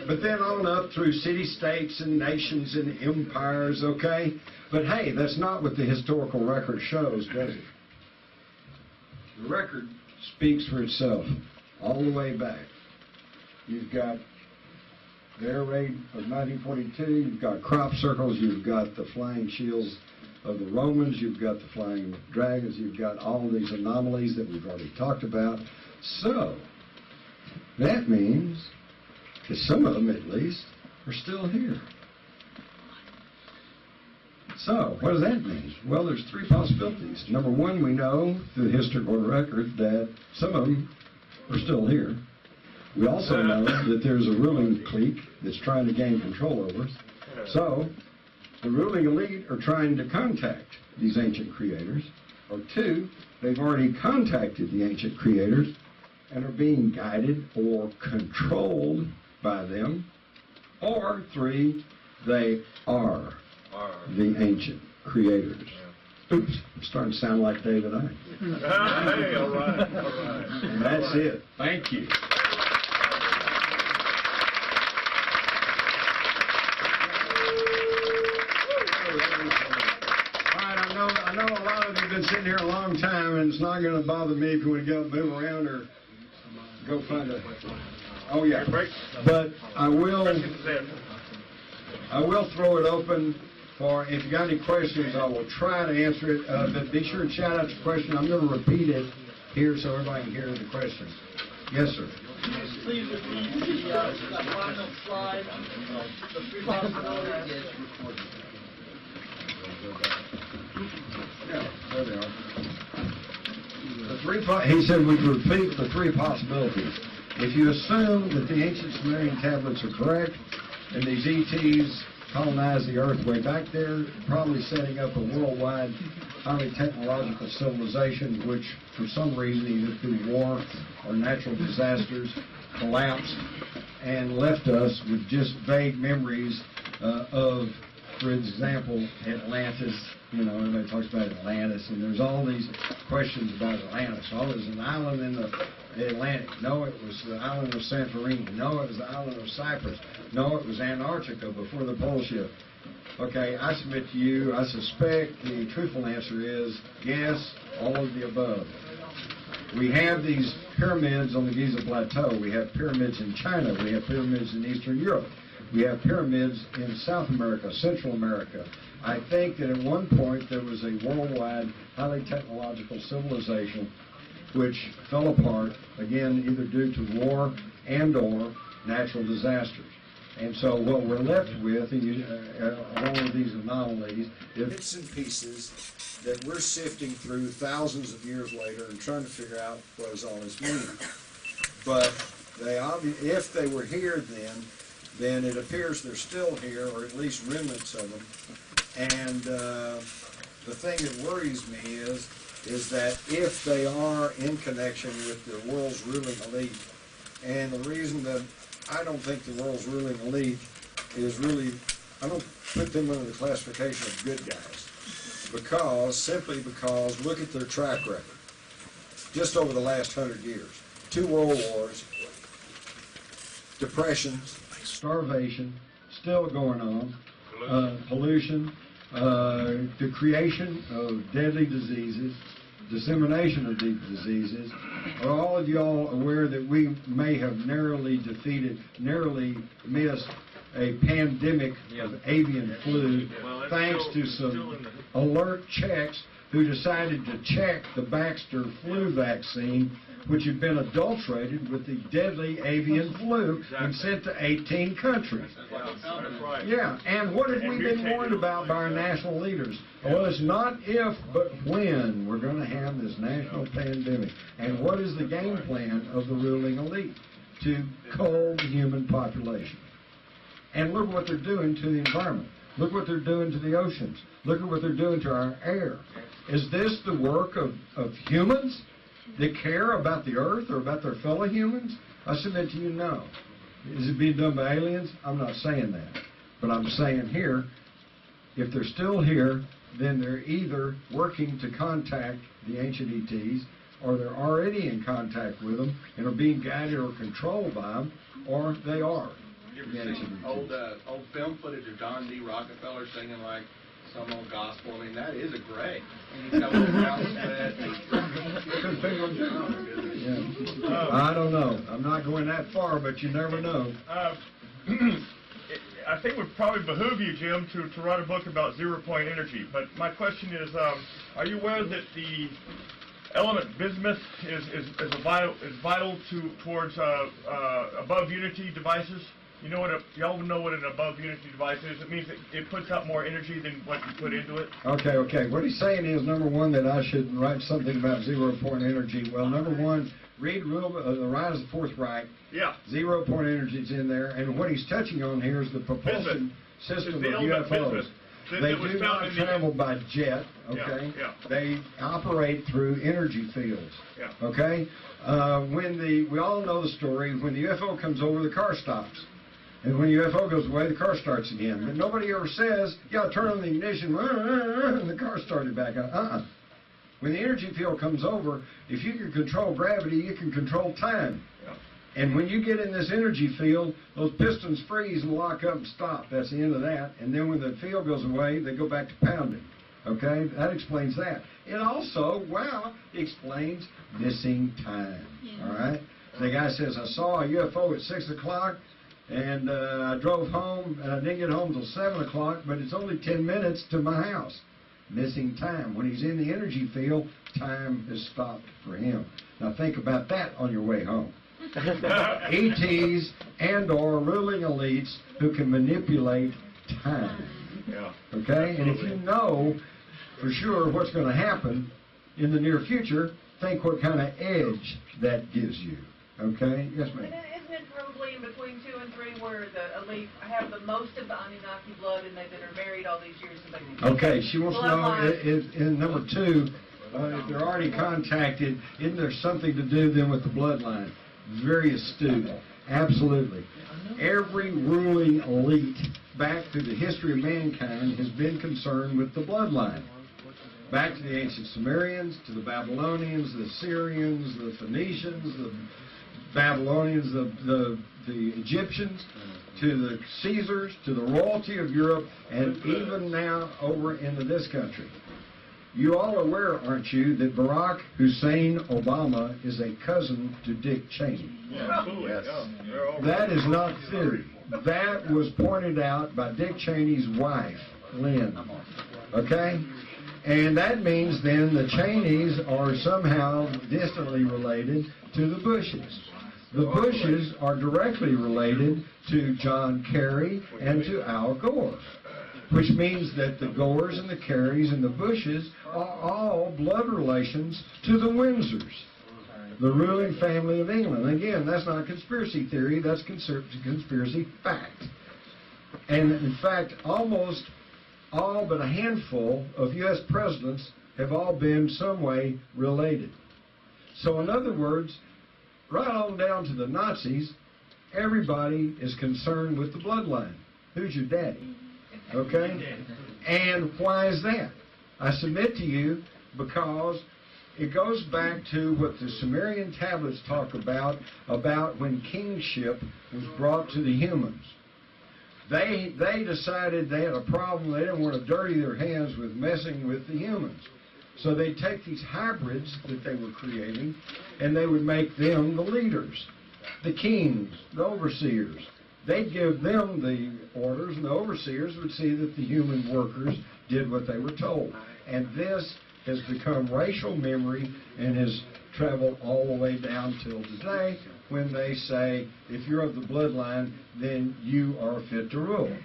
But then on up through city-states and nations and empires, okay? But hey, that's not what the historical record shows, does it? The record speaks for itself all the way back. You've got the air raid of 1942, you've got crop circles, you've got the flying shields of the Romans, you've got the flying dragons, you've got all these anomalies that we've already talked about. So, that means that some of them, at least, are still here. So, what does that mean? Well, there's three possibilities. Number one, we know through the historical record that some of them are still here. We also know that there's a ruling clique that's trying to gain control over us. So, the ruling elite are trying to contact these ancient creators. Or two, they've already contacted the ancient creators and are being guided or controlled by them. Or three, they are the ancient creators. Oops, I'm starting to sound like David Icke. Hey, all right. And that's it. Thank you. I know a lot of you have been sitting here a long time, and it's not going to bother me if you want to go move around or go find a... Oh, yeah. But I will throw it open for, if you got any questions, I will try to answer it. But be sure and shout out your question. I'm going to repeat it here so everybody can hear the question. Yes, sir. Please repeat the final slide, the three possibilities. Yeah, there they are. He said we could repeat the three possibilities. If you assume that the ancient Sumerian tablets are correct, and these ETs colonized the earth way back there, probably setting up a worldwide, highly technological civilization, which for some reason, either through war or natural disasters, collapsed and left us with just vague memories of, for example, Atlantis. You know, everybody talks about Atlantis, and there's all these questions about Atlantis. Oh, it was an island in the Atlantic. No, it was the island of Santorini. No, it was the island of Cyprus. No, it was Antarctica before the pole shift. Okay, I submit to you, I suspect the truthful answer is yes, all of the above. We have these pyramids on the Giza Plateau. We have pyramids in China. We have pyramids in Eastern Europe. We have pyramids in South America, Central America. I think that at one point there was a worldwide, highly technological civilization which fell apart, again, either due to war and or natural disasters. And so what we're left with, along with these anomalies, is bits and pieces that we're sifting through thousands of years later and trying to figure out what does all this mean. But if they were here then it appears they're still here, or at least remnants of them. And the thing that worries me is that if they are in connection with the world's ruling elite, and the reason that I don't think the world's ruling elite is really, I don't put them under the classification of good guys, simply because look at their track record. Just over the last 100 years, 2 world wars, depressions, starvation, still going on, pollution, the creation of deadly diseases, dissemination of these diseases. Are all of y'all aware that we may have narrowly missed a pandemic of avian flu thanks to some alert checks who decided to check the Baxter flu vaccine, which had been adulterated with the deadly avian flu and sent to 18 countries. Yeah, and what have we been warned about by our national leaders? Well, it's not if, but when we're going to have this national pandemic. And what is the game plan of the ruling elite? To cull the human population. And look what they're doing to the environment. Look what they're doing to the oceans. Look at what they're doing to our air. Is this the work of humans that care about the earth or about their fellow humans? I submit to you, no. Is it being done by aliens? I'm not saying that. But I'm saying here, if they're still here, then they're either working to contact the ancient ETs, or they're already in contact with them and are being guided or controlled by them, or they are. You ever seen old film footage of John D. Rockefeller singing like some old gospel? I mean, that is a gray. And he's got a little mouth slit. I don't know. I'm not going that far, but you never know. I think it would probably behoove you, Jim, to write a book about zero-point energy. But my question is, are you aware that the element bismuth is vital towards above unity devices? You know what y'all know what an above unity device is? It means that it puts out more energy than what you put into it. Okay. What he's saying is, number one, that I should write something about zero-point energy. Well, number one, read The Rise of the Fourth Reich. Yeah. Zero-point energy is in there, and what he's touching on here is the propulsion system of UFOs. They do not travel by jet, okay? Yeah. They operate through energy fields, yeah. Okay? We all know the story. When the UFO comes over, the car stops. And when the UFO goes away, the car starts again. But nobody ever says, yeah, turn on the ignition, and the car started back up. When the energy field comes over, if you can control gravity, you can control time. Yeah. And when you get in this energy field, those pistons freeze and lock up and stop. That's the end of that. And then when the field goes away, they go back to pounding. Okay? That explains that. It also, explains missing time. Yeah. All right? The guy says, I saw a UFO at 6 o'clock, and I drove home, and I didn't get home until 7 o'clock, but it's only 10 minutes to my house. Missing time. When he's in the energy field, time has stopped for him. Now think about that on your way home. ETs and or ruling elites who can manipulate time. Yeah. Okay? And if you know for sure what's going to happen in the near future, think what kind of edge that gives you. Okay? Yes, ma'am. Isn't it probably in between 2 and 3 where the elite have the most of the Anunnaki blood and they've been married all these years. And they Okay, she wants to know, bloodline. in number 2, if they're already contacted, isn't there something to do then with the bloodline? Very astute. Absolutely. Every ruling elite back through the history of mankind has been concerned with the bloodline. Back to the ancient Sumerians, to the Babylonians, the Assyrians, the Phoenicians, the Babylonians, the Egyptians, to the Caesars, to the royalty of Europe, and even now over into this country. You all are aware, aren't you, that Barack Hussein Obama is a cousin to Dick Cheney? Yeah, absolutely. Yes. Yeah. That is not theory. That was pointed out by Dick Cheney's wife, Lynn. Okay? And that means then the Cheneys are somehow distantly related to the Bushes. The Bushes are directly related to John Kerry and to Al Gore, which means that the Gores and the Kerrys and the Bushes are all blood relations to the Windsors, the ruling family of England. Again, that's not conspiracy theory, that's conspiracy fact. And in fact, almost all but a handful of U.S. presidents have all been some way related. So in other words, right on down to the Nazis, everybody is concerned with the bloodline. Who's your daddy? Okay? And why is that? I submit to you because it goes back to what the Sumerian tablets talk about when kingship was brought to the humans. They decided they had a problem. They didn't want to dirty their hands with messing with the humans. So they take these hybrids that they were creating, and they would make them the leaders, the kings, the overseers. They'd give them the orders, and the overseers would see that the human workers did what they were told. And this has become racial memory and has traveled all the way down till today when they say, if you're of the bloodline, then you are fit to rule.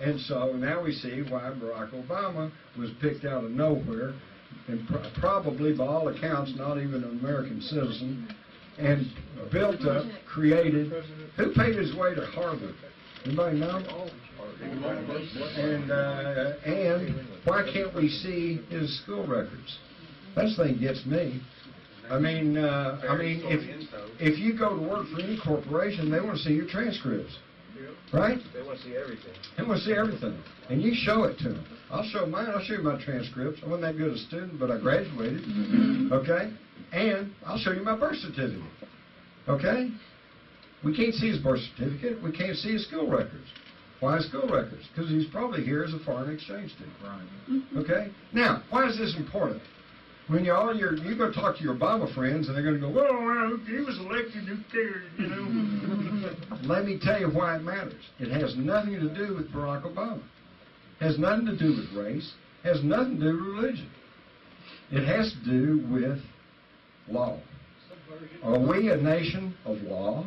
And so now we see why Barack Obama was picked out of nowhere, and probably, by all accounts, not even an American citizen, and built up, created. Who paid his way to Harvard? Anybody know? And why can't we see his school records? That thing gets me. I mean, if you go to work for any corporation, they want to see your transcripts, right? They want to see everything. They want to see everything, and you show it to them. I'll show mine. I'll show you my transcripts. I wasn't that good a student, but I graduated. Okay, and I'll show you my birth certificate. Okay, we can't see his birth certificate. We can't see his school records. Why school records? Because he's probably here as a foreign exchange student. Right. Okay. Now, why is this important? When you go talk to your Obama friends, and they're going to go, well, he was elected, who cares, you know? Let me tell you why it matters. It has nothing to do with Barack Obama. It has nothing to do with race. It has nothing to do with religion. It has to do with law. Are we a nation of law,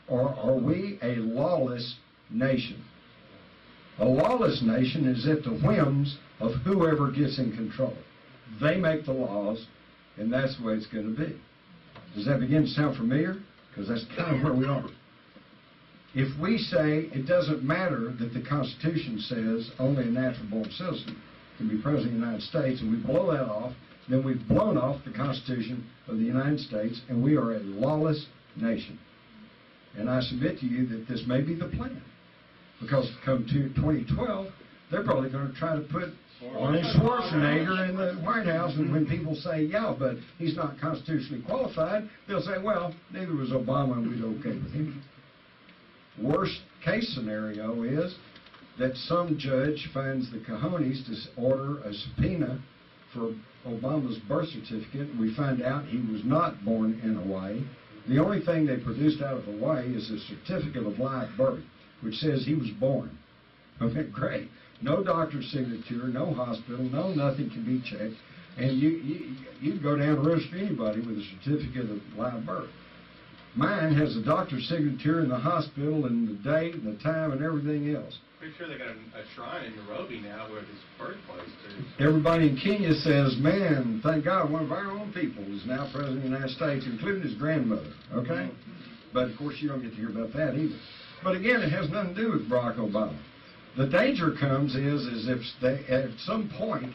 or are we a lawless nation? A lawless nation is at the whims of whoever gets in control. They make the laws, and that's the way it's going to be. Does that begin to sound familiar? Because that's kind of where we are. If we say it doesn't matter that the Constitution says only a natural-born citizen can be president of the United States, and we blow that off, then we've blown off the Constitution of the United States, and we are a lawless nation. And I submit to you that this may be the plan. Because come to 2012, they're probably going to try to put Arnold Schwarzenegger in the White House, and when people say, yeah, but he's not constitutionally qualified, they'll say, well, neither was Obama, and we're okay with him. Worst case scenario is that some judge finds the cojones to order a subpoena for Obama's birth certificate, and we find out he was not born in Hawaii. The only thing they produced out of Hawaii is a certificate of live birth, which says he was born. Okay, great. No doctor's signature, no hospital, no nothing can be checked, and you can go down the road to anybody with a certificate of live birth. Mine has a doctor's signature in the hospital and the date and the time and everything else. Pretty sure they got a shrine in Nairobi now where his birthplace is. Everybody in Kenya says, man, thank God one of our own people is now president of the United States, including his grandmother, okay? But, of course, you don't get to hear about that either. But, again, it has nothing to do with Barack Obama. The danger comes is if they, at some point,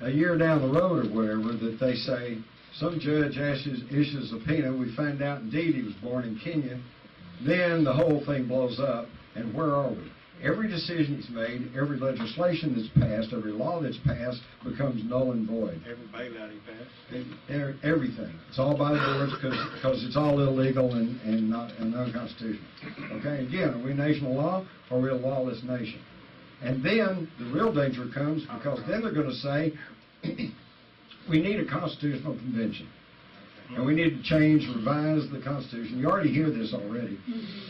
a year down the road or whatever, that they say, some judge issues a subpoena, we find out indeed he was born in Kenya, then the whole thing blows up, and where are we? Every decision he's made, every legislation that's passed, every law that's passed becomes null and void. Every bailout he passed. Everything. It's all by the boards because it's all illegal and unconstitutional. Okay, again, are we a nation of law or are we a lawless nation? And then the real danger comes because then they're going to say, we need a constitutional convention. And we need to change, revise the Constitution. You already hear this already.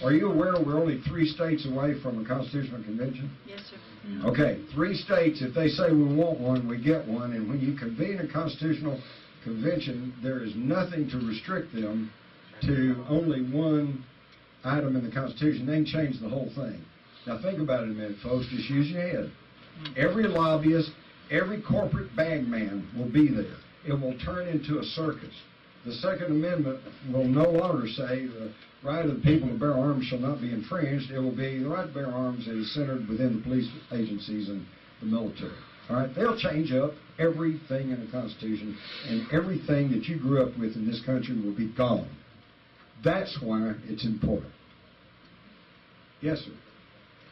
Are you aware we're only 3 states away from a constitutional convention? Yes, sir. Okay, 3 states, if they say we want one, we get one. And when you convene a constitutional convention, there is nothing to restrict them to only one item in the Constitution. They can change the whole thing. Now think about it a minute, folks. Just use your head. Every lobbyist, every corporate bagman will be there. It will turn into a circus. The Second Amendment will no longer say the right of the people to bear arms shall not be infringed. It will be the right to bear arms is centered within the police agencies and the military. All right? They'll change up everything in the Constitution, and everything that you grew up with in this country will be gone. That's why it's important. Yes, sir.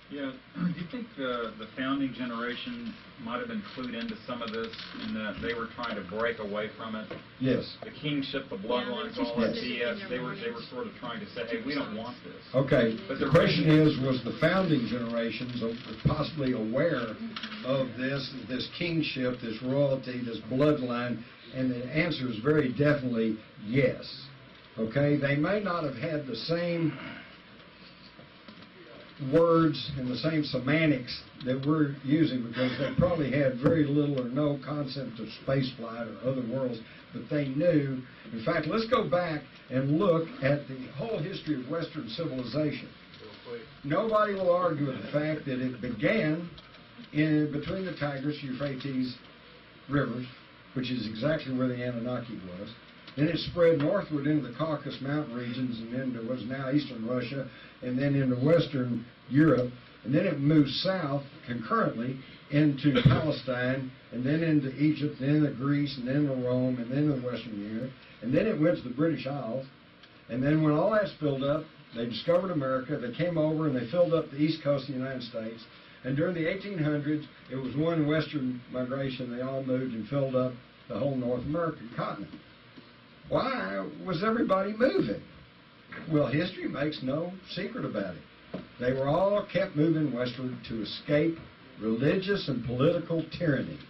Yeah, do you think the founding generation might have been clued into some of this in that they were trying to break away from it? Yes. The kingship, the bloodlines, all that BS, they were sort of trying to say, hey, we don't want this. Okay. But the question is, was the founding generations possibly aware of this kingship, this royalty, this bloodline? And the answer is very definitely yes. Okay? They may not have had the same words and the same semantics that we're using because they probably had very little or no concept of space flight or other worlds, but they knew. In fact, let's go back and look at the whole history of Western civilization. Nobody will argue with the fact that it began between the Tigris-Euphrates rivers, which is exactly where the Anunnaki was. Then it spread northward into the Caucasus mountain regions and into what's now eastern Russia, and then into western Europe. And then it moved south concurrently into Palestine, and then into Egypt, then into Greece, and then to Rome, and then to Western Europe. And then it went to the British Isles. And then when all that's filled up, they discovered America. They came over and they filled up the east coast of the United States. And during the 1800s, it was one western migration. They all moved and filled up the whole North American continent. Why was everybody moving? Well, history makes no secret about it. They were all kept moving westward to escape religious and political tyranny.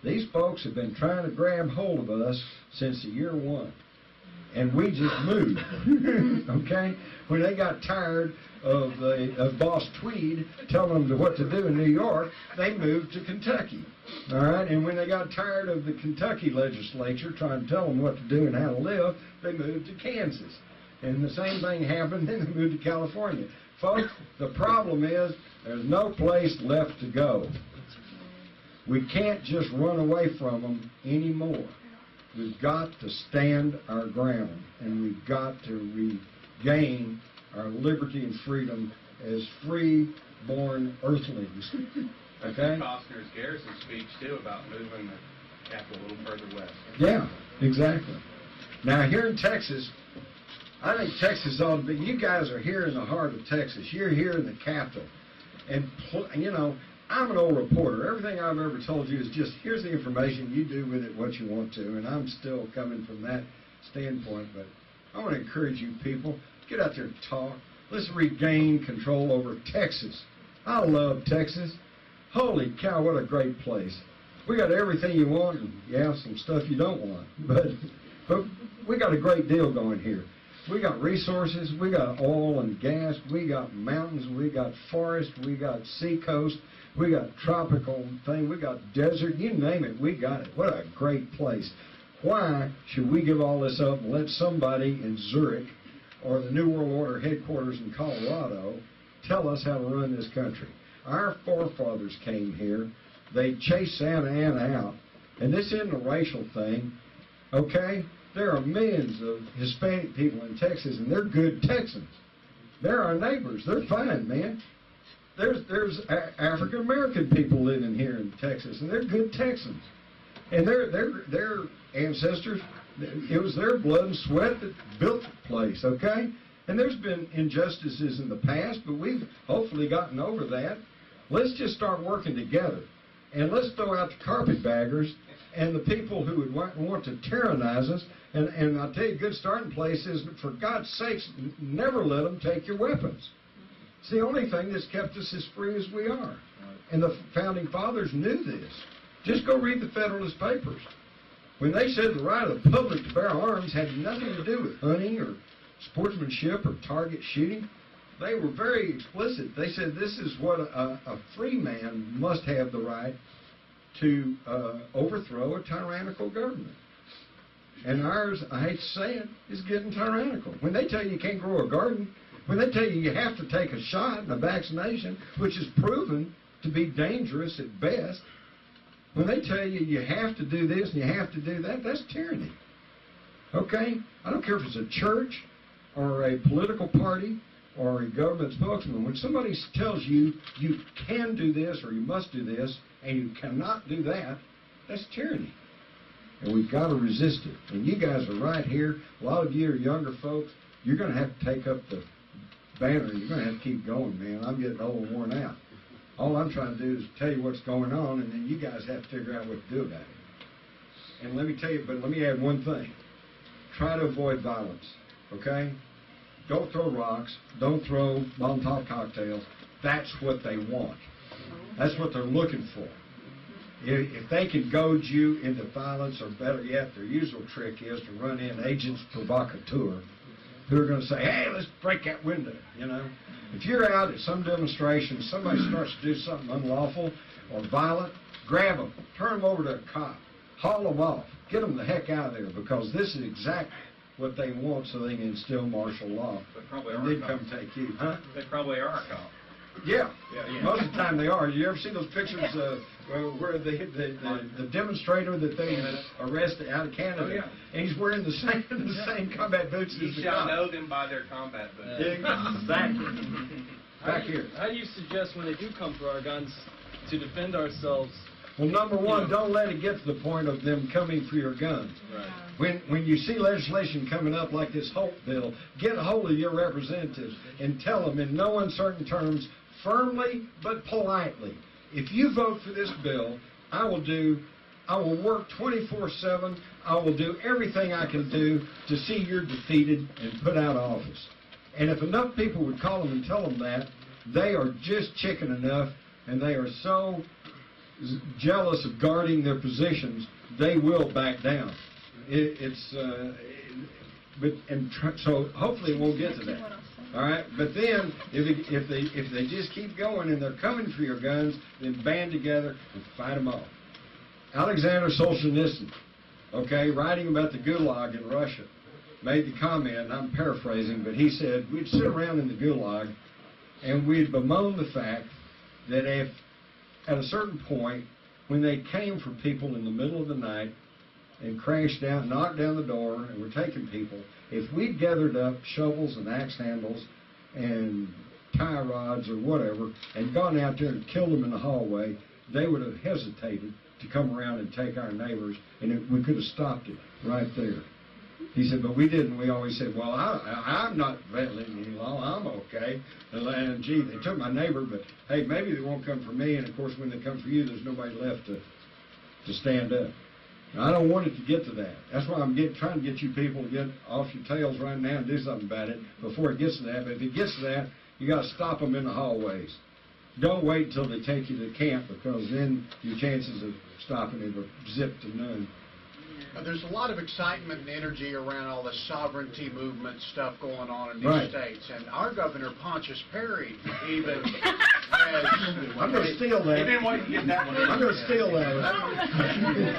These folks have been trying to grab hold of us since the year 1. And we just moved. Okay? When they got tired of Boss Tweed telling them what to do in New York, they moved to Kentucky. All right? And when they got tired of the Kentucky legislature trying to tell them what to do and how to live, they moved to Kansas. And the same thing happened, then they moved to California. Folks, the problem is there's no place left to go. We can't just run away from them anymore. We've got to stand our ground, and we've got to regain our liberty and freedom as free-born earthlings. Okay? Costner's Garrison speech, too, about moving the capital a little further west. Yeah, exactly. Now, here in Texas, I think Texas ought to be, you guys are here in the heart of Texas. You're here in the capital. And, you know, I'm an old reporter. Everything I've ever told you is just, here's the information, you do with it what you want to. And I'm still coming from that standpoint. But I want to encourage you people, get out there and talk. Let's regain control over Texas. I love Texas. Holy cow, what a great place. We got everything you want, and yeah, some stuff you don't want. But we got a great deal going here. We got resources, we got oil and gas, we got mountains, we got forest, we got seacoast, we got tropical thing, we got desert, you name it, we got it. What a great place. Why should we give all this up and let somebody in Zurich or the New World Order headquarters in Colorado tell us how to run this country? Our forefathers came here, they chased Santa Anna out, and this isn't a racial thing, okay? There are millions of Hispanic people in Texas, and they're good Texans. They're our neighbors. They're fine, man. There's African American people living here in Texas, and they're good Texans. And their ancestors, it was their blood and sweat that built the place, okay? And there's been injustices in the past, but we've hopefully gotten over that. Let's just start working together. And let's throw out the carpetbaggers and the people who would want to tyrannize us. And I'll tell you, a good starting place is, for God's sakes, never let them take your weapons. It's the only thing that's kept us as free as we are. And the Founding Fathers knew this. Just go read the Federalist Papers. When they said the right of the public to bear arms had nothing to do with hunting or sportsmanship or target shooting, they were very explicit. They said this is what a free man must have the right to overthrow a tyrannical government. And ours, I hate to say it, is getting tyrannical. When they tell you you can't grow a garden, when they tell you you have to take a shot and a vaccination, which is proven to be dangerous at best, when they tell you you have to do this and you have to do that, that's tyranny. Okay? I don't care if it's a church or a political party or a government spokesman. When somebody tells you you can do this or you must do this and you cannot do that, that's tyranny. And we've got to resist it. And you guys are right here. A lot of you are younger folks. You're going to have to take up the banner. You're going to have to keep going, man. I'm getting old and worn out. All I'm trying to do is tell you what's going on, and then you guys have to figure out what to do about it. And let me tell you, but let me add one thing. Try to avoid violence, okay? Don't throw rocks. Don't throw Molotov cocktails. That's what they want. That's what they're looking for. If they can goad you into violence, or better yet, their usual trick is to run in agents provocateur who are going to say, hey, let's break that window, you know. If you're out at some demonstration, somebody starts to do something unlawful or violent, grab them, turn them over to a cop, haul them off, get them the heck out of there, because this is exactly what they want so they can instill martial law. They probably and are then come take you. Huh? They probably are a cop. Yeah. Yeah. Most of the time they are. You ever see those pictures where the demonstrator that they arrested out of Canada, Oh, yeah. and he's wearing the same combat boots You as the shall cop. know them by their combat boots. Exactly. Back here. How do you suggest when they do come for our guns to defend ourselves? Well, number one, don't let it get to the point of them coming for your guns. Right. When you see legislation coming up like this Hope bill, get a hold of your representatives and tell them in no uncertain terms, firmly but politely, if you vote for this bill, I will work 24/7. I will do everything I can do to see you're defeated and put out of office. And if enough people would call them and tell them that, they are just chicken enough, and they are so jealous of guarding their positions, they will back down. So hopefully it won't get to that. All right, but then if they just keep going and they're coming for your guns, then band together and fight them off. Alexander Solzhenitsyn, okay, writing about the Gulag in Russia, made the comment, and I'm paraphrasing, but he said we'd sit around in the Gulag and we'd bemoan the fact that if at a certain point, when they came for people in the middle of the night and crashed down, knocked down the door, and were taking people, if we'd gathered up shovels and axe handles and tie rods or whatever and gone out there and killed them in the hallway, they would have hesitated to come around and take our neighbors, and we could have stopped it right there. He said, but we didn't. We always said, well, I'm not violating any law. I'm okay. And, gee, they took my neighbor, but, hey, maybe they won't come for me. And, of course, when they come for you, there's nobody left to stand up. Now, I don't want it to get to that. That's why I'm trying to get you people to get off your tails right now and do something about it before it gets to that. But if it gets to that, you got to stop them in the hallways. Don't wait until they take you to camp, because then your chances of stopping it are zip to none. There's a lot of excitement and energy around all the sovereignty movement stuff going on in these Right. states. And our governor, Pontius Perry, even has... I'm going to steal that. He didn't want you to get that one. I'm going to steal that.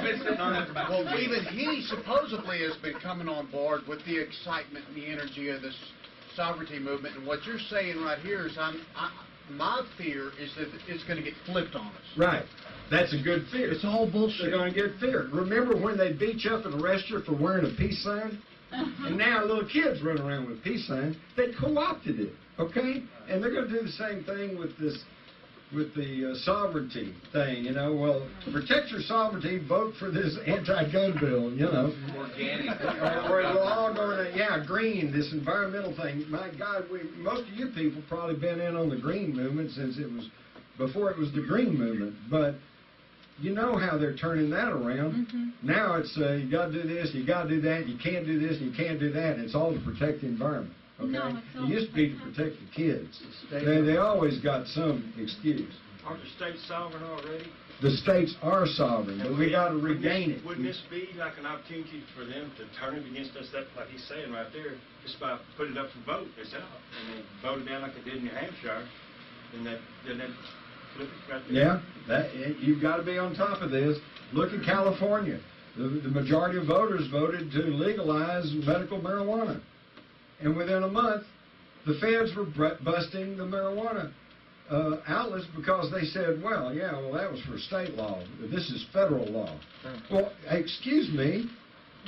Been sitting on that for about 2 Well, weeks. even he supposedly has been coming on board with the excitement and the energy of this sovereignty movement. And what you're saying right here is my fear is that it's going to get flipped on us. Right. That's a good fear. It's all bullshit. They're going to get feared. Remember when they beat you up and arrest you for wearing a peace sign? And now little kids run around with a peace sign. They co-opted it, okay? And they're going to do the same thing with this, with the sovereignty thing, you know. Well, protect your sovereignty, vote for this anti-gun bill, you know. Organic. Or we're all going to, green, this environmental thing. My God, most of you people probably been in on the green movement since it was, before it was the green movement. But you know how they're turning that around. Now it's, you got to do this, you got to do that, you can't do this, you can't do that. And it's all to protect the environment. Okay? No, it's all It used to be to protect the kids. They always got some excuse. Aren't the states sovereign already? The states are sovereign, but we got to regain it. Wouldn't this be like an opportunity for them to turn it against us, that, like he's saying right there, just by putting it up for vote, it's out, and they voted down like they did in New Hampshire, and then flip it right there. Yeah, you've got to be on top of this. Look at California. The majority of voters voted to legalize medical marijuana. And within a month, the feds were busting the marijuana outlets because they said, well, that was for state law. This is federal law. Well, excuse me,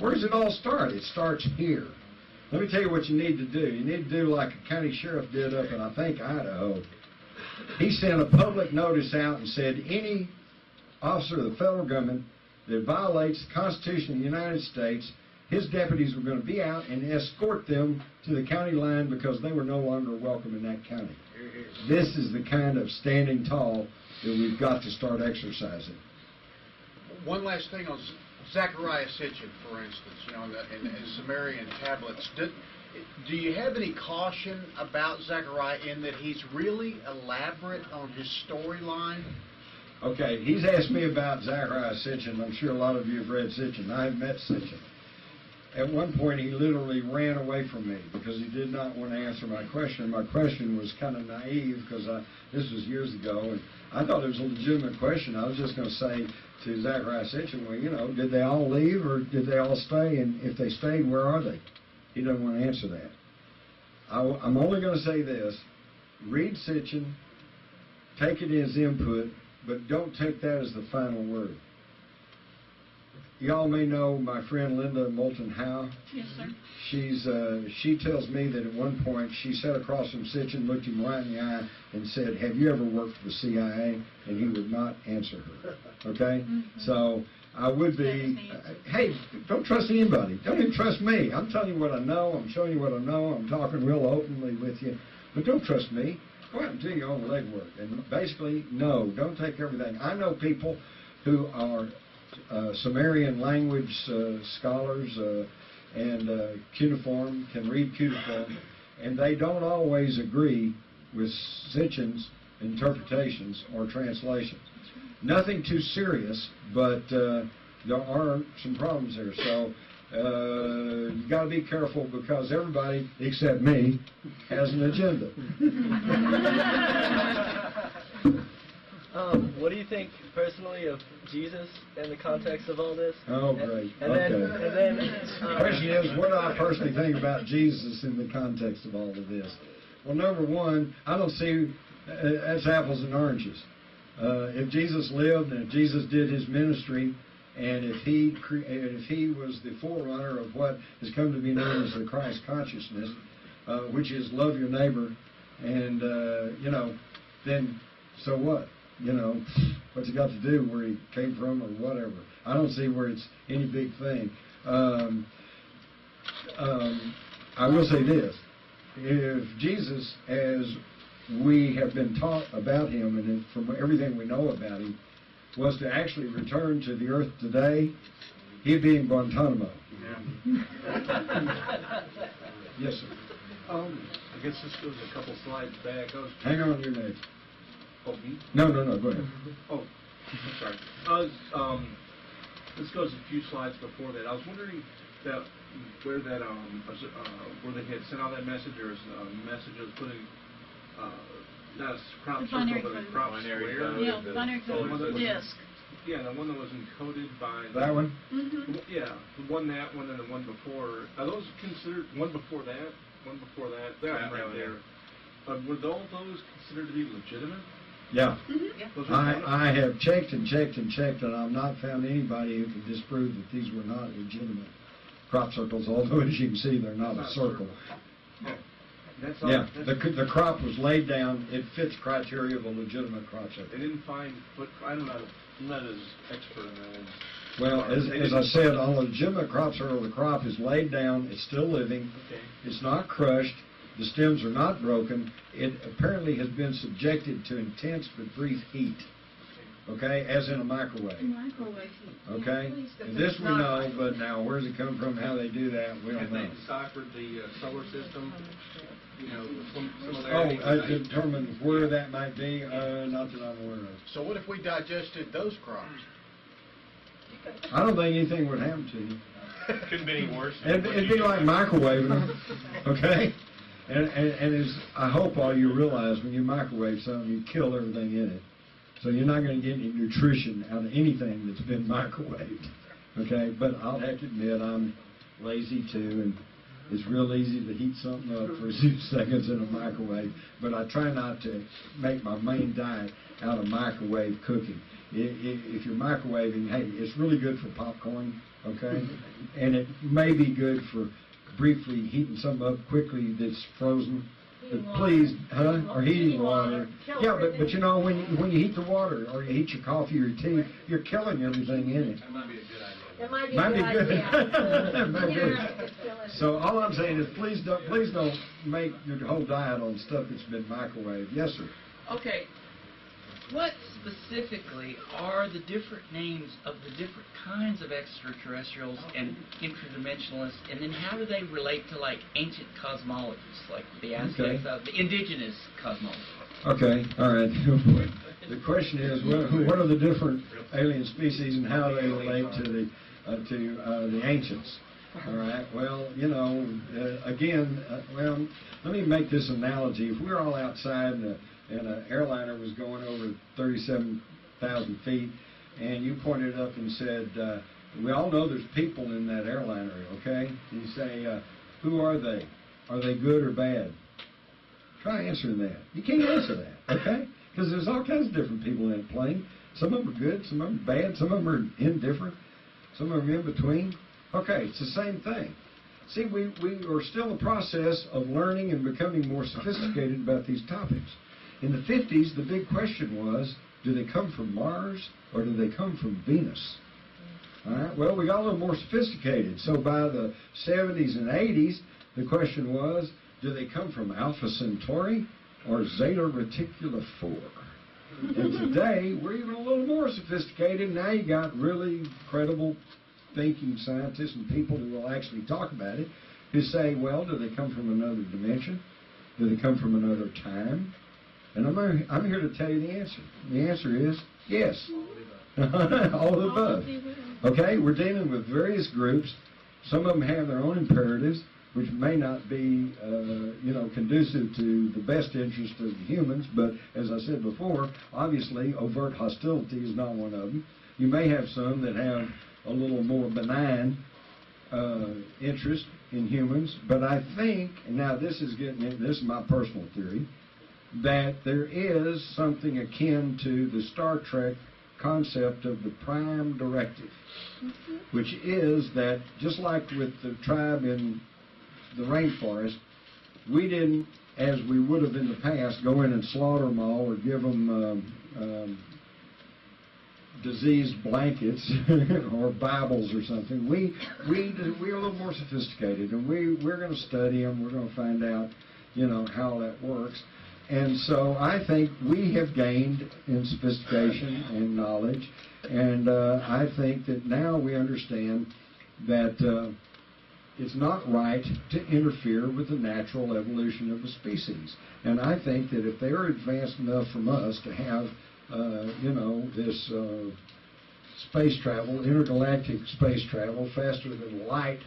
where does it all start? It starts here. Let me tell you what you need to do. You need to do like a county sheriff did up in, I think, Idaho. He sent a public notice out and said any officer of the federal government that violates the Constitution of the United States, his deputies were going to be out and escort them to the county line because they were no longer welcome in that county. This is the kind of standing tall that we've got to start exercising. One last thing on Zechariah Sitchin, for instance, in the Sumerian tablets. Do you have any caution about Zechariah in that he's really elaborate on his storyline? Okay, he's asked me about Zechariah Sitchin. I'm sure a lot of you have read Sitchin. I have met Sitchin. At one point, he literally ran away from me because he did not want to answer my question. My question was kind of naive because this was years ago, and I thought it was a legitimate question. I was just going to say to Zechariah Sitchin, well, did they all leave or did they all stay? And if they stayed, where are they? He doesn't want to answer that. I'm only going to say this. Read Sitchin, take it as input, but don't take that as the final word. Y'all may know my friend Linda Moulton Howe. Yes, sir. She tells me that at one point she sat across from Sitchin, looked him right in the eye, and said, "Have you ever worked for the CIA?" And he would not answer her. Okay? So I would be, hey, don't trust anybody. Don't even trust me. I'm telling you what I know. I'm showing you what I know. I'm talking real openly with you. But don't trust me. Go out and do your own legwork. And basically, no, don't take everything. I know people who are Sumerian language scholars and cuneiform, can read cuneiform, and they don't always agree with Sitchin's interpretations or translations. Nothing too serious, but there are some problems there. So you got to be careful because everybody, except me, has an agenda. What do you think personally of Jesus in the context of all this? Oh, great. And then The question is, what do I personally think about Jesus in the context of all of this? Well, number one, I don't see that's apples and oranges. If Jesus lived and if Jesus did his ministry, and if he was the forerunner of what has come to be known as the Christ consciousness, which is love your neighbor, and then so what? What's it got to do where he came from or whatever? I don't see where it's any big thing. I will say this. If Jesus, as we have been taught about him and from everything we know about him, was to actually return to the earth today, he'd be in Guantanamo. Yes, sir. I guess this goes a couple slides back. Hang on your name. Oh, me? No, go ahead. Oh, I'm sorry. This goes a few slides before that. I was wondering where they had sent out that message, or a message that was putting not a crop circle, but a crop square. Yeah, binary code disk. Yeah, the one that was encoded by that one. Yeah, that one and the one before. Are those considered one before that? One before that. That one right there. But were all those considered to be legitimate? Yeah. Those were I have checked and checked and checked, and I've not found anybody who can disprove that these were not legitimate crop circles, although, as you can see, they're not a circle. That's all, Yeah, the crop was laid down. It fits criteria of a legitimate crop circle. They didn't find foot. I'm not as expert in that. Well, as I said, on a legitimate crop circle, the crop is laid down. It's still living. Okay. It's not crushed. The stems are not broken. It apparently has been subjected to intense but brief heat. Okay, as in a microwave. Microwave heat. Okay, and this we know, but now where's it come from? How they do that? We don't Have know. they deciphered the solar system? You know, some Oh, similarities. determine where that might be. Not that I'm aware of. So what if we digested those crops? I don't think anything would happen to you. Couldn't be any worse. It'd be like microwaving them, okay? And as I hope all you realize, when you microwave something, you kill everything in it. So you're not going to get any nutrition out of anything that's been microwaved, okay? But I'll have to admit, I'm lazy too, and it's real easy to heat something up for a few seconds in a microwave. But I try not to make my main diet out of microwave cooking. If you're microwaving, hey, it's really good for popcorn, okay? And it may be good for briefly heating something up quickly that's frozen. But please, or heating water. Yeah, but you know, when you heat the water or you heat your coffee or your tea, you're killing everything in it. That might be a good idea. It might be Might be good. idea. Might be. Yeah. So all I'm saying is please don't make your whole diet on stuff that's been microwaved. Yes, sir. Okay. What specifically are the different names of the different kinds of extraterrestrials and interdimensionalists, and then how do they relate to like ancient cosmologists, like the Aztecs, the indigenous cosmologists? Okay, all right. The question is, what are the different alien species and how they relate to the ancients? All right. Well, you know, again, well, let me make this analogy. If we're all outside and an airliner was going over 37,000 feet, and you pointed up and said, we all know there's people in that airliner, okay? And you say, who are they? Are they good or bad? Try answering that. You can't answer that, okay? Because there's all kinds of different people in that plane. Some of them are good, some of them are bad, some of them are indifferent, some of them are in between. Okay, it's the same thing. See, we are still in the process of learning and becoming more sophisticated about these topics. In the 50s, the big question was, do they come from Mars or do they come from Venus? All right, well, we got a little more sophisticated. So by the 70s and 80s, the question was, do they come from Alpha Centauri or Zeta Reticuli 4? And today, we're even a little more sophisticated. Now you got really credible thinking scientists and people who will actually talk about it, who say, well, do they come from another dimension? Do they come from another time? And I'm here to tell you the answer. The answer is yes. All of the above. Okay, we're dealing with various groups. Some of them have their own imperatives, which may not be, conducive to the best interest of humans. But as I said before, obviously, overt hostility is not one of them. You may have some that have a little more benign interest in humans. But I think, and now this is my personal theory, that there is something akin to the Star Trek concept of the prime directive, which is that just like with the tribe in the rainforest, we didn't, as we would have in the past, go in and slaughter them all or give them diseased blankets or Bibles or something. We're a little more sophisticated, and we're going to study them. We're going to find out, how that works. And so I think we have gained in sophistication and knowledge, and I think that now we understand that it's not right to interfere with the natural evolution of a species. And I think that if they are advanced enough from us to have, this space travel, intergalactic space travel, faster than light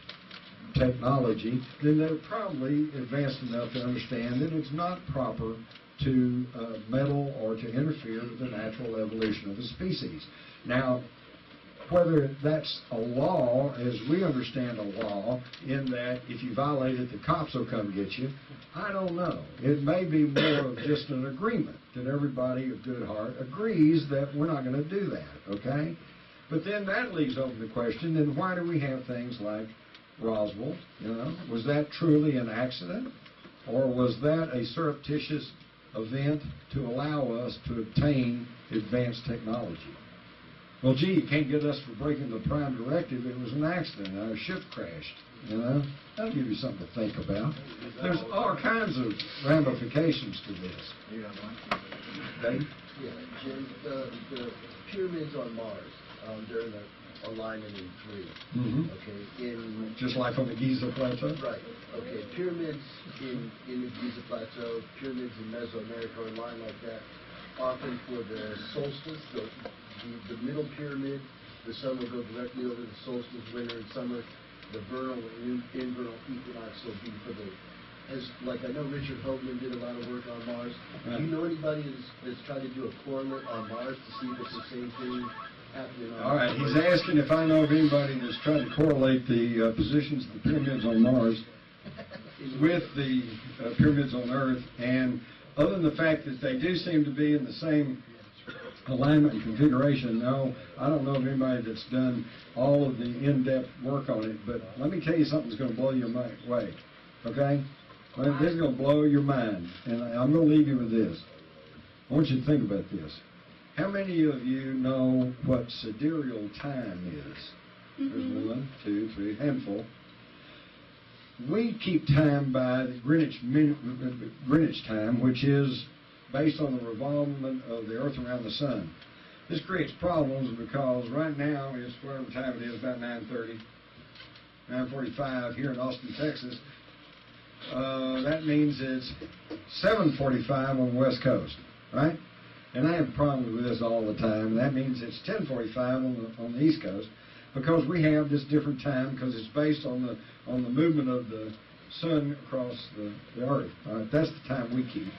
technology, then they're probably advanced enough to understand that it's not proper to meddle or to interfere with the natural evolution of a species. Now, whether that's a law, as we understand a law, in that if you violate it, the cops will come get you, I don't know. It may be more of just an agreement that everybody of good heart agrees that we're not going to do that, okay? But then that leaves open the question, then why do we have things like Roswell, you know? Was that truly an accident? Or was that a surreptitious event to allow us to obtain advanced technology? Well, gee, you can't get us for breaking the prime directive. It was an accident. Our ship crashed, you know? That'll give you something to think about. There's all kinds of ramifications to this. Dave? Yeah, Jim, the pyramids on Mars during the alignment in 3. Mm-hmm. Okay, in just like on the Giza Plateau? Right. Okay, pyramids in the Giza Plateau, pyramids in Mesoamerica are aligned like that, often for the solstice, the middle pyramid, the sun will go directly over the solstice, winter and summer. The vernal and invernal equinox will be for the, like I know Richard Hoagland did a lot of work on Mars. Right. Do you know anybody that's tried to do a correlate on Mars to see if it's the same thing happening on All right, he's asking if I know of anybody that's tried to correlate the positions of the pyramids on Mars with the pyramids on Earth, and other than the fact that they do seem to be in the same alignment and configuration, no, I don't know of anybody that's done all of the in-depth work on it, but let me tell you something that's going to blow your mind away, okay? Well, this is going to blow your mind, and I'm going to leave you with this. I want you to think about this. How many of you know what sidereal time is? There's 1, 2, 3, handful. We keep time by the Greenwich time, which is based on the revolvement of the Earth around the Sun. This creates problems because right now it's whatever time it is, about 9:30, 9:45 here in Austin, Texas. That means it's 7:45 on the West Coast, right? And I have problems with this all the time. That means it's 10:45 on the East Coast because we have this different time because it's based on the movement of the sun across the Earth. All right? That's the time we keep.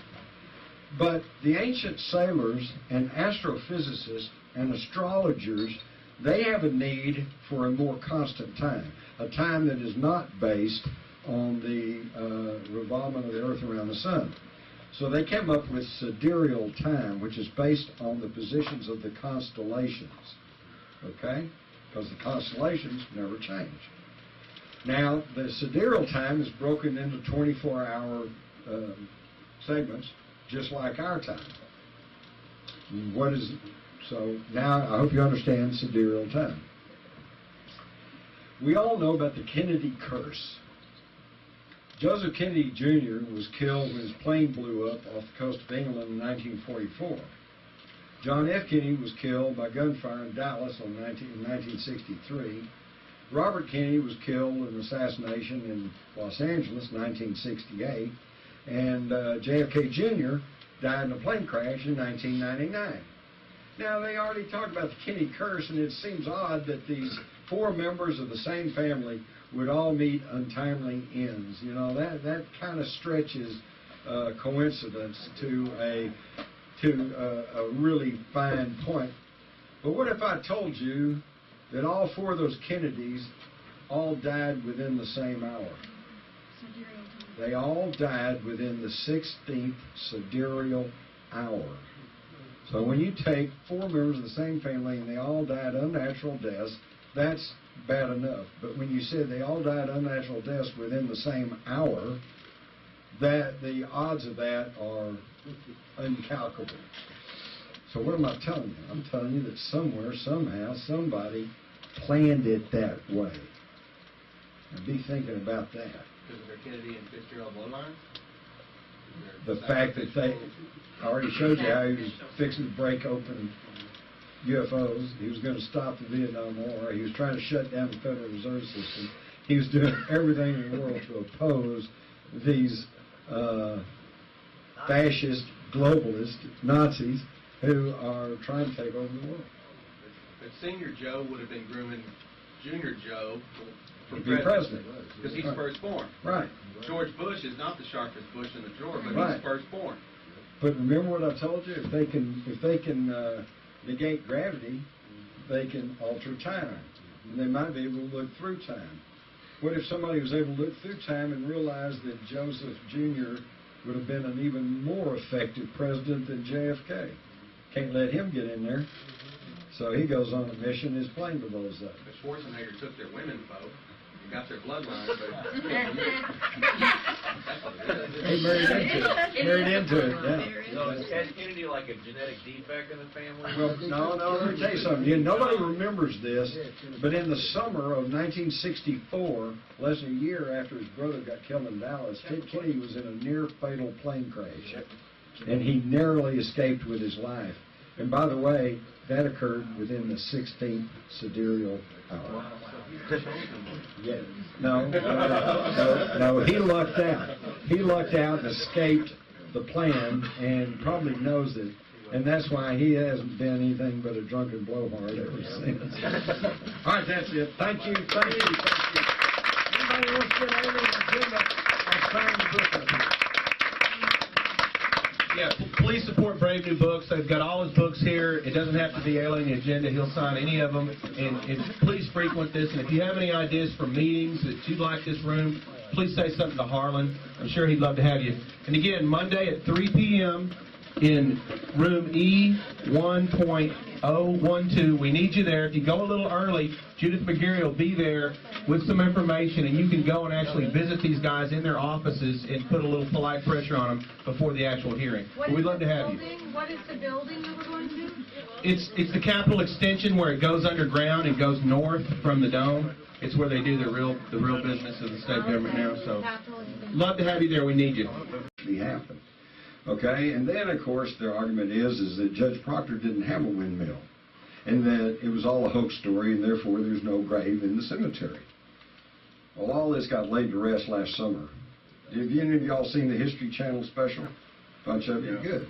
But the ancient sailors and astrophysicists and astrologers, they have a need for a more constant time, a time that is not based on the revolvement of the Earth around the sun. So they came up with sidereal time, which is based on the positions of the constellations, okay? Because the constellations never change. Now, the sidereal time is broken into 24-hour segments, just like our time. So now I hope you understand sidereal time. We all know about the Kennedy curse. Joseph Kennedy Jr. was killed when his plane blew up off the coast of England in 1944. John F. Kennedy was killed by gunfire in Dallas in 1963. Robert Kennedy was killed in an assassination in Los Angeles in 1968. And JFK Jr. died in a plane crash in 1999. Now, they already talked about the Kennedy curse, and it seems odd that these 4 members of the same family would all meet untimely ends. You know, that kind of stretches coincidence to a really fine point. But what if I told you that all 4 of those Kennedys all died within the same hour? They all died within the 16th sidereal hour. So when you take 4 members of the same family and they all died unnatural deaths, that's bad enough. But when you said they all died unnatural deaths within the same hour, that the odds of that are incalculable. So what am I telling you? I'm telling you that somewhere, somehow, somebody planned it that way. And be thinking about that. Because of their Kennedy and Fitzgerald bloodline? The fact that I already showed you how he was fixing to break open UFOs. He was going to stop the Vietnam War. He was trying to shut down the Federal Reserve System. He was doing everything in the world to oppose these fascist, globalist Nazis who are trying to take over the world. But Senior Joe would have been grooming Junior Joe for To be president. because he's Right. firstborn. Right. George Bush is not the sharpest bush in the drawer, but Right. he's firstborn. But remember what I told you? If they can negate gravity, they can alter time, and they might be able to look through time. What if somebody was able to look through time and realize that Joseph Jr. would have been an even more effective president than JFK? Can't let him get in there. So he goes on a mission, his plane blows up. Schwarzenegger took their women folk and got their bloodline, but... He married into it. Married into it, yeah. So is Ted Kennedy like a genetic defect in the family? Well, no, let me tell you something. Nobody remembers this, but in the summer of 1964, less than a year after his brother got killed in Dallas, Ted Kennedy was in a near-fatal plane crash, and he narrowly escaped with his life. And by the way, that occurred within the 16th sidereal hour. Yeah. No, he lucked out. He lucked out and escaped the plan and probably knows it. And that's why he hasn't been anything but a drunken blowhard ever since. All right, that's it. Thank you. Anybody wants to get over an agenda, I'll sign the book up here. Yeah, please support Brave New Books. They've got all his books here. It doesn't have to be Alien Agenda. He'll sign any of them. And please frequent this. And if you have any ideas for meetings that you'd like this room, please say something to Harlan. I'm sure he'd love to have you. And again, Monday at 3 p.m. in room E1.012. We need you there. If you go a little early, Judith McGarry will be there with some information, and you can go and actually visit these guys in their offices and put a little polite pressure on them before the actual hearing. But we'd love to have you. What is the building that we're going to? It's the Capitol Extension where it goes underground and goes north from the dome. It's where they do the real business of the state government now. So, love to have you there. We need you. Happen. Okay, and then of course their argument is that Judge Proctor didn't have a windmill, and that it was all a hoax story, and therefore there's no grave in the cemetery. Well, all this got laid to rest last summer. Have any of y'all seen the History Channel special? Bunch of you, good.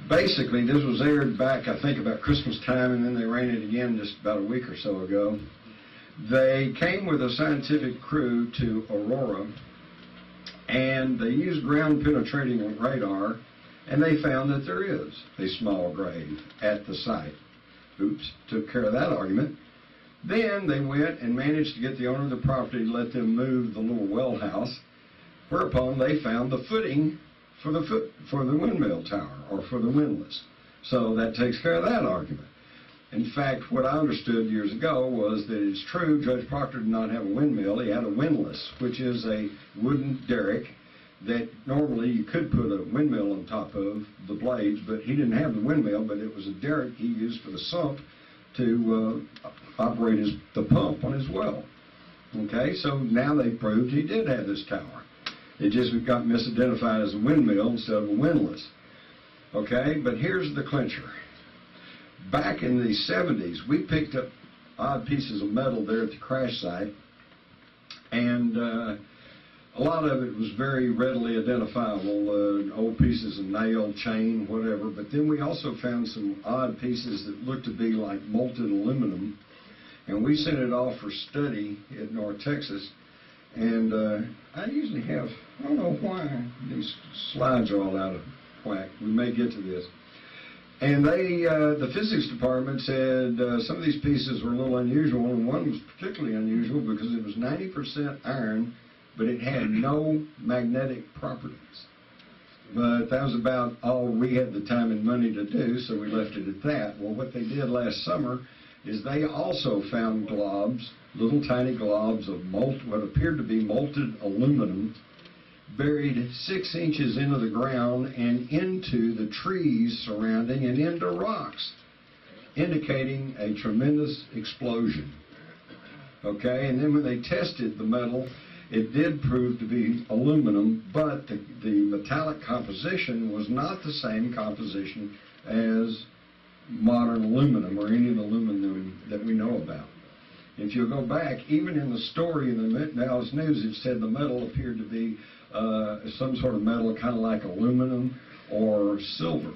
Basically, this was aired back, I think, about Christmas time, and then they ran it again just about a week or so ago. They came with a scientific crew to Aurora, and they used ground-penetrating radar, and they found that there is a small grave at the site. Oops, took care of that argument. Then they went and managed to get the owner of the property to let them move the little well house, whereupon they found the footing for the windmill tower, or for the windlass. So that takes care of that argument. In fact, what I understood years ago was that it's true Judge Proctor did not have a windmill. He had a windlass, which is a wooden derrick that normally you could put a windmill on top of the blades, but he didn't have the windmill, but it was a derrick he used for the sump to operate the pump on his well. Okay, so now they proved he did have this tower. It just got misidentified as a windmill instead of a windlass. Okay, but here's the clincher. Back in the 70s, we picked up odd pieces of metal there at the crash site, and a lot of it was very readily identifiable, old pieces of nail, chain, whatever, but then we also found some odd pieces that looked to be like molten aluminum, and we sent it off for study at North Texas, and I usually have, I don't know why, these slides are all out of whack. We may get to this. And the physics department said some of these pieces were a little unusual, and one was particularly unusual because it was 90% iron, but it had no magnetic properties. But that was about all we had the time and money to do, so we left it at that. Well, what they did last summer is they also found globs, little tiny globs of what appeared to be molten aluminum, buried 6 inches into the ground and into the trees surrounding and into rocks, indicating a tremendous explosion. Okay, and then when they tested the metal, it did prove to be aluminum, but the metallic composition was not the same composition as modern aluminum or any of the aluminum that we know about. If you go back, even in the story in the Dallas News, it said the metal appeared to be some sort of metal kind of like aluminum or silver.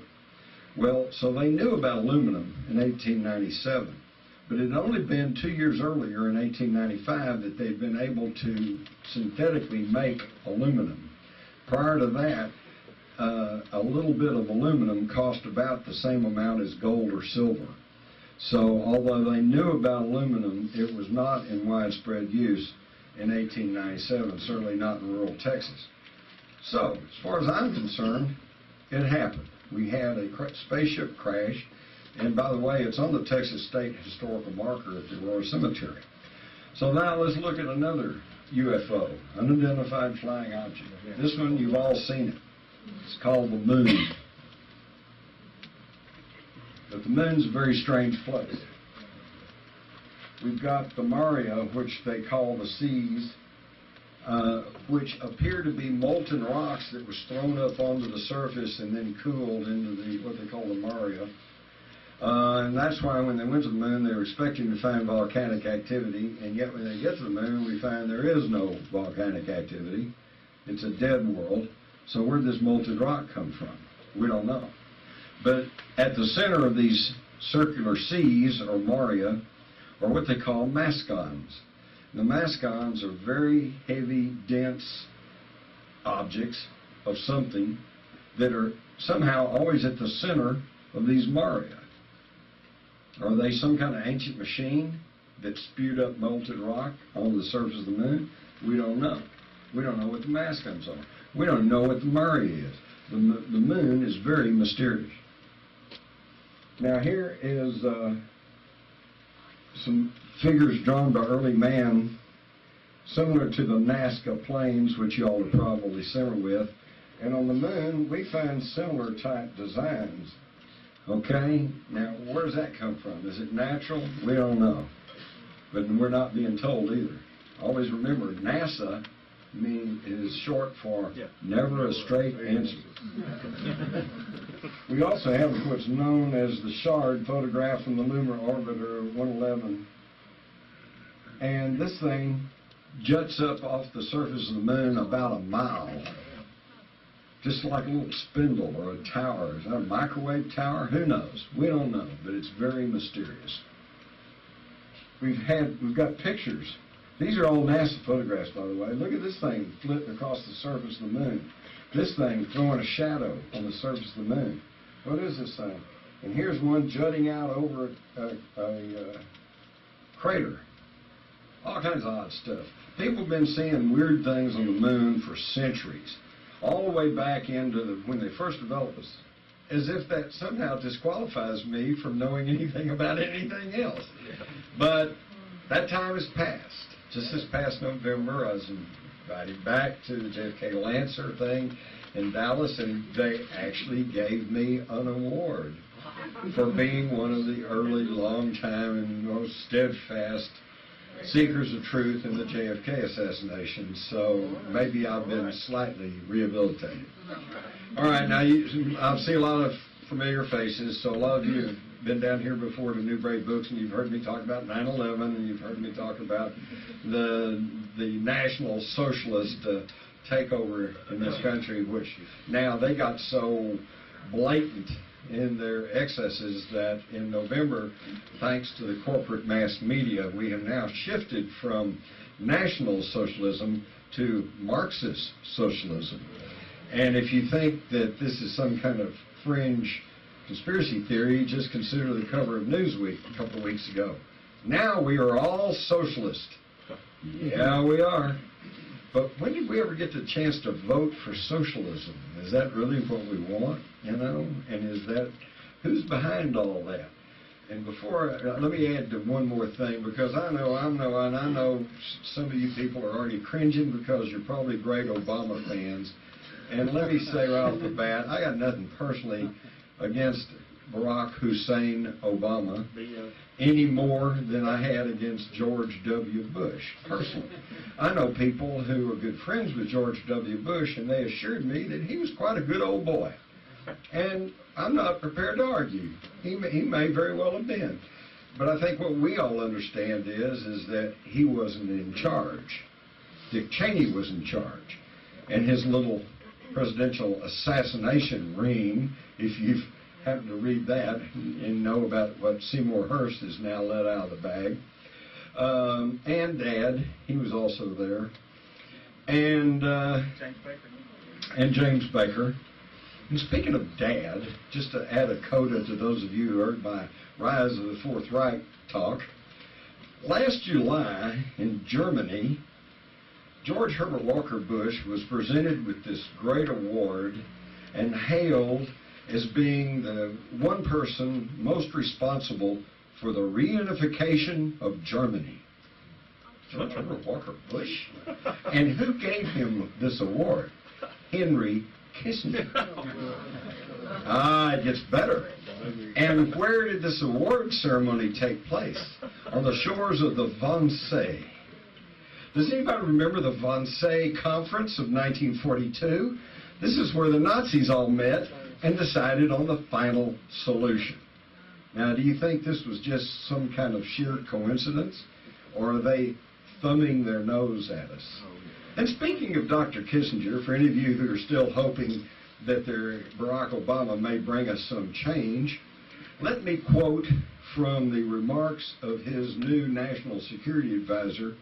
Well, so they knew about aluminum in 1897, but it had only been 2 years earlier in 1895 that they'd been able to synthetically make aluminum. Prior to that, a little bit of aluminum cost about the same amount as gold or silver. So although they knew about aluminum, it was not in widespread use in 1897, certainly not in rural Texas. So, as far as I'm concerned, it happened. We had a spaceship crash, and by the way, it's on the Texas State Historical Marker at the Aurora Cemetery. So now let's look at another UFO, unidentified flying object. This one, you've all seen it. It's called the moon. But the moon's a very strange place. We've got the Maria, which they call the seas, which appear to be molten rocks that was thrown up onto the surface and then cooled into the what they call the Maria. And that's why when they went to the moon, they were expecting to find volcanic activity, and yet when they get to the moon, we find there is no volcanic activity. It's a dead world. So where did this molten rock come from? We don't know. But at the center of these circular seas, or Maria, are what they call mascons. The mascons are very heavy, dense objects of something that are somehow always at the center of these Maria. Are they some kind of ancient machine that spewed up molten rock on the surface of the moon? We don't know. We don't know what the mascons are. We don't know what the Maria is. The moon is very mysterious. Now here is some figures drawn by early man, similar to the Nazca plains, which you all are probably similar with. And on the moon, we find similar type designs. Okay, now where does that come from? Is it natural? We don't know. But we're not being told either. Always remember, NASA is short for never a straight answer. We also have what's known as the shard photograph from the lunar orbiter 111. And this thing juts up off the surface of the moon about a mile. Just like a little spindle or a tower. Is that a microwave tower? Who knows? We don't know, but it's very mysterious. We've got pictures. These are all NASA photographs, by the way. Look at this thing flitting across the surface of the moon. This thing throwing a shadow on the surface of the moon. What is this thing? And here's one jutting out over a crater. All kinds of odd stuff. People have been seeing weird things on the moon for centuries. All the way back into when they first developed this. As if that somehow disqualifies me from knowing anything about anything else. But that time has passed. Just this past November, I was invited back to the JFK Lancer thing in Dallas, and they actually gave me an award for being one of the early, long-time, and most steadfast seekers of truth in the JFK assassination. So maybe I've been slightly rehabilitated. All right, now I see a lot of familiar faces, so a lot of you have been down here before to New Brave Books, and you've heard me talk about 9/11, and you've heard me talk about the National Socialist takeover in this country, which now they got so blatant in their excesses that in November, thanks to the corporate mass media, we have now shifted from National Socialism to Marxist Socialism. And if you think that this is some kind of fringe conspiracy theory, just consider the cover of Newsweek a couple of weeks ago. Now we are all socialist. Yeah, we are. But when did we ever get the chance to vote for socialism? Is that really what we want, you know? And is that, who's behind all that? And before, let me add to one more thing, because I know some of you people are already cringing because you're probably great Obama fans. And let me say right off the bat, I got nothing personally against Barack Hussein Obama any more than I had against George W. Bush, personally. I know people who are good friends with George W. Bush, and they assured me that he was quite a good old boy. And I'm not prepared to argue. He may very well have been. But I think what we all understand is that he wasn't in charge. Dick Cheney was in charge. And his little presidential assassination ring, if you've happened to read that and know about what Seymour Hersh is now let out of the bag. And Dad, he was also there. And James Baker. And speaking of Dad, just to add a coda to those of you who heard my Rise of the Fourth Reich talk, last July in Germany, George Herbert Walker Bush was presented with this great award and hailed as being the one person most responsible for the reunification of Germany. George Herbert Walker Bush? And who gave him this award? Henry Kissinger. It gets better. And where did this award ceremony take place? On the shores of the Wannsee. Does anybody remember the Wannsee Conference of 1942? This is where the Nazis all met and decided on the final solution. Now, do you think this was just some kind of sheer coincidence? Or are they thumbing their nose at us? And speaking of Dr. Kissinger, for any of you who are still hoping that Barack Obama may bring us some change, let me quote from the remarks of his new National Security Advisor,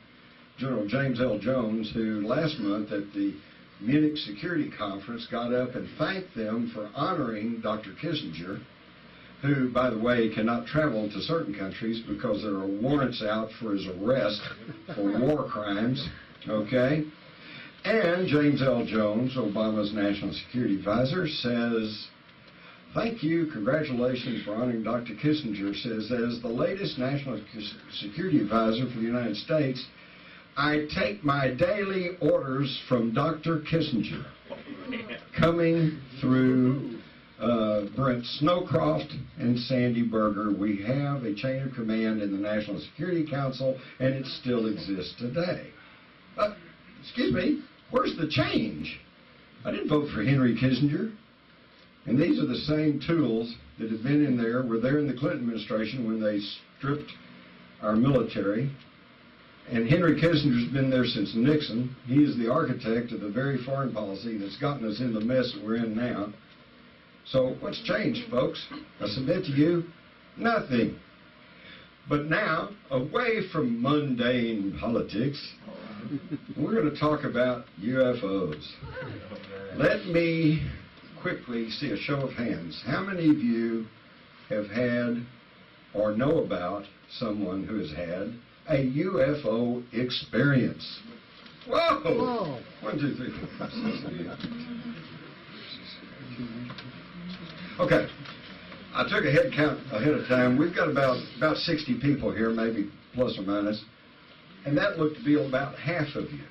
General James L. Jones, who last month at the Munich Security Conference got up and thanked them for honoring Dr. Kissinger, who, by the way, cannot travel to certain countries because there are warrants out for his arrest for war crimes, okay? And James L. Jones, Obama's National Security Advisor, says, thank you, congratulations for honoring Dr. Kissinger, says, as the latest National Security Advisor for the United States, I take my daily orders from Dr. Kissinger, coming through Brent Snowcroft and Sandy Berger. We have a chain of command in the National Security Council, and it still exists today. Excuse me, where's the change? I didn't vote for Henry Kissinger. And these are the same tools that have been in there, were there in the Clinton administration when they stripped our military. And Henry Kissinger's been there since Nixon. He is the architect of the very foreign policy that's gotten us in the mess that we're in now. So what's changed, folks? I submit to you, nothing. But now, away from mundane politics, we're going to talk about UFOs. Let me quickly see a show of hands. How many of you have had or know about someone who has had a UFO experience? Whoa! Whoa. 1, 2, 3, 4, 5, 6, 7, 8. Okay. I took a head count ahead of time. We've got about 60 people here, maybe plus or minus. And that looked to be about half of you.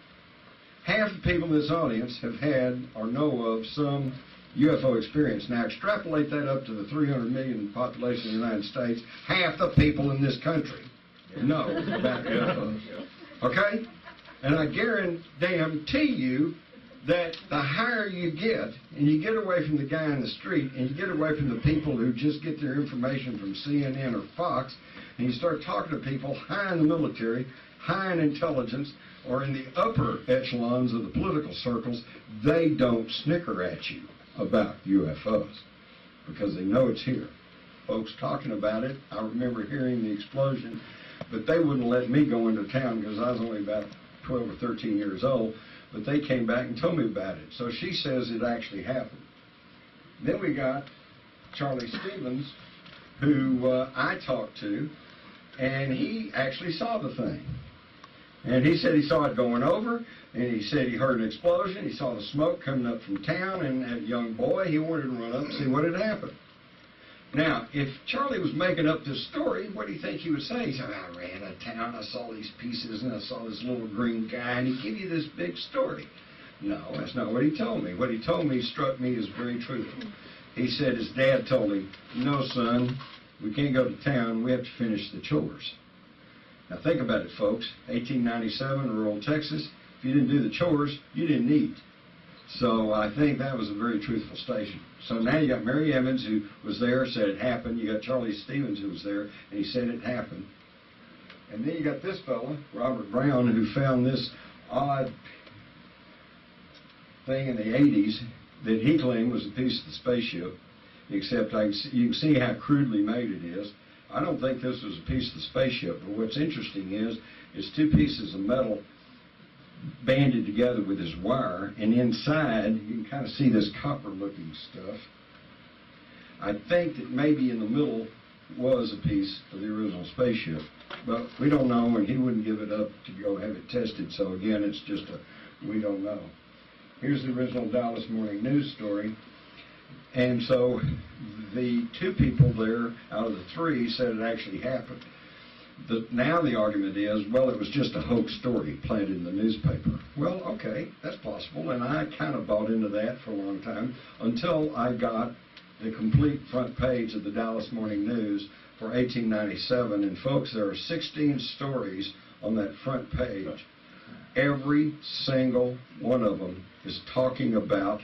Half the people in this audience have had or know of some UFO experience. Now extrapolate that up to the 300 million population of the United States. Half the people in this country know about UFOs. Okay? And I guarantee you that the higher you get, and you get away from the guy in the street, and you get away from the people who just get their information from CNN or Fox, and you start talking to people high in the military, high in intelligence, or in the upper echelons of the political circles, they don't snicker at you about UFOs because they know it's here. Folks talking about it, I remember hearing the explosion, but they wouldn't let me go into town because I was only about 12 or 13 years old, but they came back and told me about it. So she says it actually happened. Then we got Charlie Stevens, who I talked to, and he actually saw the thing. And he said he saw it going over, and he said he heard an explosion, he saw the smoke coming up from town, and as a young boy, he wanted to run up and see what had happened. Now, if Charlie was making up this story, what do you think he would say? He said, I ran out of town, I saw these pieces, and I saw this little green guy, and he'd give you this big story. No, that's not what he told me. What he told me struck me as very truthful. He said his dad told him, no, son, we can't go to town, we have to finish the chores. Now think about it, folks. 1897, rural Texas, if you didn't do the chores, you didn't eat. So I think that was a very truthful statement. So now you got Mary Evans, who was there, said it happened. You got Charlie Stevens, who was there, and he said it happened. And then you got this fella, Robert Brown, who found this odd thing in the 80s that he claimed was a piece of the spaceship, except you can see how crudely made it is. I don't think this was a piece of the spaceship, but what's interesting is it's two pieces of metal banded together with this wire, and inside you can kind of see this copper-looking stuff. I think that maybe in the middle was a piece of the original spaceship, but we don't know, and he wouldn't give it up to go have it tested, so again, it's just a we don't know. Here's the original Dallas Morning News story, and so the 2 people there out of the 3 said it actually happened. Now the argument is, well, it was just a hoax story planted in the newspaper. Well, okay, that's possible, and I kind of bought into that for a long time until I got the complete front page of the Dallas Morning News for 1897, and folks, there are 16 stories on that front page. Every single one of them is talking about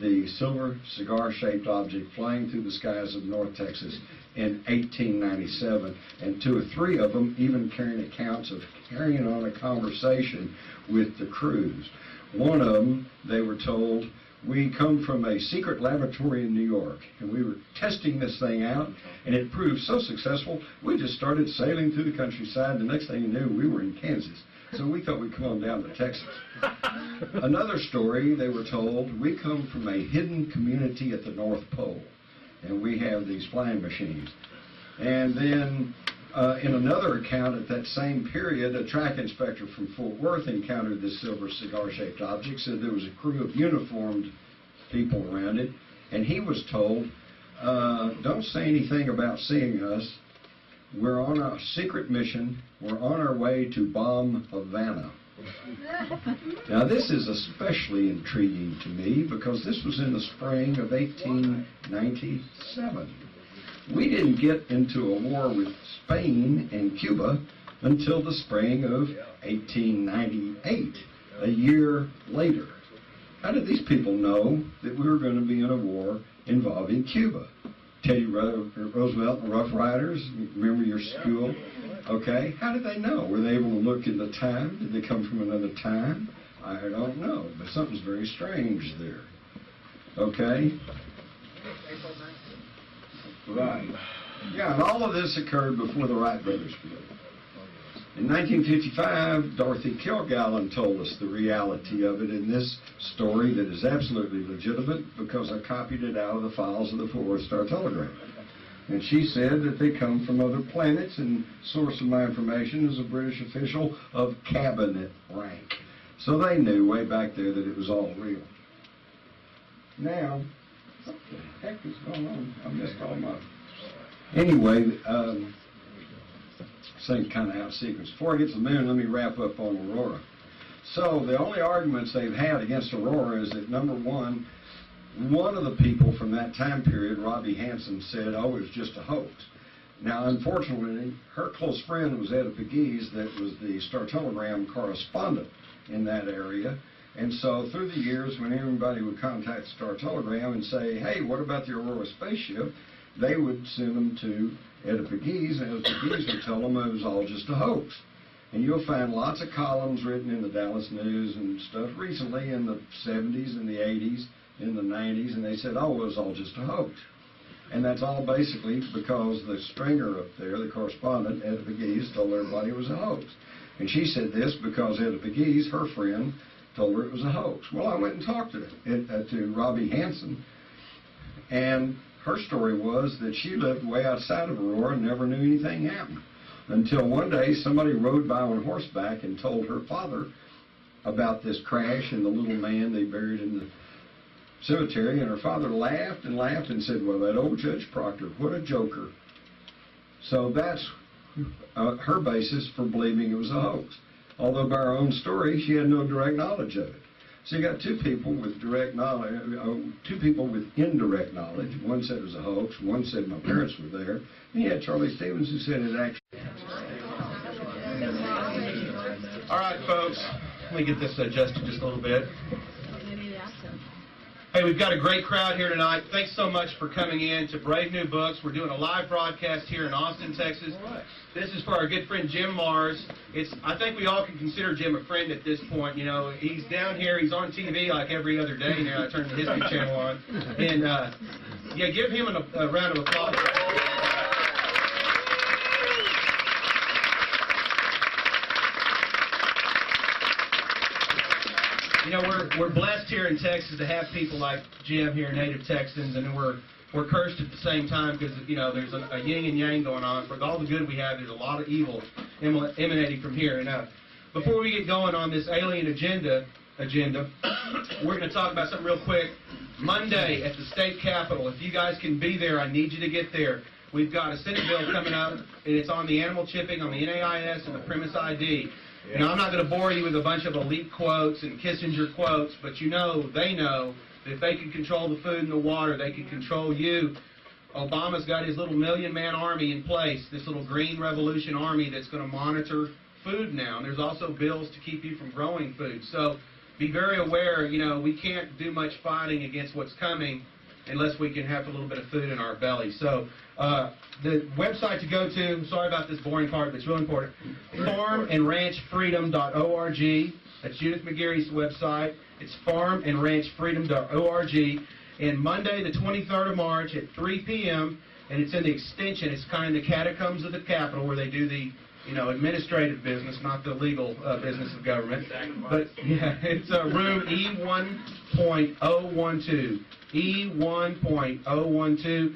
the silver cigar-shaped object flying through the skies of North Texas in 1897, and 2 or 3 of them even carrying accounts of carrying on a conversation with the crews. One of them, they were told, we come from a secret laboratory in New York, and we were testing this thing out, and it proved so successful, we just started sailing through the countryside. The next thing you knew, we were in Kansas. So we thought we'd come on down to Texas. Another story, they were told, we come from a hidden community at the North Pole, and we have these flying machines. And then in another account at that same period, a track inspector from Fort Worth encountered this silver cigar-shaped object, said there was a crew of uniformed people around it, and he was told, don't say anything about seeing us. We're on a secret mission. We're on our way to bomb Havana. Now, this is especially intriguing to me because this was in the spring of 1897. We didn't get into a war with Spain and Cuba until the spring of 1898, a year later. How did these people know that we were going to be in a war involving Cuba? Teddy Roosevelt and Rough Riders, remember your school? Okay, how did they know? Were they able to look in the time? Did they come from another time? I don't know, but something's very strange there. Okay? Right. Yeah, and all of this occurred before the Wright brothers split. In 1955, Dorothy Kilgallen told us the reality of it in this story that is absolutely legitimate because I copied it out of the files of the Fort Worth Star Telegram. And she said that they come from other planets, and source of my information is a British official of cabinet rank. So they knew way back there that it was all real. Now, what the heck is going on? I missed all my... Anyway, thing kind of out of sequence. Before I get to the moon, let me wrap up on Aurora. So the only arguments they've had against Aurora is that, number one of the people from that time period, Robbie Hansen, said, oh, it was just a hoax. Now, unfortunately, her close friend was Etta Pegues, that was the Star Telegram correspondent in that area. And so through the years, when everybody would contact Star Telegram and say, hey, what about the Aurora spaceship, they would send them to Etta Pegues, and Etta Pegues would tell them it was all just a hoax. And you'll find lots of columns written in the Dallas News and stuff recently in the 70s and the 80s, in the 90s, and they said, oh, it was all just a hoax. And that's all basically because the stringer up there, the correspondent, Etta Pegues, told everybody it was a hoax. And she said this because Etta Pegues, her friend, told her it was a hoax. Well, I went and talked to Robbie Hansen, and her story was that she lived way outside of Aurora and never knew anything happened. Until one day somebody rode by on horseback and told her father about this crash and the little man they buried in the cemetery, and her father laughed and laughed and said, well, that old Judge Proctor, what a joker. So that's her basis for believing it was a hoax. Although by her own story, she had no direct knowledge of it. So you got two people with direct knowledge, two people with indirect knowledge. One said it was a hoax. One said my parents were there. And you had Charlie Stevens who said it actually. All right, folks. Let me get this adjusted just a little bit. Hey, we've got a great crowd here tonight. Thanks so much for coming in to Brave New Books. We're doing a live broadcast here in Austin, Texas. This is for our good friend Jim Mars. I think we all can consider Jim a friend at this point. You know, he's down here. He's on TV like every other day now. I turn the History Channel on. And, yeah, give him a round of applause. you know, we're blessed here in Texas to have people like Jim here, native Texans, and then we're cursed at the same time because, you know, there's a yin and yang going on. For all the good we have, there's a lot of evil emanating from here. And before we get going on this alien agenda, we're going to talk about something real quick. Monday at the state capitol, if you guys can be there, I need you to get there. We've got a Senate bill coming up, and it's on the animal chipping, on the NAIS, and the premise ID. You know, I'm not going to bore you with a bunch of elite quotes and Kissinger quotes, but you know, they know that if they can control the food and the water, they can control you. Obama's got his little million-man army in place, this little green revolution army that's going to monitor food now. And there's also bills to keep you from growing food. So be very aware, you know, we can't do much fighting against what's coming unless we can have a little bit of food in our belly. So the website to go to, sorry about this boring part, but it's really important, farmandranchfreedom.org. That's Judith McGarry's website. It's farmandranchfreedom.org. And Monday, the 23rd of March at 3 p.m., and it's in the extension. It's kind of the catacombs of the Capitol where they do the, you know, administrative business, not the legal business of government. But yeah, it's room E1.012. E1.012.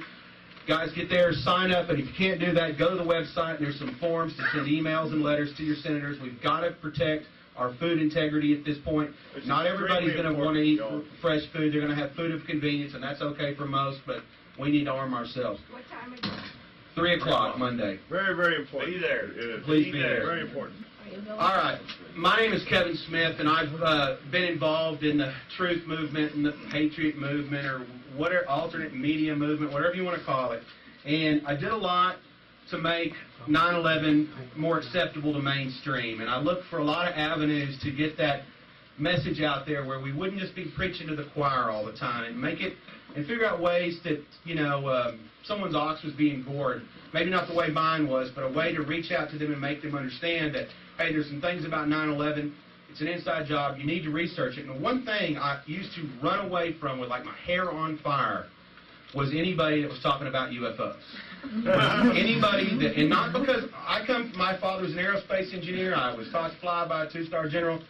Guys, get there, sign up, and if you can't do that, go to the website, and there's some forms to send emails and letters to your senators. We've got to protect our food integrity at this point. Not everybody's going to want to eat fresh food. They're going to have food of convenience, and that's okay for most, but we need to arm ourselves. What time is it? 3 o'clock Monday. Very, very important. Be there. Please be there. Very important. All right. My name is Kevin Smith, and I've been involved in the truth movement and the patriot movement, or whatever, alternate media movement, whatever you want to call it. And I did a lot to make 9/11 more acceptable to mainstream. And I looked for a lot of avenues to get that message out there where we wouldn't just be preaching to the choir all the time, and make it, and figure out ways that, you know, someone's ox was being gored. Maybe not the way mine was, but a way to reach out to them and make them understand that, hey, there's some things about 9/11. It's an inside job. You need to research it. And one thing I used to run away from with, like, my hair on fire, was anybody that was talking about UFOs. Anybody that, and not because my father was an aerospace engineer. I was taught to fly by a 2-star general.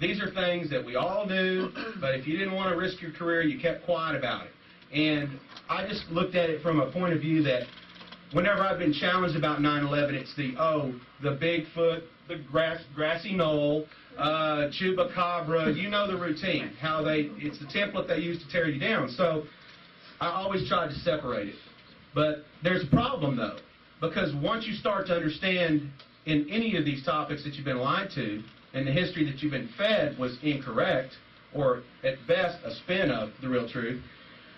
These are things that we all knew, but if you didn't want to risk your career, you kept quiet about it. And I just looked at it from a point of view that whenever I've been challenged about 9/11, it's the Bigfoot, the grassy knoll, Chupacabra, you know the routine, it's the template they use to tear you down. So I always tried to separate it. But there's a problem, though, because once you start to understand in any of these topics that you've been lied to, and the history that you've been fed was incorrect, or at best a spin of the real truth,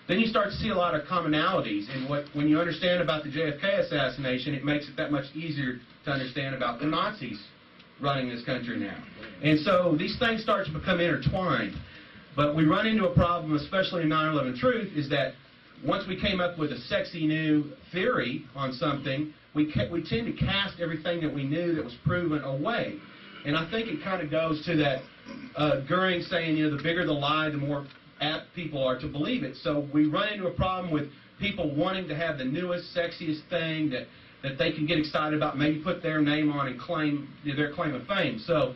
then you start to see a lot of commonalities. And when you understand about the JFK assassination, it makes it that much easier to understand about the Nazis running this country now. And so these things start to become intertwined. But we run into a problem, especially in 9/11 Truth, is that once we came up with a sexy new theory on something, we tend to cast everything that we knew that was proven away. And I think it kind of goes to that Goering saying, you know, the bigger the lie, the more apt people are to believe it. So we run into a problem with people wanting to have the newest, sexiest thing that they can get excited about, maybe put their name on and claim their claim of fame. So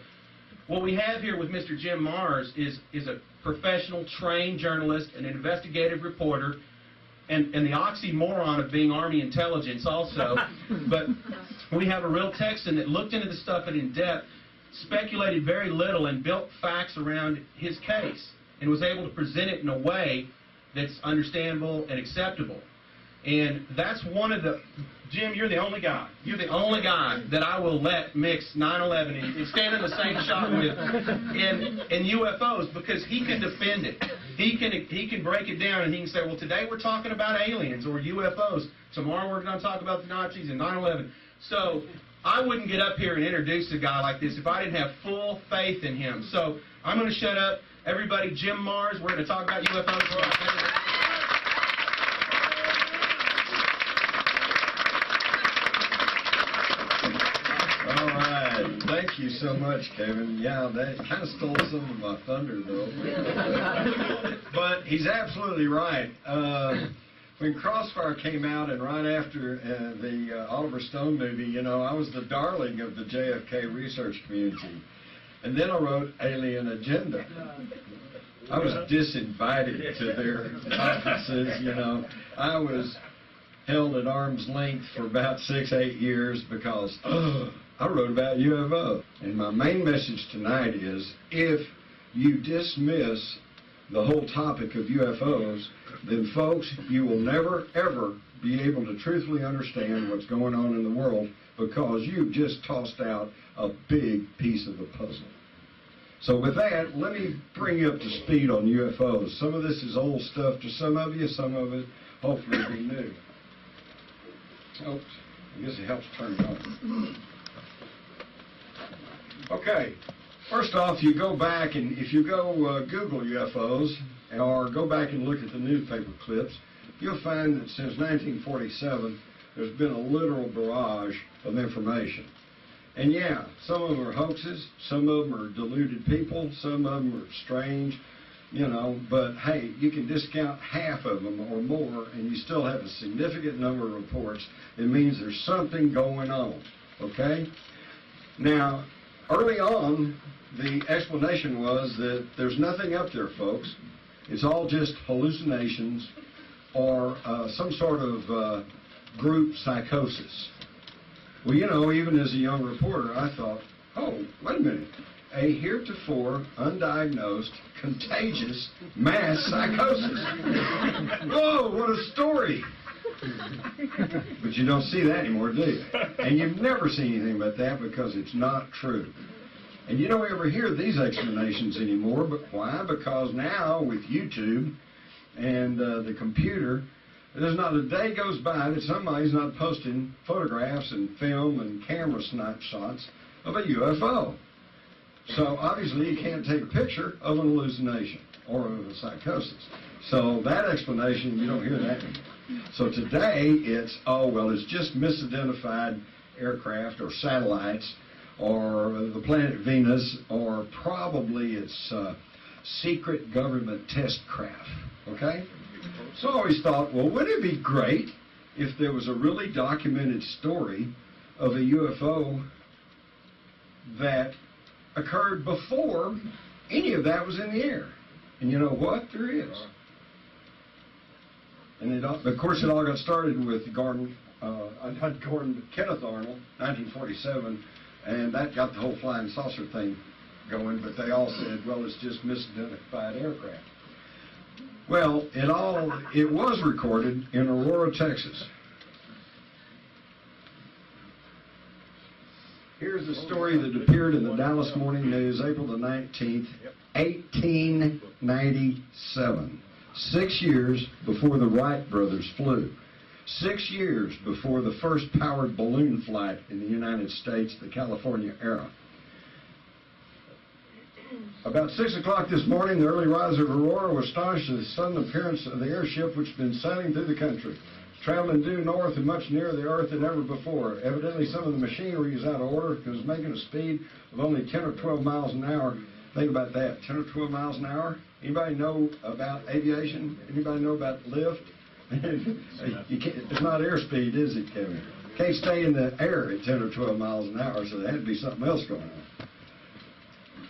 what we have here with Mr. Jim Mars is a professional, trained journalist, an investigative reporter, and the oxymoron of being Army intelligence also. But we have a real Texan that looked into the stuff in depth, speculated very little, and built facts around his case, and was able to present it in a way that's understandable and acceptable. And that's one of the... Jim, you're the only guy. You're the only guy that I will let mix 9/11 and stand in the same shot with in UFOs, because he can defend it. He can break it down, and he can say, well, today we're talking about aliens or UFOs. Tomorrow we're going to talk about the Nazis and 9/11. So I wouldn't get up here and introduce a guy like this if I didn't have full faith in him. So I'm going to shut up. Everybody, Jim Mars, we're going to talk about UFOs. All right. Thank you so much, Kevin. Yeah, that kind of stole some of my thunder, though. But he's absolutely right. When Crossfire came out, and right after the Oliver Stone movie, you know, I was the darling of the JFK research community. And then I wrote Alien Agenda. I was disinvited to their conferences, you know. I was held at arm's length for about 6-8 years because I wrote about UFO. And my main message tonight is, if you dismiss the whole topic of UFOs, then folks, you will never, ever be able to truthfully understand what's going on in the world, because you've just tossed out a big piece of the puzzle. So with that, let me bring you up to speed on UFOs. Some of this is old stuff to some of you, some of it hopefully will be new. Oops, I guess it helps turn it on. Okay, first off, you go back and if you go Google UFOs or go back and look at the newspaper clips, you'll find that since 1947, there's been a literal barrage of information. And yeah, some of them are hoaxes, some of them are deluded people, some of them are strange, you know, but hey, you can discount half of them or more and you still have a significant number of reports. It means there's something going on, okay? Now, early on, the explanation was that there's nothing up there, folks. It's all just hallucinations or some sort of group psychosis. Well, you know, even as a young reporter, I thought, oh, wait a minute. A heretofore undiagnosed, contagious mass psychosis. Whoa, what a story. But you don't see that anymore, do you? And you've never seen anything about that because it's not true. And you don't ever hear these explanations anymore, but why? Because now with YouTube and the computer, there's not a day goes by that somebody's not posting photographs and film and camera snapshots of a UFO. So obviously you can't take a picture of an hallucination or of a psychosis. So that explanation, you don't hear that anymore. So today it's, oh, well, it's just misidentified aircraft or satellites or the planet Venus, or probably it's secret government test craft, okay? So I always thought, well, wouldn't it be great if there was a really documented story of a UFO that occurred before any of that was in the air? And you know what? There is. And it, of course, it all got started with Kenneth Arnold, 1947, and that got the whole flying saucer thing going, but they all said, well, it's just misidentified aircraft. Well, it was recorded in Aurora, Texas. Here's the story that appeared in the Dallas Morning News, April the 19th, 1897. 6 years before the Wright brothers flew. 6 years before the first powered balloon flight in the United States, the California era. About 6 o'clock this morning, the early riser of Aurora was astonished at the sudden appearance of the airship which had been sailing through the country, traveling due north and much nearer the earth than ever before. Evidently, some of the machinery is out of order because it was making a speed of only 10 or 12 miles an hour. Think about that, 10 or 12 miles an hour. Anybody know about aviation? Anybody know about lift? It's not airspeed, is it, Kevin? Can't stay in the air at 10 or 12 miles an hour, so there had to be something else going on.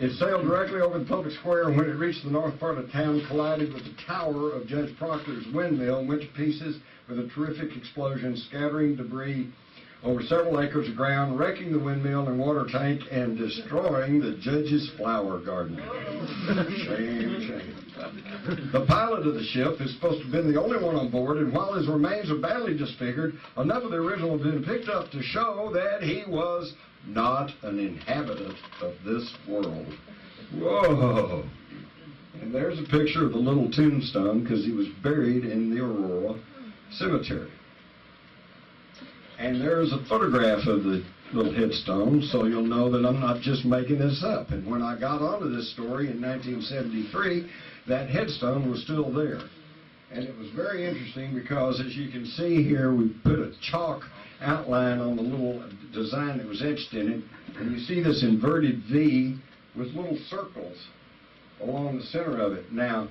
It sailed directly over the public square, and when it reached the north part of town, collided with the tower of Judge Proctor's windmill and went to pieces with a terrific explosion, scattering debris over several acres of ground, wrecking the windmill and water tank, and destroying the judge's flower garden. Shame, shame. The pilot of the ship is supposed to have been the only one on board, and while his remains are badly disfigured, enough of the original have been picked up to show that he was not an inhabitant of this world. Whoa! And there's a picture of the little tombstone because he was buried in the Aurora Cemetery. And there's a photograph of the little headstone, so you'll know that I'm not just making this up. And when I got onto this story in 1973, that headstone was still there. And it was very interesting because, as you can see here, we put a chalk outline on the little design that was etched in it. And you see this inverted V with little circles along the center of it. Now,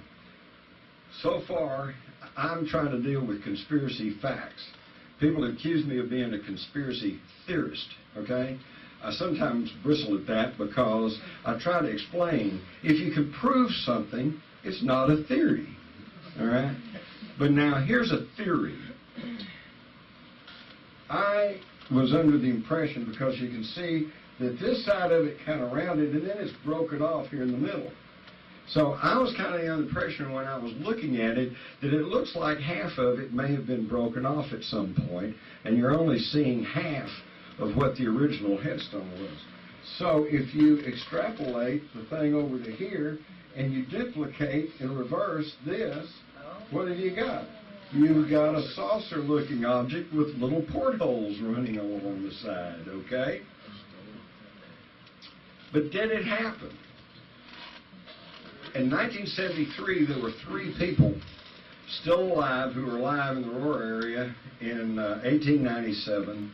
so far, I'm trying to deal with conspiracy facts. People accuse me of being a conspiracy theorist, okay? I sometimes bristle at that because I try to explain, if you can prove something, it's not a theory, all right? But now here's a theory. I was under the impression, because you can see that this side of it kind of rounded and then it's broken off here in the middle. So I was kind of under the impression when I was looking at it that it looks like half of it may have been broken off at some point, and you're only seeing half of what the original headstone was. So if you extrapolate the thing over to here and you duplicate in reverse this, what have you got? You've got a saucer-looking object with little portholes running along the side, okay? But did it happen? In 1973, there were 3 people still alive who were alive in the Aurora area in 1897.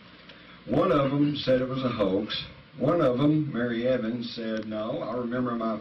One of them said it was a hoax. One of them, Mary Evans, said, no, I remember my